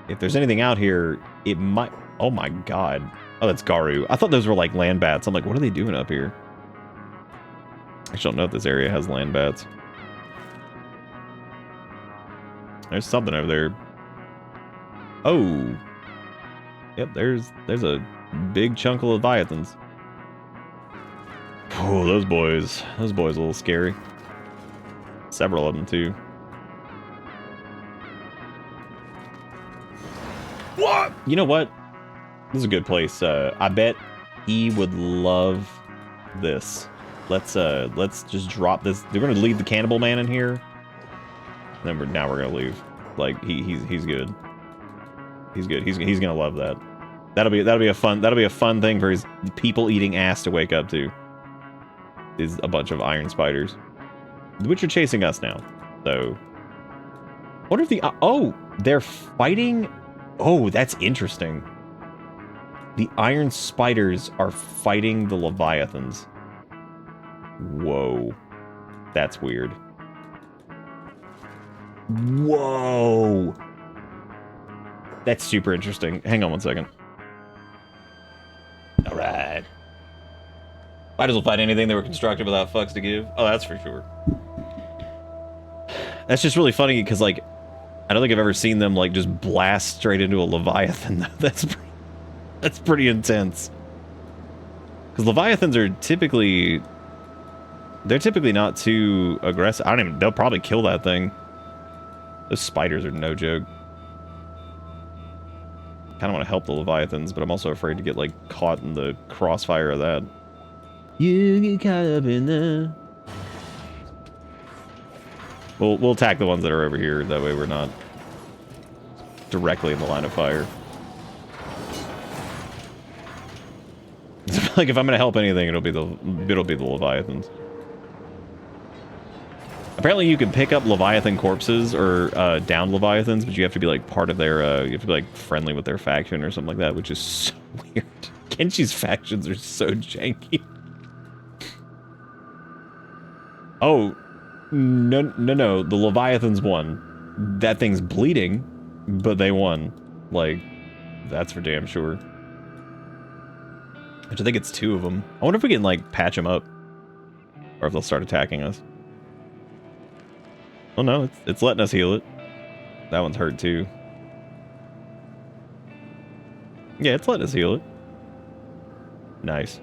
if there's anything out here, it might... Oh my god. Oh, that's Garu. I thought those were like land bats. I'm like, what are they doing up here? I just don't know if this area has land bats. There's something over there. Oh. Yep, there's a big chunk of Leviathans. Oh, those boys a little scary. Several of them too. What? You know what? This is a good place. I bet he would love this. Let's just drop this. They're gonna leave the cannibal man in here. And then now we're gonna leave. Like he's good. He's good. He's gonna love that. That'll be a fun thing for his people eating ass to wake up to. Is a bunch of iron spiders, which are chasing us now. So, what if the oh, they're fighting? Oh, that's interesting. The iron spiders are fighting the Leviathans. Whoa, that's weird. Whoa, that's super interesting. Hang on one second. All right. Might as well fight anything that were constructed without fucks to give. Oh, that's for sure. That's just really funny because, like, I don't think I've ever seen them, like, just blast straight into a Leviathan. That's pretty intense. Because Leviathans are typically... They're typically not too aggressive. I don't even... They'll probably kill that thing. Those spiders are no joke. Kind of want to help the Leviathans, but I'm also afraid to get, like, caught in the crossfire of that. You get caught up in there. We'll attack the ones that are over here. That way we're not directly in the line of fire. Like if I'm gonna help anything, it'll be the Leviathans. Apparently you can pick up Leviathan corpses or down Leviathans, but you have to be like part of their you have to be like friendly with their faction or something like that, which is so weird. Kenshi's factions are so janky. Oh, no. The Leviathans won. That thing's bleeding, but they won. Like, that's for damn sure. Which I think it's 2 of them. I wonder if we can, like, patch them up. Or if they'll start attacking us. Oh, no, it's letting us heal it. That one's hurt, too. Yeah, it's letting us heal it. Nice.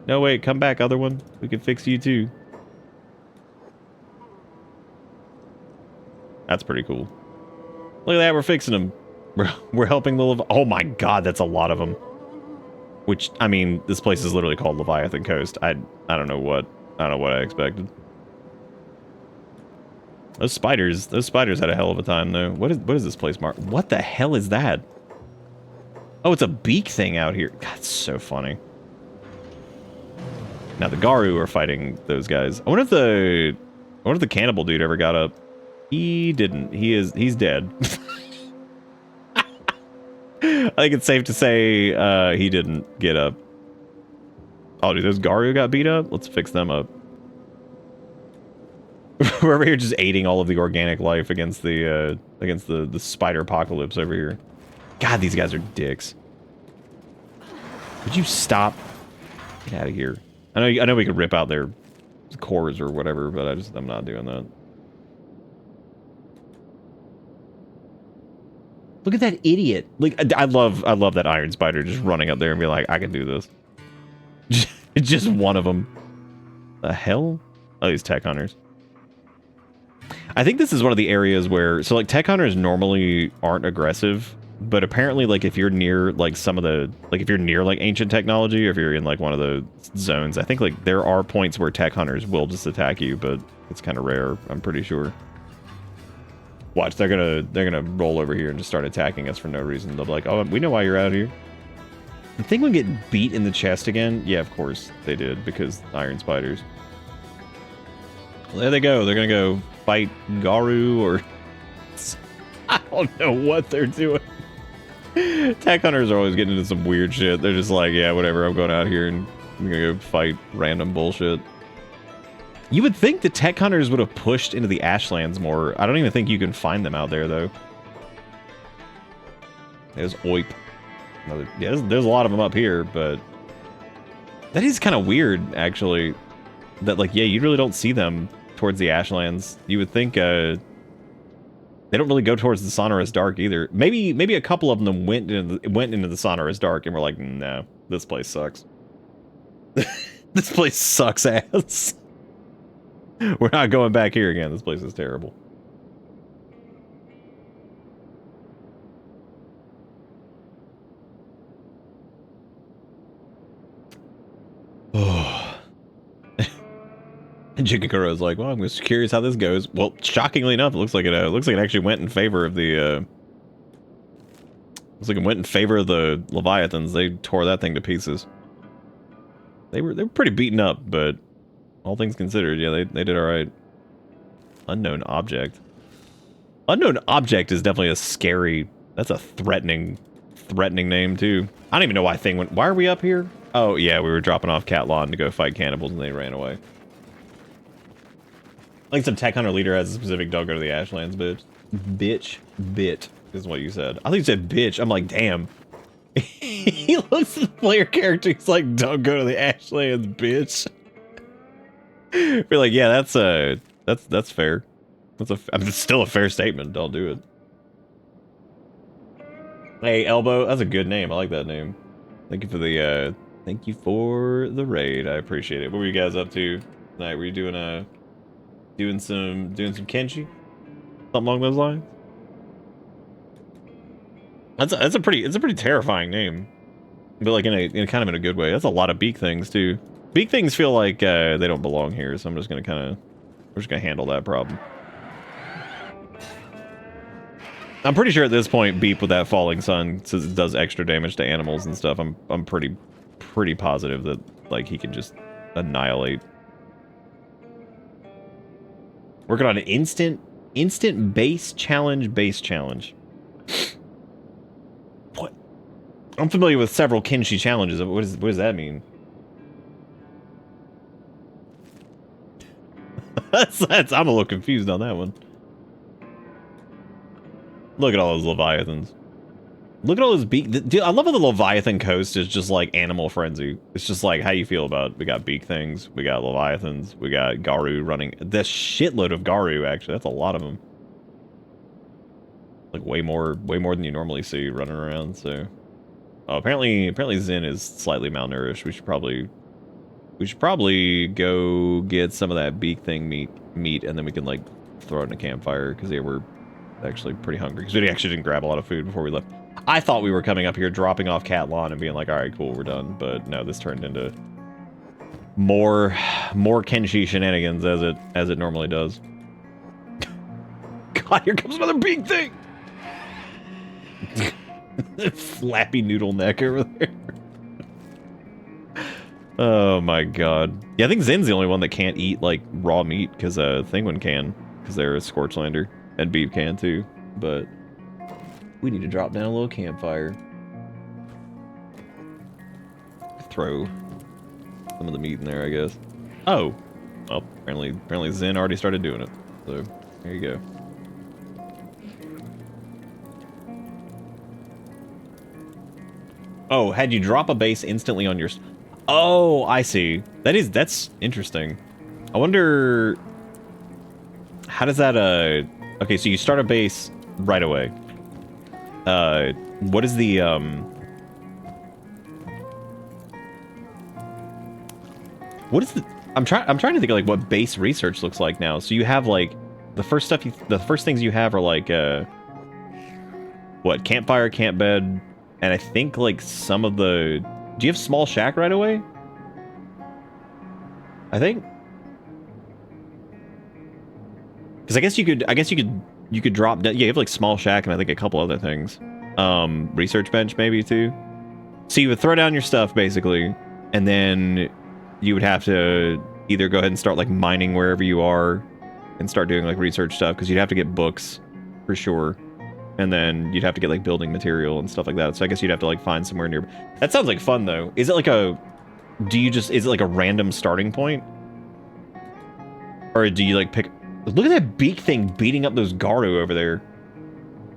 No, wait, come back, other one. We can fix you too. That's pretty cool. Look at that, we're fixing them. We're helping the oh my god, that's a lot of them. Which, I mean, this place is literally called Leviathan Coast. I don't know what I expected. Those spiders had a hell of a time though. What is this place marked? What the hell is that? Oh, it's a beak thing out here. God, it's so funny. Now the Garu are fighting those guys. I wonder if the wonder if the cannibal dude ever got up. He didn't. He's dead. I think it's safe to say he didn't get up. Oh, dude, those Garu got beat up? Let's fix them up. We're over here just aiding all of the organic life against the spider apocalypse over here. God, these guys are dicks. Would you stop? Get out of here. I know we could rip out their cores or whatever, but I'm not doing that. Look at that idiot. Like, I love that iron spider just running up there and be like, I can do this. Just one of them. The hell? Oh, these tech hunters. I think this is one of the areas where, so like tech hunters normally aren't aggressive, but apparently like if you're near like some of the, like if you're near like ancient technology, or if you're in like one of the zones, I think like there are points where tech hunters will just attack you, but it's kind of rare, I'm pretty sure. Watch, they're gonna roll over here and just start attacking us for no reason. They'll be like, oh, we know why you're out here. The thing would get beat in the chest again? Yeah, of course they did, because iron spiders. Well, there they go. They're gonna go fight Garu, or I don't know what they're doing. Tech hunters are always getting into some weird shit. They're just like, yeah, whatever, I'm going out here and I'm gonna go fight random bullshit. You would think the tech hunters would have pushed into the Ashlands more. I don't even think you can find them out there, though. There's Oip. Yeah, there's a lot of them up here, but that is kind of weird, actually. That, like, yeah, you really don't see them towards the Ashlands. You would think, they don't really go towards the Sonorous Dark either. Maybe a couple of them went into the Sonorous Dark and were like, no, this place sucks. This place sucks ass. We're not going back here again. This place is terrible. Oh. And Jikakuro is like, well, I'm just curious how this goes. Well, shockingly enough, it looks like it actually went in favor of the looks like it went in favor of the Leviathans. They tore that thing to pieces. They were pretty beaten up, but all things considered, yeah, they did all right. Unknown object. Unknown object is definitely a scary. That's a threatening name too. I don't even know why Thinguin. Why are we up here? Oh yeah, we were dropping off Catlon to go fight cannibals and they ran away. I think some tech hunter leader has a specific don't go to the Ashlands, bitch. Bit is what you said. I think you said bitch. I'm like, damn. He looks at the player character. He's like, don't go to the Ashlands, bitch. We're like, yeah, that's fair. I mean, it's still a fair statement. Don't do it. Hey, Elbow, that's a good name. I like that name. Thank you for the raid. I appreciate it. What were you guys up to tonight? Were you doing some Kenshi? Something along those lines? It's a pretty terrifying name, but like in a kind of in a good way. That's a lot of beak things too. Beak things feel like they don't belong here, so I'm just gonna we're just gonna handle that problem. I'm pretty sure at this point, Beep with that falling sun, since it does extra damage to animals and stuff, I'm pretty positive that like he can just annihilate. Working on an instant base challenge. What? I'm familiar with several Kenshi challenges. What does that mean? I'm a little confused on that one. Look at all those Leviathans. Look at all those beak. Dude, I love how the Leviathan coast is just like animal frenzy. It's just like, how you feel about it? We got beak things. We got Leviathans. We got Garu running. This shitload of Garu, actually. That's a lot of them. Like way more than you normally see running around, so. Oh, apparently Zen is slightly malnourished. We should probably go get some of that beak thing meat, and then we can like throw it in a campfire, because they were actually pretty hungry, because we actually didn't grab a lot of food before we left. I thought we were coming up here, dropping off Catlon and being like, all right, cool, we're done. But no, this turned into more Kenshi shenanigans as it normally does. God, here comes another beak thing. Flappy noodle neck over there. Oh my god. Yeah, I think Zen's the only one that can't eat, like, raw meat, because Thinguin can, because they're a Scorchlander, and Beep can too, but we need to drop down a little campfire. Throw some of the meat in there, I guess. Oh! Well, apparently Zen already started doing it, so there you go. Oh, had you drop a base instantly on your... Oh, I see. That's interesting. I wonder... How does that, Okay, so you start a base right away. What is the, What is the... I'm trying to think of, like, what base research looks like now. So you have, like, the first things you have are, like, what, campfire, camp bed, and I think, like, some of the... Do you have small shack right away? I think. Because I guess you could drop down. Yeah, you have like small shack and I think a couple other things. Research bench maybe too. So you would throw down your stuff basically, and then you would have to either go ahead and start like mining wherever you are, and start doing like research stuff because you'd have to get books for sure, and then you'd have to get like building material and stuff like that. So I guess you'd have to like find somewhere near. That sounds like fun though. Is it like a? Is it like a random starting point? Or do you like pick... Look at that beak thing beating up those Garu over there.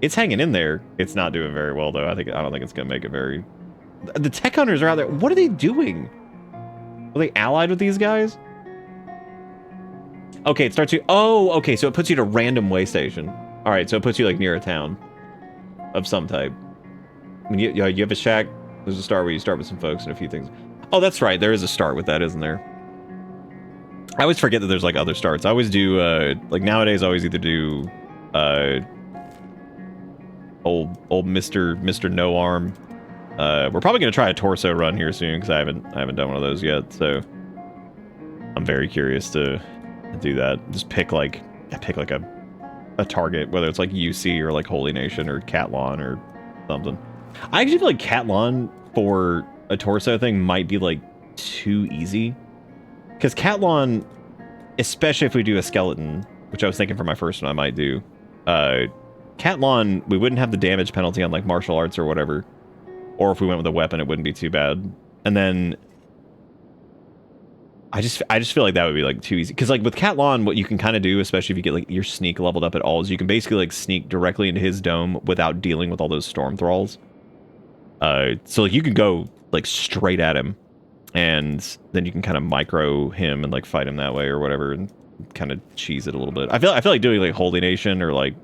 It's hanging in there. It's not doing very well though. I don't think it's gonna make it very... The tech hunters are out there. What are they doing? Are they allied with these guys? Okay, it starts you... Oh, okay, so it puts you at a random way station. Alright, so it puts you like near a town of some type. I mean, you have a shack. There's a start where you start with some folks and a few things. Oh, that's right. There is a start with that, isn't there? I always forget that there's like other starts. I always do, like nowadays, I always either do, old Mr. No Arm. We're probably gonna try a torso run here soon because I haven't done one of those yet. So I'm very curious to do that. Just pick like a target, whether it's like UC or like Holy Nation or Catlon or something. I actually feel like Catlon for a torso thing might be like too easy, because Catlon, especially if we do a skeleton, which I was thinking for my first one I might do, Catlon, we wouldn't have the damage penalty on like martial arts or whatever, or if we went with a weapon it wouldn't be too bad. And then I just feel like that would be like too easy, because like with Catlon, what you can kind of do, especially if you get like your sneak leveled up at all, is you can basically like sneak directly into his dome without dealing with all those storm thralls. So like you can go like straight at him, and then you can kind of micro him and like fight him that way or whatever, and kind of cheese it a little bit. I feel like doing like Holy Nation or like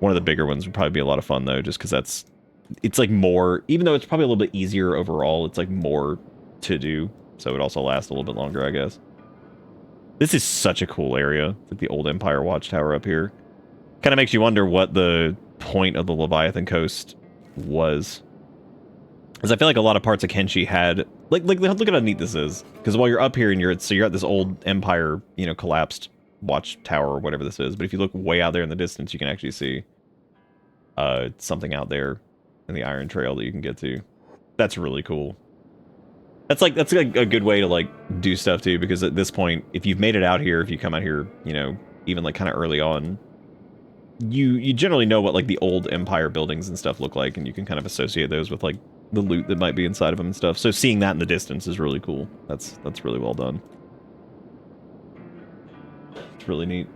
one of the bigger ones would probably be a lot of fun though, just because it's like more, even though it's probably a little bit easier overall, it's like more to do, so it also lasts a little bit longer, I guess. This is such a cool area, like the old Empire Watchtower up here. Kind of makes you wonder what the point of the Leviathan Coast was. Because I feel like a lot of parts of Kenshi had... Like look at how neat this is. Because while you're up here and you're at this old Empire, you know, collapsed watchtower or whatever this is. But if you look way out there in the distance, you can actually see something out there in the Iron Trail that you can get to. That's really cool. That's like a good way to like do stuff too, because at this point, if you've made it out here, if you come out here, you know, even like kind of early on, you generally know what like the old Empire buildings and stuff look like, and you can kind of associate those with like the loot that might be inside of them and stuff. So seeing that in the distance is really cool. That's really well done. It's really neat.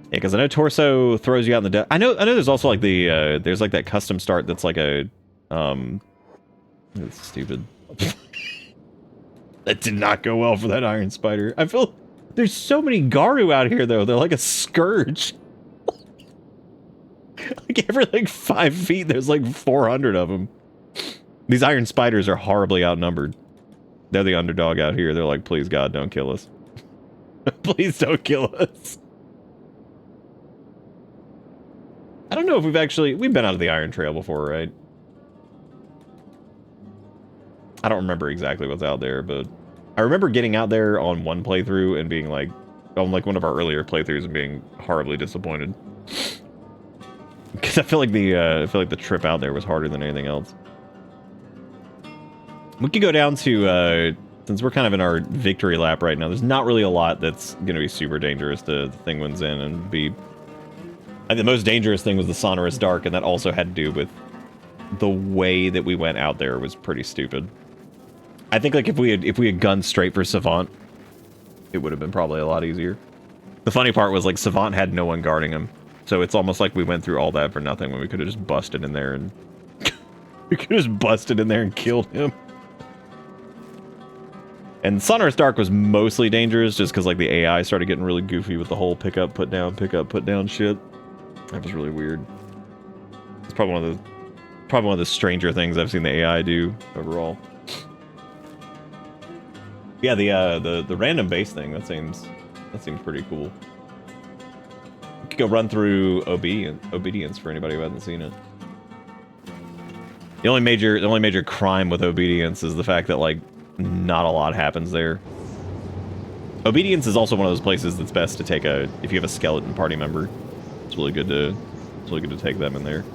Yeah, because I know Torso throws you out in the desert. I know there's also like the there's like that custom start that's like a it's stupid. That did not go well for that Iron Spider. I feel there's so many Garu out here though. They're like a scourge. Like every like 5 feet there's like 400 of them. These Iron Spiders are horribly outnumbered. They're the underdog out here. They're like, please God, don't kill us. Please don't kill us. I don't know if we've been out of the Iron Trail before, right? I don't remember exactly what's out there, but I remember getting out there on one playthrough and being like, on like one of our earlier playthroughs and being horribly disappointed. Because I feel like the trip out there was harder than anything else. We could go down to, since we're kind of in our victory lap right now, there's not really a lot that's going to be super dangerous to the Thinguin's in and be... I think the most dangerous thing was the Sonorous Dark, and that also had to do with the way that we went out there was pretty stupid. I think like if we had gunned straight for Savant, it would have been probably a lot easier. The funny part was like Savant had no one guarding him, so it's almost like we went through all that for nothing when we could have just busted in there and we could have just busted in there and killed him. And Sonorous Dark was mostly dangerous just because like the AI started getting really goofy with the whole pick up, put down shit. That was really weird. It's probably one of the stranger things I've seen the AI do overall. Yeah, the random base thing, that seems pretty cool. We could go run through Obedience for anybody who hasn't seen it. The only major crime with Obedience is the fact that like not a lot happens there. Obedience is also one of those places that's best to take if you have a skeleton party member. It's really good to take them in there.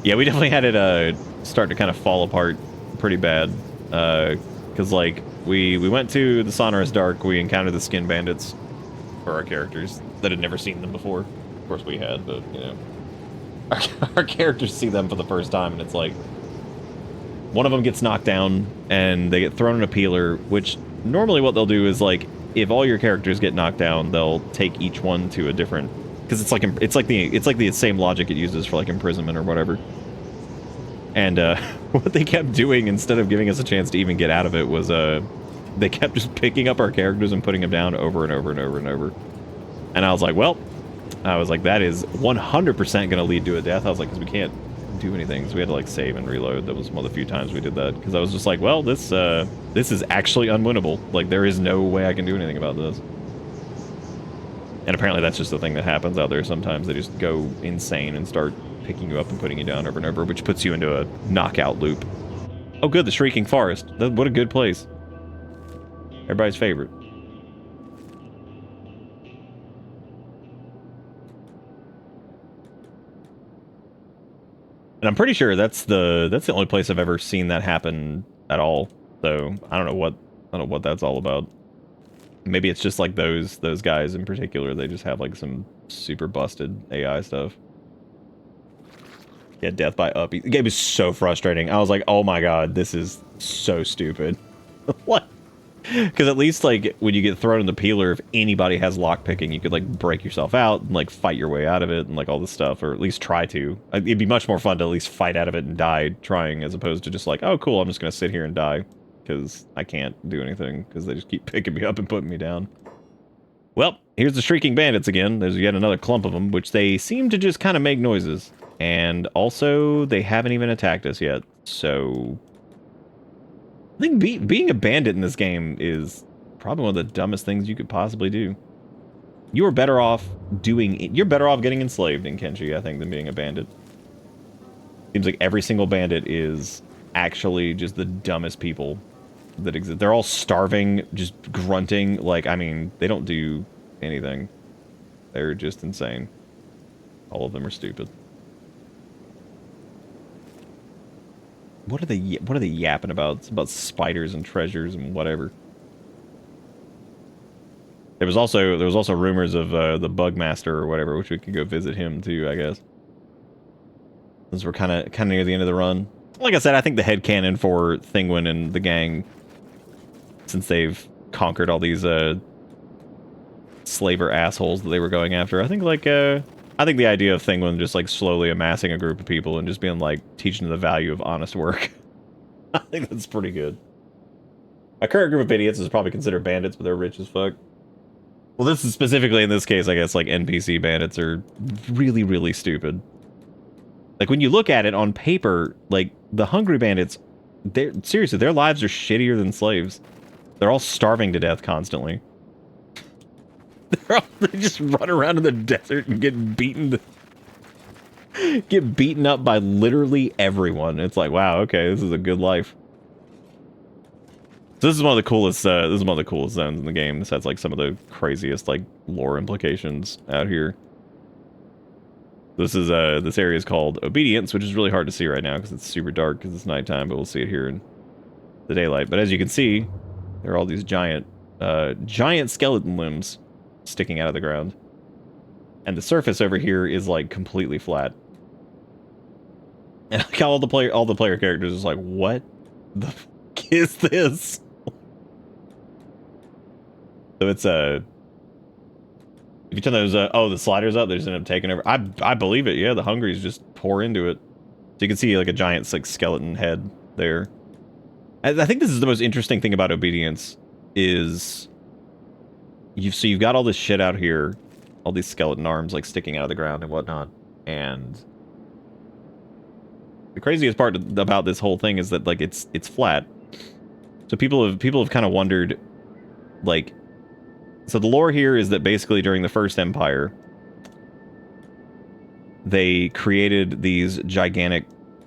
Yeah, we definitely had it start to kind of fall apart pretty bad. Because like we went to the Sonorous Dark, we encountered the Skin Bandits for our characters that had never seen them before. Of course we had, but you know. Our characters see them for the first time, and it's like one of them gets knocked down and they get thrown in a peeler, which normally what they'll do is like if all your characters get knocked down, they'll take each one to a different, because it's like the same logic it uses for like imprisonment or whatever. And what they kept doing instead of giving us a chance to even get out of it was they kept just picking up our characters and putting them down over and over and over and over. And I was like, well, that is 100% going to lead to a death. I was like, because we can't do anything, so we had to like save and reload. That was one of the few times we did that, because I was just like, well, this is actually unwinnable. Like, there is no way I can do anything about this. And apparently that's just the thing that happens out there sometimes. They just go insane and start picking you up and putting you down over and over, which puts you into a knockout loop. Oh good, the Shrieking Forest. What a good place. Everybody's favorite. And I'm pretty sure that's the only place I've ever seen that happen at all. So I don't know what that's all about. Maybe it's just like those guys in particular. They just have like some super busted AI stuff. Yeah, death by up. The game is so frustrating. I was like, oh my god, this is so stupid. What? Because at least like when you get thrown in the peeler, if anybody has lockpicking, you could like break yourself out and like fight your way out of it and like all this stuff, or at least try to. It'd be much more fun to at least fight out of it and die trying, as opposed to just like, oh cool, I'm just gonna sit here and die because I can't do anything because they just keep picking me up and putting me down. Well, here's the Shrieking Bandits again. There's yet another clump of them, which they seem to just kind of make noises. And also, they haven't even attacked us yet, so... I think being a bandit in this game is probably one of the dumbest things you could possibly do. You're better off getting enslaved in Kenshi, I think, than being a bandit. Seems like every single bandit is actually just the dumbest people that exist. They're all starving, just grunting, like, I mean, they don't do anything. They're just insane. All of them are stupid. What are they yapping about? It's about spiders and treasures and whatever. There was also rumors of the Bugmaster or whatever, which we could go visit him too, I guess. Since we're kind of near the end of the run. Like I said, I think the headcanon for Thinguin and the gang, since they've conquered all these slaver assholes that they were going after, I think the idea of Thinguin just like slowly amassing a group of people and just being like teaching them the value of honest work. I think that's pretty good. My current group of idiots is probably considered bandits, but they're rich as fuck. Well, this is specifically in this case, I guess, like NPC bandits are really, really stupid. Like when you look at it on paper, like the hungry bandits, seriously, their lives are shittier than slaves. They're all starving to death constantly. They just run around in the desert and get beaten up by literally everyone. It's like, wow, okay, this is a good life. So this is one of the coolest zones in the game. This has like some of the craziest like lore implications out here. This area is called Obedience, which is really hard to see right now because it's super dark because it's nighttime, but we'll see it here in the daylight. But as you can see, there are all these giant skeleton limbs sticking out of the ground. And the surface over here is like completely flat. And like all the player characters is like, what the fuck is this? So it's if you turn those the sliders up, they just end up taking over. I believe it, yeah, the hungries just pour into it. So you can see like a giant like skeleton head there. I think this is the most interesting thing about Obedience is you've got all this shit out here, all these skeleton arms like sticking out of the ground and whatnot, and the craziest part about this whole thing is that like it's flat. So people have kind of wondered, like, so the lore here is that basically during the First Empire, they created these gigantic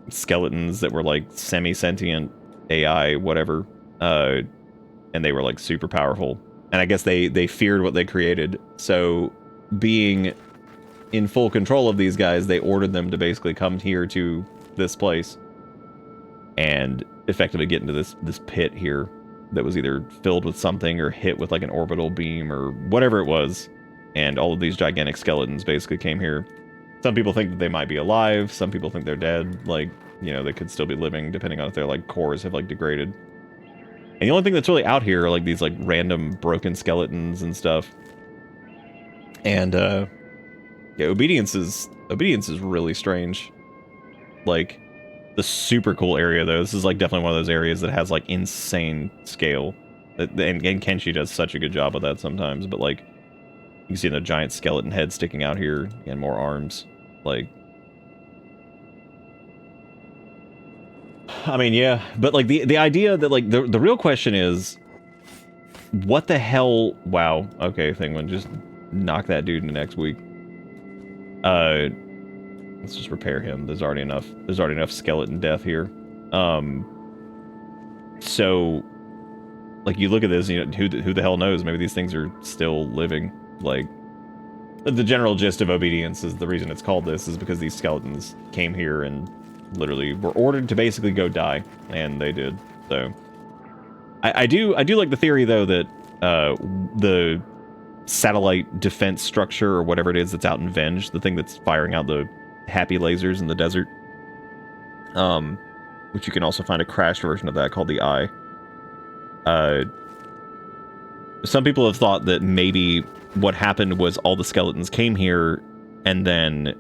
skeletons that were like semi-sentient AI, whatever, and they were like super powerful. And I guess they feared what they created. So being in full control of these guys, they ordered them to basically come here to this place and effectively get into this pit here that was either filled with something or hit with like an orbital beam or whatever it was. And all of these gigantic skeletons basically came here. Some people think that they might be alive. Some people think they're dead. Like, you know, they could still be living depending on if their like cores have like degraded. And the only thing that's really out here are like these like random broken skeletons and stuff. And yeah, Obedience is really strange. Like, the super cool area though, this is like definitely one of those areas that has like insane scale. And Kenshi does such a good job of that sometimes, but like you can see the giant skeleton head sticking out here and more arms. Like, I mean, yeah, but like the idea that like the real question is, what the hell? Wow. Okay, Thinguin, just knock that dude into next week. Let's just repair him. There's already enough skeleton death here. So like you look at this, you know, who the hell knows? Maybe these things are still living. Like, the general gist of Obedience is the reason it's called this is because these skeletons came here and literally were ordered to basically go die, and they did. So I do like the theory though that the satellite defense structure or whatever it is that's out in Venge, the thing that's firing out the happy lasers in the desert, which you can also find a crashed version of that called the Eye. Some people have thought that maybe what happened was all the skeletons came here and then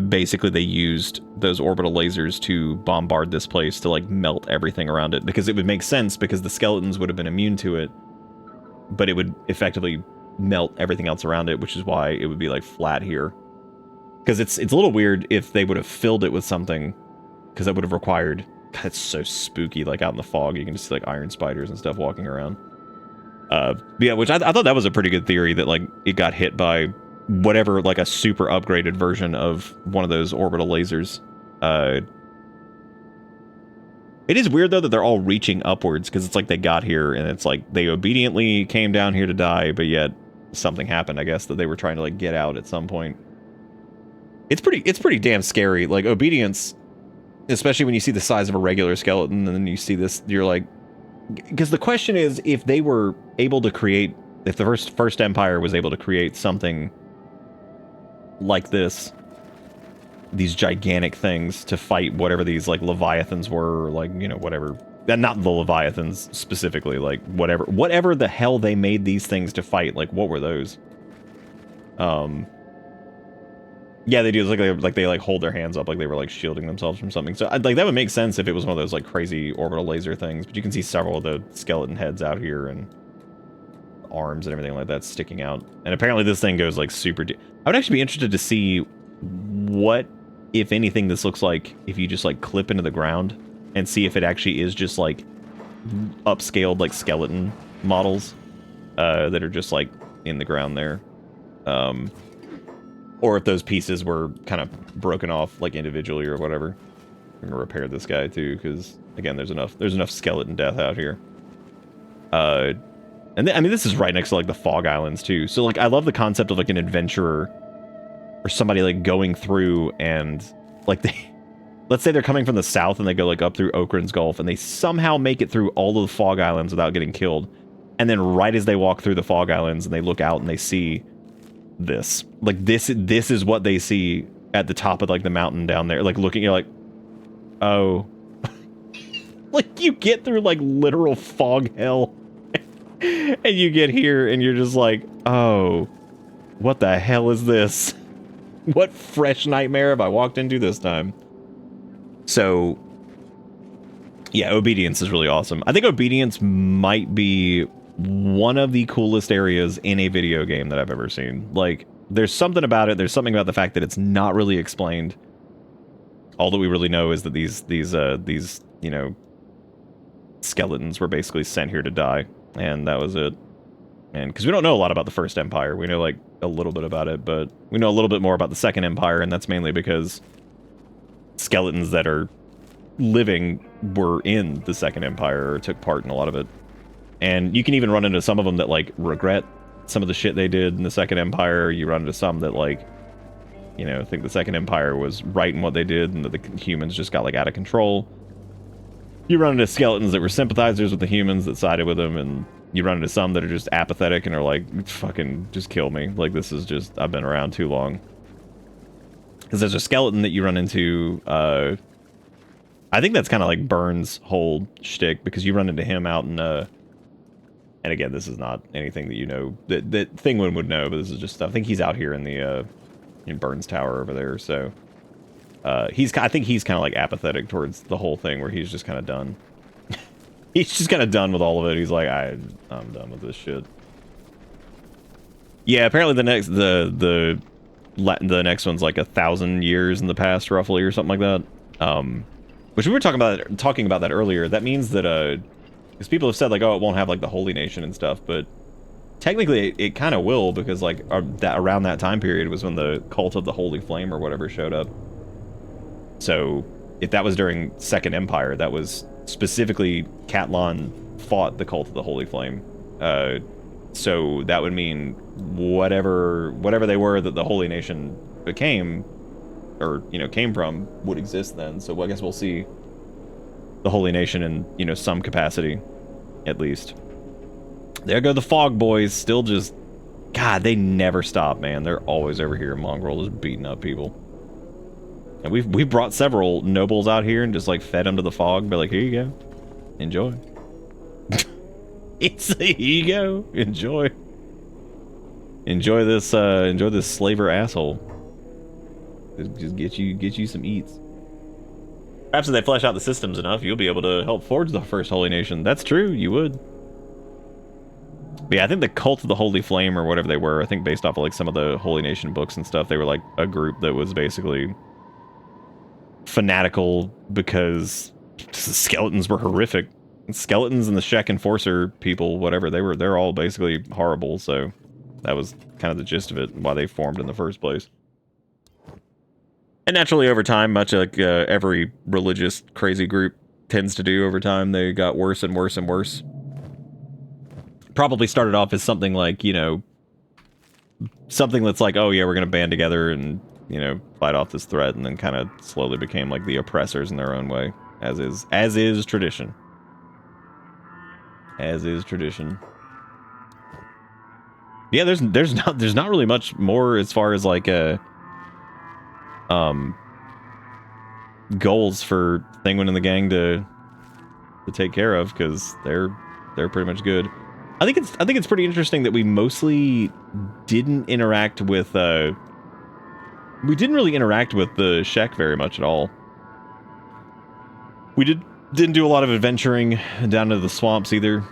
basically they used those orbital lasers to bombard this place to like melt everything around it, because it would make sense because the skeletons would have been immune to it, but it would effectively melt everything else around it, which is why it would be like flat here. Because it's a little weird if they would have filled it with something, because that would have required, God, it's so spooky, like out in the fog you can just see like iron spiders and stuff walking around. Yeah, which I thought that was a pretty good theory, that like it got hit by whatever, like a super upgraded version of one of those orbital lasers. It is weird though that they're all reaching upwards, because it's like they got here and it's like they obediently came down here to die, but yet something happened, I guess, that they were trying to like get out at some point. It's pretty damn scary. Like Obedience, especially when you see the size of a regular skeleton and then you see this, you're like, because the question is, if they were able to create, if the first Empire was able to create something like this, these gigantic things to fight whatever these like Leviathans were, or like, you know, whatever, not the Leviathans specifically, like whatever the hell they made these things to fight, like what were those? Yeah, they do. It's like they hold their hands up like they were like shielding themselves from something. So like that would make sense if it was one of those like crazy orbital laser things. But you can see several of the skeleton heads out here and arms and everything like that sticking out. And apparently this thing goes like super deep. I would actually be interested to see what, if anything, this looks like if you just like clip into the ground and see if it actually is just like upscaled like skeleton models that are just like in the ground there. Or if those pieces were kind of broken off like individually or whatever. I'm gonna repair this guy too, because again, there's enough skeleton death out here. And I mean, this is right next to like the Fog Islands too. So like, I love the concept of like an adventurer or somebody like going through and like let's say they're coming from the south and they go like up through Okran's Gulf and they somehow make it through all of the fog islands without getting killed. And then right as they walk through the fog islands and they look out and they see this, like this is what they see at the top of like the mountain down there, like looking, you're like, oh, like you get through like literal fog hell and you get here and you're just like, oh, what the hell is this? What fresh nightmare have I walked into this time? So, yeah, Obedience is really awesome. I think Obedience might be one of the coolest areas in a video game that I've ever seen. Like, there's something about it. There's something about the fact that it's not really explained. All that we really know is that these you know, skeletons were basically sent here to die, and that was it. And because we don't know a lot about the First Empire, we know like a little bit about it, but we know a little bit more about the Second Empire, and that's mainly because skeletons that are living were in the Second Empire or took part in a lot of it. And you can even run into some of them that like regret some of the shit they did in the Second Empire. You run into some that like, you know, think the Second Empire was right in what they did and that the humans just got like out of control. You run into skeletons that were sympathizers with the humans that sided with them, and you run into some that are just apathetic and are like, fucking just kill me. Like, this is just, I've been around too long. Because there's a skeleton that you run into, I think that's kind of like Burns' whole shtick, because you run into him out in, and again, this is not anything that you know, that Thinguin would know, but this is just stuff. I think he's out here in the, in Burns Tower over there, so. I think he's kind of like apathetic towards the whole thing, where he's just kind of done. He's just kind of done with all of it. He's like, I'm done with this shit. Yeah, apparently the next one's like 1,000 years in the past, roughly, or something like that. Which we were talking about that earlier. That means that because people have said like, oh, it won't have like the Holy Nation and stuff, but technically it kind of will, because like around that time period was when the cult of the Holy Flame or whatever showed up. So if that was during Second Empire, that was specifically Catlan fought the cult of the Holy Flame. So that would mean whatever they were that the Holy Nation became, or, you know, came from, would exist then. So I guess we'll see the Holy Nation in, you know, some capacity, at least. There go the Fog Boys, still just, God, they never stop, man. They're always over here in Mongrel, just beating up people. And we've brought several nobles out here and just like fed them to the fog. Be like, here you go, enjoy. Here you go, enjoy this slaver asshole. Just get you some eats. Perhaps if they flesh out the systems enough, you'll be able to help forge the first Holy Nation. That's true, you would. But yeah, I think the Cult of the Holy Flame, or whatever they were, I think based off of like some of the Holy Nation books and stuff, they were like a group that was basically fanatical because the skeletons were horrific. Skeletons and the Shek Enforcer people, whatever, they're all basically horrible, so that was kind of the gist of it, why they formed in the first place. And naturally, over time, much like every religious crazy group tends to do over time, they got worse and worse and worse. Probably started off as something like, you know, something that's like, oh yeah, we're gonna band together and, you know, fight off this threat, and then kind of slowly became like the oppressors in their own way, as is tradition. As is tradition. Yeah, there's not really much more as far as like goals for Thinguin and the gang to take care of, because they're pretty much good. I think it's pretty interesting that we mostly didn't interact with we didn't really interact with the Shek very much at all. We didn't do a lot of adventuring down to the swamps either.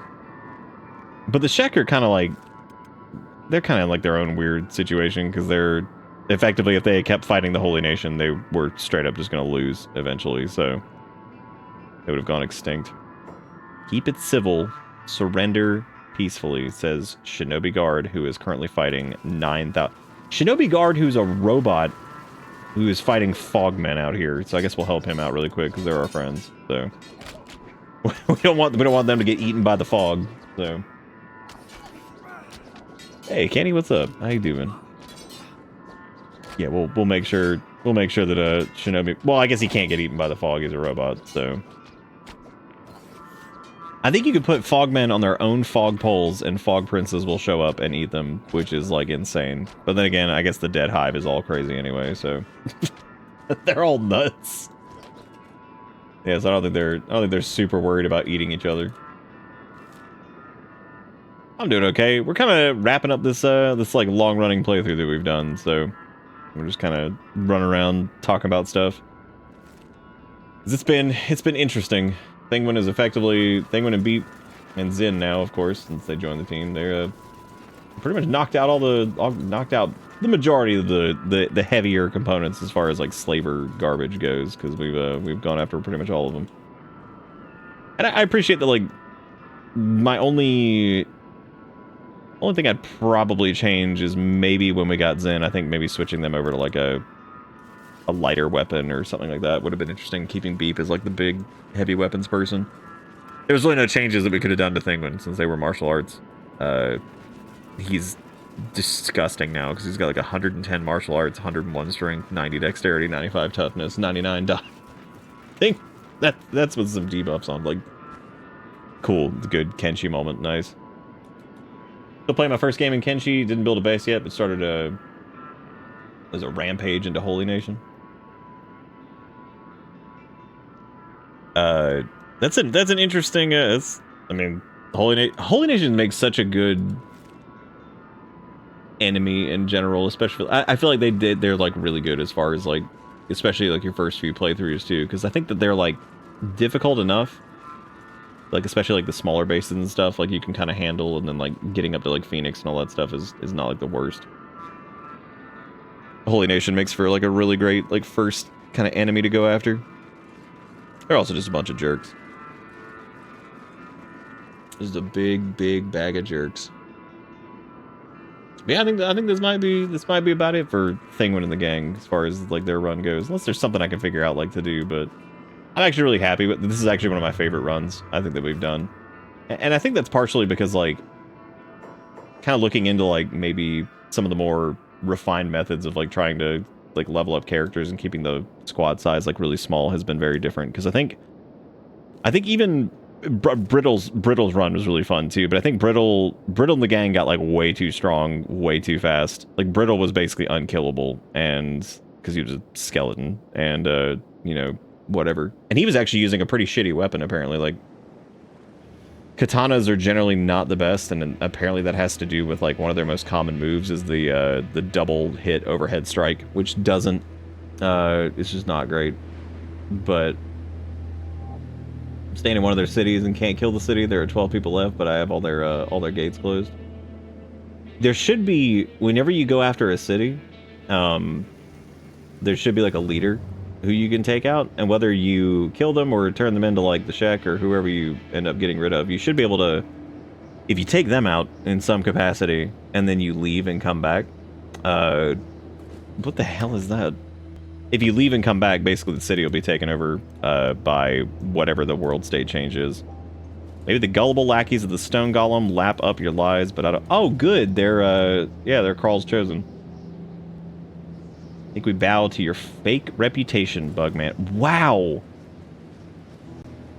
But the Shek are kind of like, they're kind of like their own weird situation, because they're effectively, if they kept fighting the Holy Nation, they were straight up just going to lose eventually, so they would have gone extinct. Keep it civil, surrender peacefully, says Shinobi Guard, who is currently fighting 9,000. Shinobi Guard, who's a robot, who is fighting Fogmen out here, so I guess we'll help him out really quick, because they're our friends, so. we don't want them to get eaten by the fog, so. Hey, Kenny, what's up? How you doing? Yeah, we'll make sure that Shinobi. Well, I guess he can't get eaten by the fog. He's a robot, so. I think you could put fogmen on their own fog poles, and fog princes will show up and eat them, which is like insane. But then again, I guess the dead hive is all crazy anyway, so they're all nuts. Yeah, so I don't think they're super worried about eating each other. I'm doing okay. We're kind of wrapping up this this like long running playthrough that we've done, so we're just kind of running around talking about stuff. It's been interesting. Thinguin is effectively Thinguin and Beep and Zin now, of course, since they joined the team. They're pretty much knocked out the majority of the heavier components as far as like slaver garbage goes, because we've gone after pretty much all of them. And I appreciate that. Like, my only thing I'd probably change is maybe when we got Zen, I think maybe switching them over to like a lighter weapon or something like that would have been interesting. Keeping Beep as like the big heavy weapons person. There's really no changes that we could have done to Thinguin since they were martial arts. He's disgusting now because he's got like 110 martial arts, 101 strength, 90 dexterity, 95 toughness, 99 dodge. I think that's with some debuffs on. Like, cool, good Kenshi moment, nice. Still playing my first game in Kenshi. Didn't build a base yet, but started a rampage into Holy Nation. That's an interesting. I mean, Holy Nation makes such a good enemy in general, especially. I feel like they're like really good as far as like, especially like your first few playthroughs too, because I think that they're like difficult enough. Like, especially like the smaller bases and stuff, like you can kind of handle, and then like getting up to like Phoenix and all that stuff is not like the worst. Holy Nation makes for like a really great like first kind of enemy to go after. They're also just a bunch of jerks. Just a big bag of jerks. But yeah, I think this might be about it for Thinguin and the gang as far as like their run goes. Unless there's something I can figure out like to do, but I'm actually really happy with this. Is actually one of my favorite runs I think that we've done. And I think that's partially because like kind of looking into like maybe some of the more refined methods of like trying to like level up characters and keeping the squad size like really small has been very different, because I think even Brittle's run was really fun too, but I think Brittle and the gang got like way too strong way too fast. Like Brittle was basically unkillable, and because he was a skeleton, and you know, whatever. And he was actually using a pretty shitty weapon apparently. Like, katanas are generally not the best, and apparently that has to do with like one of their most common moves is the double hit overhead strike, which doesn't it's just not great. But I'm staying in one of their cities and can't kill the city. There are 12 people left, but I have all their gates closed. There should be, whenever you go after a city, there should be like a leader who you can take out, and whether you kill them or turn them into like the Shek or whoever you end up getting rid of, you should be able to, if you take them out in some capacity and then you leave and come back, what the hell is that? If you leave and come back, basically the city will be taken over by whatever the world state change is. Maybe the gullible lackeys of the stone golem lap up your lies, but I don't. Oh, good, they're Kral's chosen. I think we bow to your fake reputation, Bugman. Wow.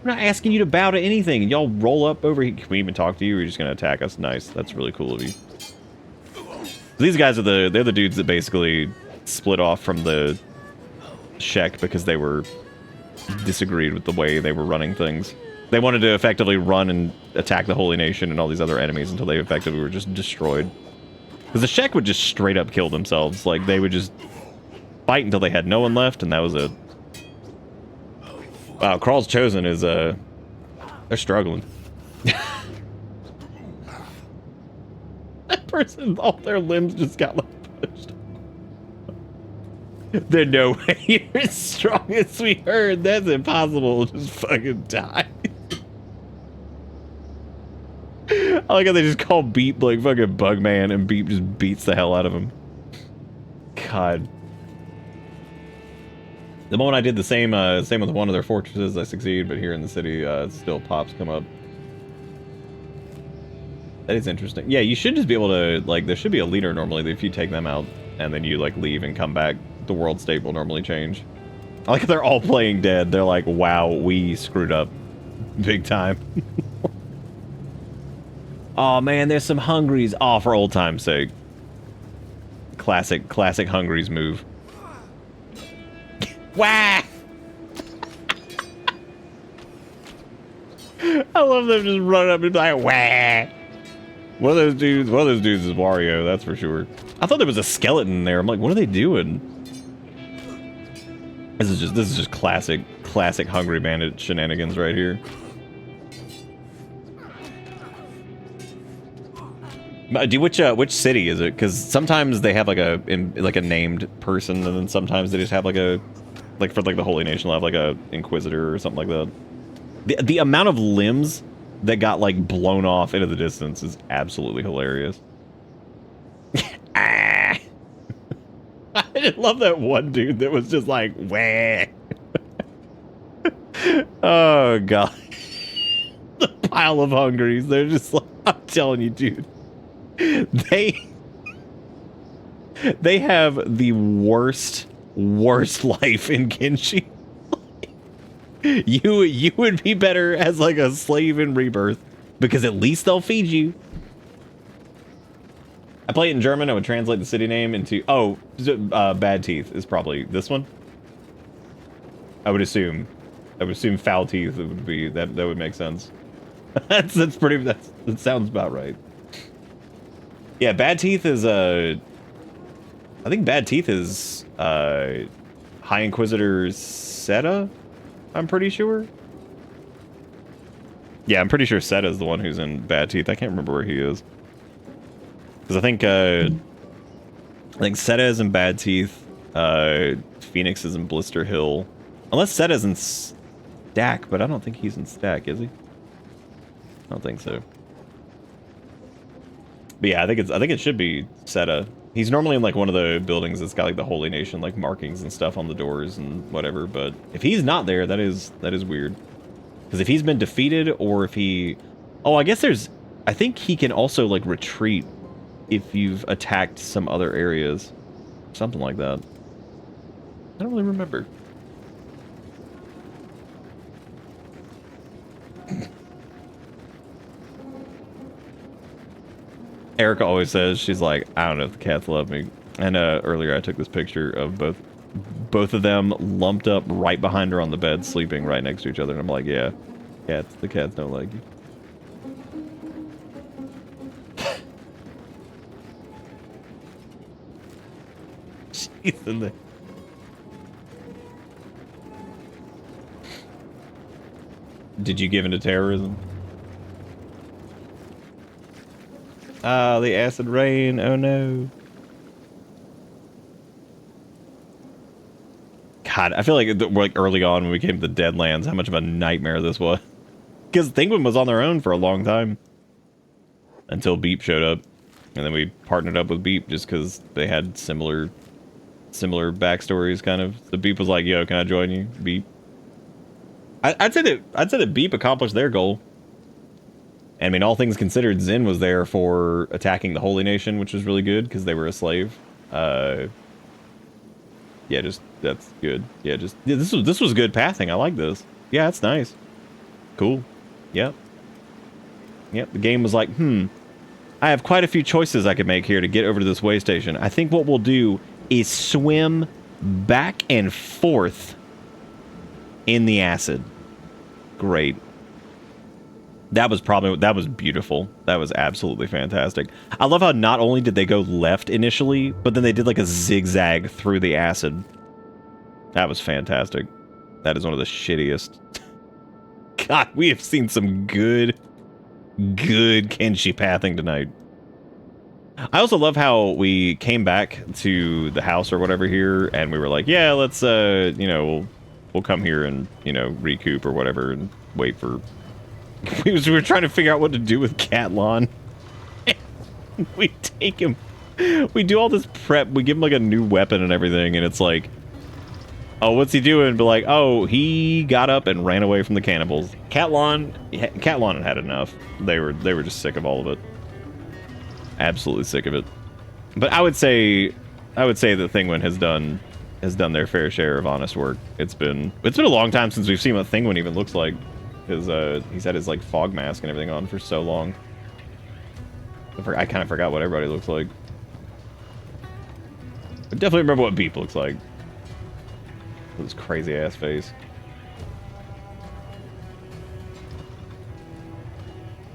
We're not asking you to bow to anything, and y'all roll up over here. Can we even talk to you, or are you just gonna attack us? Nice. That's really cool of you. These guys are they're the dudes that basically split off from the Shek because they were disagreed with the way they were running things. They wanted to effectively run and attack the Holy Nation and all these other enemies until they effectively were just destroyed. Because the Shek would just straight up kill themselves. Like, they would just fight until they had no one left, and that was it. Wow, Kral's chosen is, they're struggling. That person, all their limbs just got, like, pushed. There's no way you're as strong as we heard. That's impossible. Just fucking die. I like how they just call Beep, like, fucking Bugman, and Beep just beats the hell out of him. God. The moment I did the same with one of their fortresses, I succeed, but here in the city, still pops come up. That is interesting. Yeah, you should just be able to, like, there should be a leader normally if you take them out. and then you like leave and come back, the world state will normally change. I like if they're all playing dead. They're like, wow, we screwed up big time. Oh man, there's some Hungries. Oh, for old time's sake. Classic Hungries move. Wah! I love them just running up and be like, wah! One of those dudes is Wario, that's for sure. I thought there was a skeleton there. I'm like, what are they doing? This is just classic Hungry Bandit shenanigans right here. Which city is it? Because sometimes they have like a named person, and then sometimes they just have for the Holy Nation, they'll have like a Inquisitor or something like that. The amount of limbs that got like blown off into the distance is absolutely hilarious. Ah. I just love that one dude that was just like, wah. Oh god. The pile of Hungries, they're just like, I'm telling you, dude. They have the worst life in Kenshi. You would be better as like a slave in Rebirth, because at least they'll feed you. I play it in German. I would translate the city name into Bad Teeth is probably this one. I would assume Foul Teeth would be that would make sense. that sounds about right. Yeah, Bad Teeth is I think Bad Teeth is High Inquisitor Seta, I'm pretty sure. Yeah, I'm pretty sure Seta is the one who's in Bad Teeth. I can't remember where he is. Because I think Seta is in Bad Teeth, Phoenix is in Blister Hill. Unless Seta's in Stack, but I don't think he's in Stack, is he? I don't think so. But yeah, I think it should be Seta. He's normally in like one of the buildings that's got like the Holy Nation like markings and stuff on the doors and whatever. But if he's not there, that is weird. Because if he's been defeated, or if he, I think he can also like retreat if you've attacked some other areas, something like that. I don't really remember. Erica always says, she's like, I don't know if the cats love me. And earlier I took this picture of both of them lumped up right behind her on the bed, sleeping right next to each other. And I'm like, yeah, the cats don't like you. She's in there. Did you give in to terrorism? Ah, the acid rain. Oh no. God, I feel like early on when we came to the Deadlands, how much of a nightmare this was. Because Thinguin was on their own for a long time. Until Beep showed up. And then we partnered up with Beep just because they had similar backstories, kind of. So Beep was like, yo, can I join you? Beep. I'd say that Beep accomplished their goal. I mean, all things considered, Zin was there for attacking the Holy Nation, which was really good because they were a slave. Yeah, that's good. Yeah, this was good pathing. I like this. Yeah, that's nice. Cool. Yep. The game was like, I have quite a few choices I could make here to get over to this way station. I think what we'll do is swim back and forth in the acid. Great. That was beautiful. That was absolutely fantastic. I love how not only did they go left initially, but then they did like a zigzag through the acid. That was fantastic. That is one of the shittiest. God, we have seen some good Kenshi pathing tonight. I also love how we came back to the house or whatever here, and we were like, yeah, let's, we'll come here and, recoup or whatever and wait for... we were trying to figure out what to do with Catlon. We take him. We do all this prep. We give him like a new weapon and everything, and it's like, oh, what's he doing? But like, oh, he got up and ran away from the cannibals. Catlon had had enough. They were just sick of all of it. Absolutely sick of it. But I would say I would say that Thinguin has done their fair share of honest work. It's been a long time since we've seen what Thinguin even looks like. Because he's had his like fog mask and everything on for so long. I kind of forgot what everybody looks like. I definitely remember what Beep looks like. With his crazy ass face.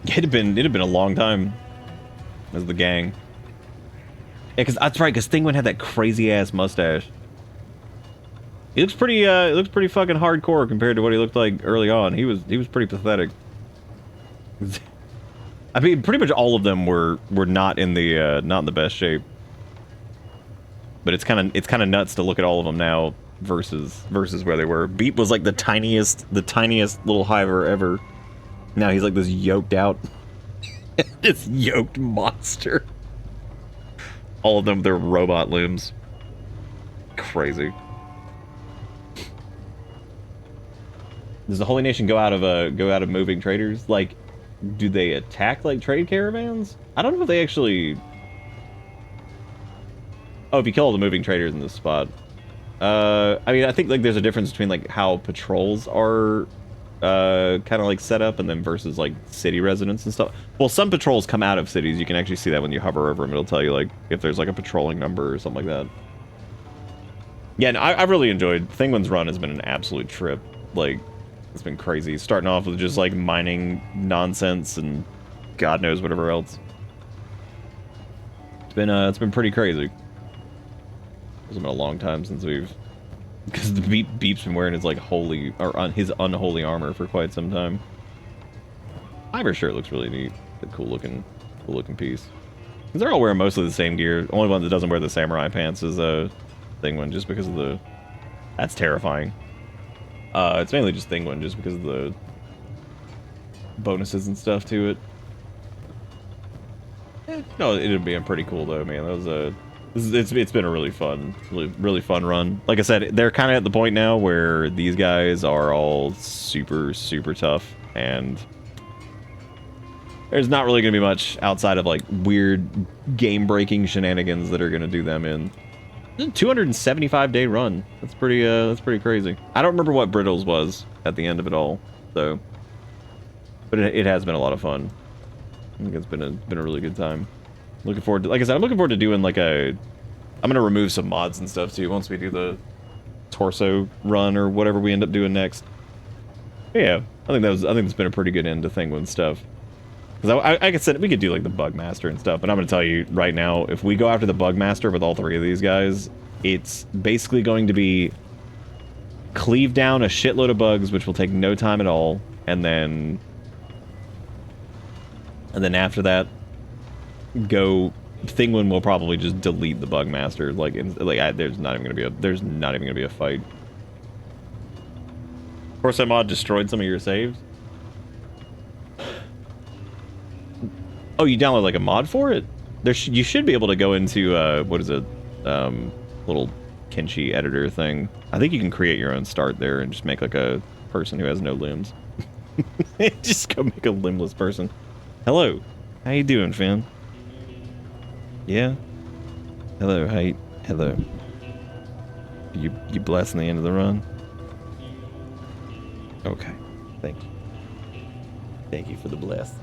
It had been a long time as the gang. Yeah, because that's right. Because Thinguin had that crazy ass mustache. He looks pretty. It looks pretty fucking hardcore compared to what he looked like early on. He was pretty pathetic. I mean, pretty much all of them were not in the best shape. But it's kind of nuts to look at all of them now versus where they were. Beep was like the tiniest little hiver ever. Now he's like this yoked out, this yoked monster. All of them, they're robot limbs. Crazy. Does the Holy Nation go out of moving traders? Like, do they attack like trade caravans? I don't know if they actually. Oh, if you kill all the moving traders in this spot. I mean, I think like there's a difference between like how patrols are kind of like set up and then versus like city residents and stuff. Well, some patrols come out of cities. You can actually see that when you hover over them. It'll tell you like if there's like a patrolling number or something like that. Yeah, and I've really enjoyed Thinguin's run. Has been an absolute trip. Like, it's been crazy. Starting off with just like mining nonsense and God knows whatever else. It's been pretty crazy. It's been a long time since we've, because the Beep's been wearing his like holy or his unholy armor for quite some time. Ivor's shirt looks really neat. A cool looking piece. Because they're all wearing mostly the same gear. The only one that doesn't wear the samurai pants is Thinguin, just because of the. That's terrifying. It's mainly just Thinguin, just because of the bonuses and stuff to it. No, it'd be pretty cool though, man. That was it's been a really fun run. Like I said, they're kind of at the point now where these guys are all super tough, and there's not really gonna be much outside of like weird game-breaking shenanigans that are gonna do them in. 275-day run. That's pretty crazy. I don't remember what Brittles was at the end of it all, though. But it has been a lot of fun. I think it's been a really good time. Looking forward to, like I said, I'm looking forward to doing like I'm gonna remove some mods and stuff too once we do the torso run or whatever we end up doing next. Yeah, I think it's been a pretty good end to Thinguin stuff. Because like I said, we could do like the Bugmaster and stuff, but I'm going to tell you right now, if we go after the Bugmaster with all three of these guys, it's basically going to be cleave down a shitload of bugs, which will take no time at all, and then after that, Thinguin will probably just delete the Bugmaster. There's not even going to be a fight. Of course, that mod destroyed some of your saves. Oh, you download like a mod for it? You should be able to go into what is it? Little Kenshi editor thing. I think you can create your own start there and just make like a person who has no limbs. Just go make a limbless person. Hello, how you doing, Finn? Yeah. Hello, hello. You blessing the end of the run? Okay, thank you. Thank you for the bless.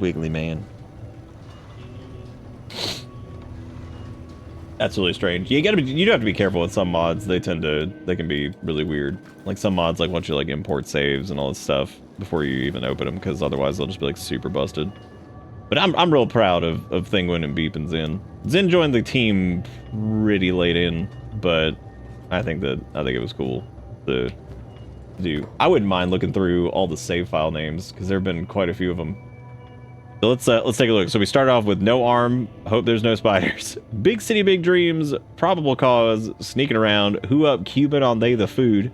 Wiggly man. That's really strange. You do have to be careful with some mods. They can be really weird. Like some mods, like once you like import saves and all this stuff before you even open them, because otherwise they'll just be like super busted. But I'm real proud of Thinguin and Beep and Zen. Zen joined the team pretty late in, but I think it was cool to do. I wouldn't mind looking through all the save file names because there have been quite a few of them. So let's take a look. So we start off with no arm, hope there's no spiders. Big city, big dreams, probable cause, sneaking around, who up Cuban on they the food.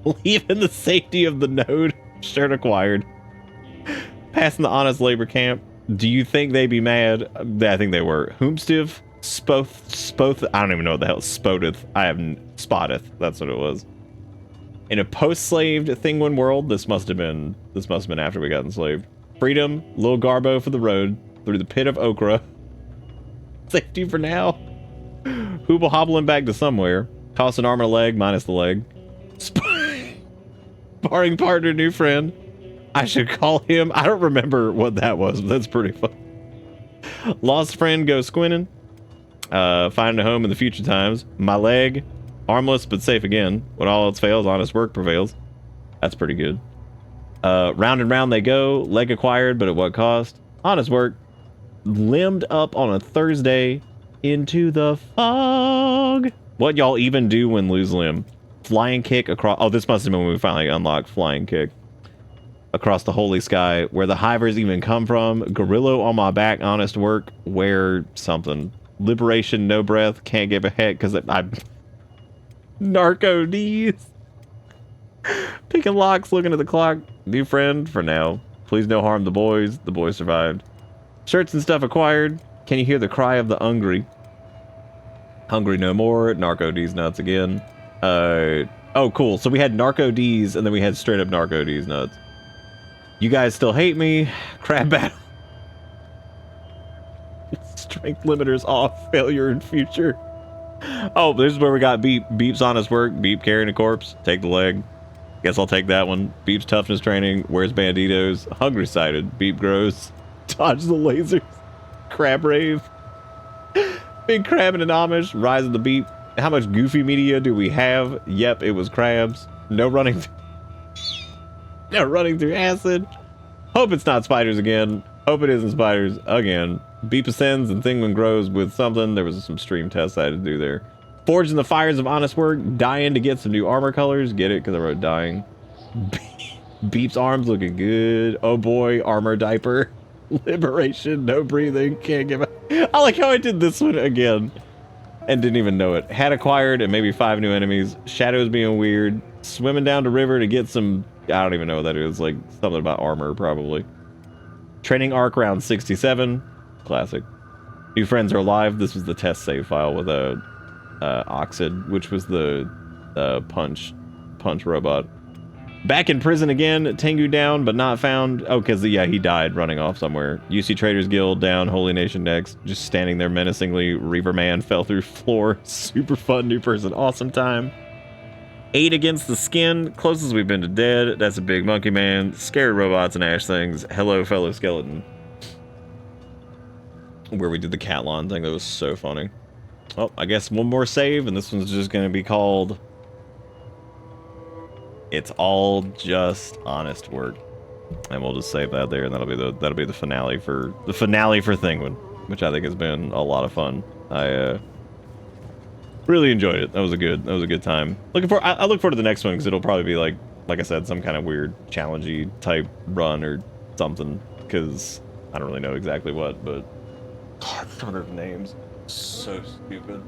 Leaving the safety of the node, shirt acquired. Passing the honest labor camp. Do you think they'd be mad? I think they were. Whomstiv, Spoth, I don't even know what the hell, Spoteth. Spotteth, that's what it was. In a post-slaved Thinguin world, this must have been after we got enslaved. Freedom, Lil Garbo for the road. through the pit of Okra. Safety for now. Hooble hobbling back to somewhere. Cost an arm and a leg, minus the leg. Sparring partner, new friend. I should call him. I don't remember what that was, but that's pretty fun. Lost friend goes squinting. Finding a home in the future times. My leg. Armless but safe again. When all else fails, honest work prevails. That's pretty good. Round and round they go. Leg acquired, but at what cost? Honest work. Limbed up on a Thursday into the fog. What y'all even do when lose limb? Flying kick across... Oh, this must have been when we finally unlocked flying kick. Across the holy sky. Where the hivers even come from. Gorillo on my back. Honest work. Wear something. Liberation, no breath. Can't give a heck because I'm... Narco D's. Picking locks, looking at the clock. New friend for now. Please no harm the boys. The boys survived. Shirts and stuff acquired. Can you hear the cry of the hungry? Hungry no more. Narco D's nuts again. Oh, cool. So we had Narco D's and then we had straight up Narco D's nuts. You guys still hate me. Crab battle. Strength limiters off. Failure in future. Oh, this is where we got Beep. Beep's honest work. Beep carrying a corpse. Take the leg. Guess I'll take that one. Beep's toughness training. Where's Banditos? Hungry sighted. Beep grows. Dodge the lasers. Crab rave. Big crab and an Amish. Rise of the Beep. How much goofy media do we have? Yep, it was crabs. No running. No running through acid. Hope it's not spiders again. Hope it isn't spiders again. Beep ascends and Thinguin grows with something. There was some stream tests I had to do there. Forged in the fires of honest work. Dying to get some new armor colors. Get it? Because I wrote dying. Beep's arms looking good. Oh boy, armor diaper. Liberation, no breathing. Can't give a... I like how I did this one again. And didn't even know it. Had acquired and maybe 5 new enemies. Shadows being weird. Swimming down to river to get some... I don't even know what that is. Like something about armor probably. Training arc round 67. Classic. New friends are alive. This was the test save file with a Oxid, which was the punch robot. Back in prison again. Tengu down but not found. Oh, because yeah, he died running off somewhere. UC Traders Guild down. Holy Nation next. Just standing there menacingly. Reaver Man fell through floor. Super fun new person. Awesome time. 8 against the skin. Closest we've been to dead. That's a big monkey man. Scary robots and ash things. Hello, fellow skeleton. Where we did the Catlon thing. That was so funny. Oh, I guess one more save, and this one's just going to be called... It's all just honest work. And we'll just save that there, and that'll be the finale for Thinguin, which I think has been a lot of fun. I really enjoyed it. That was a good time. I look forward to the next one because it'll probably be like I said, some kind of weird challengey type run or something. Because I don't really know exactly what, but God, some of names so stupid.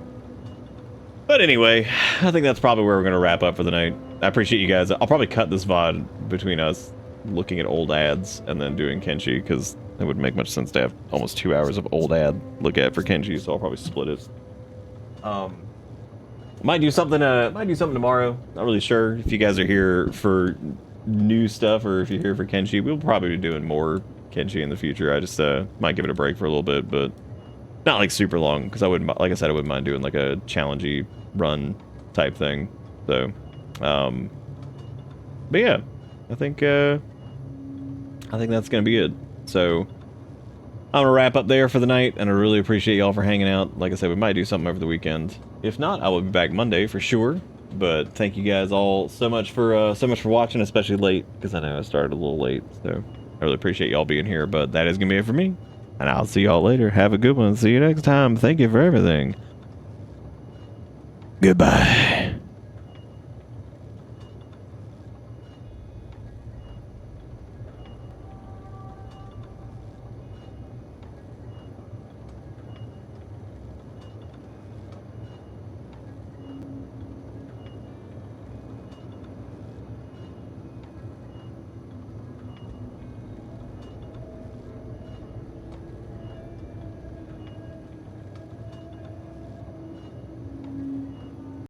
But anyway, I think that's probably where we're gonna wrap up for the night. I appreciate you guys. I'll probably cut this VOD between us looking at old ads and then doing Kenshi because it wouldn't make much sense to have almost 2 hours of old ad look at for Kenshi. So I'll probably split it. Might do something tomorrow. Not really sure if you guys are here for new stuff or if you're here for Kenshi. We'll probably be doing more Kenshi in the future. I just might give it a break for a little bit, but not like super long because I wouldn't, like I said, I wouldn't mind doing like a challengey run type thing. So, but yeah, I think that's gonna be it. So I'm gonna wrap up there for the night, and I really appreciate y'all for hanging out. Like I said, we might do something over the weekend. If not, I will be back Monday for sure. But thank you guys all so much for watching, especially late because I know I started a little late. So I really appreciate y'all being here. But that is gonna be it for me, and I'll see y'all later. Have a good one. See you next time. Thank you for everything. Goodbye.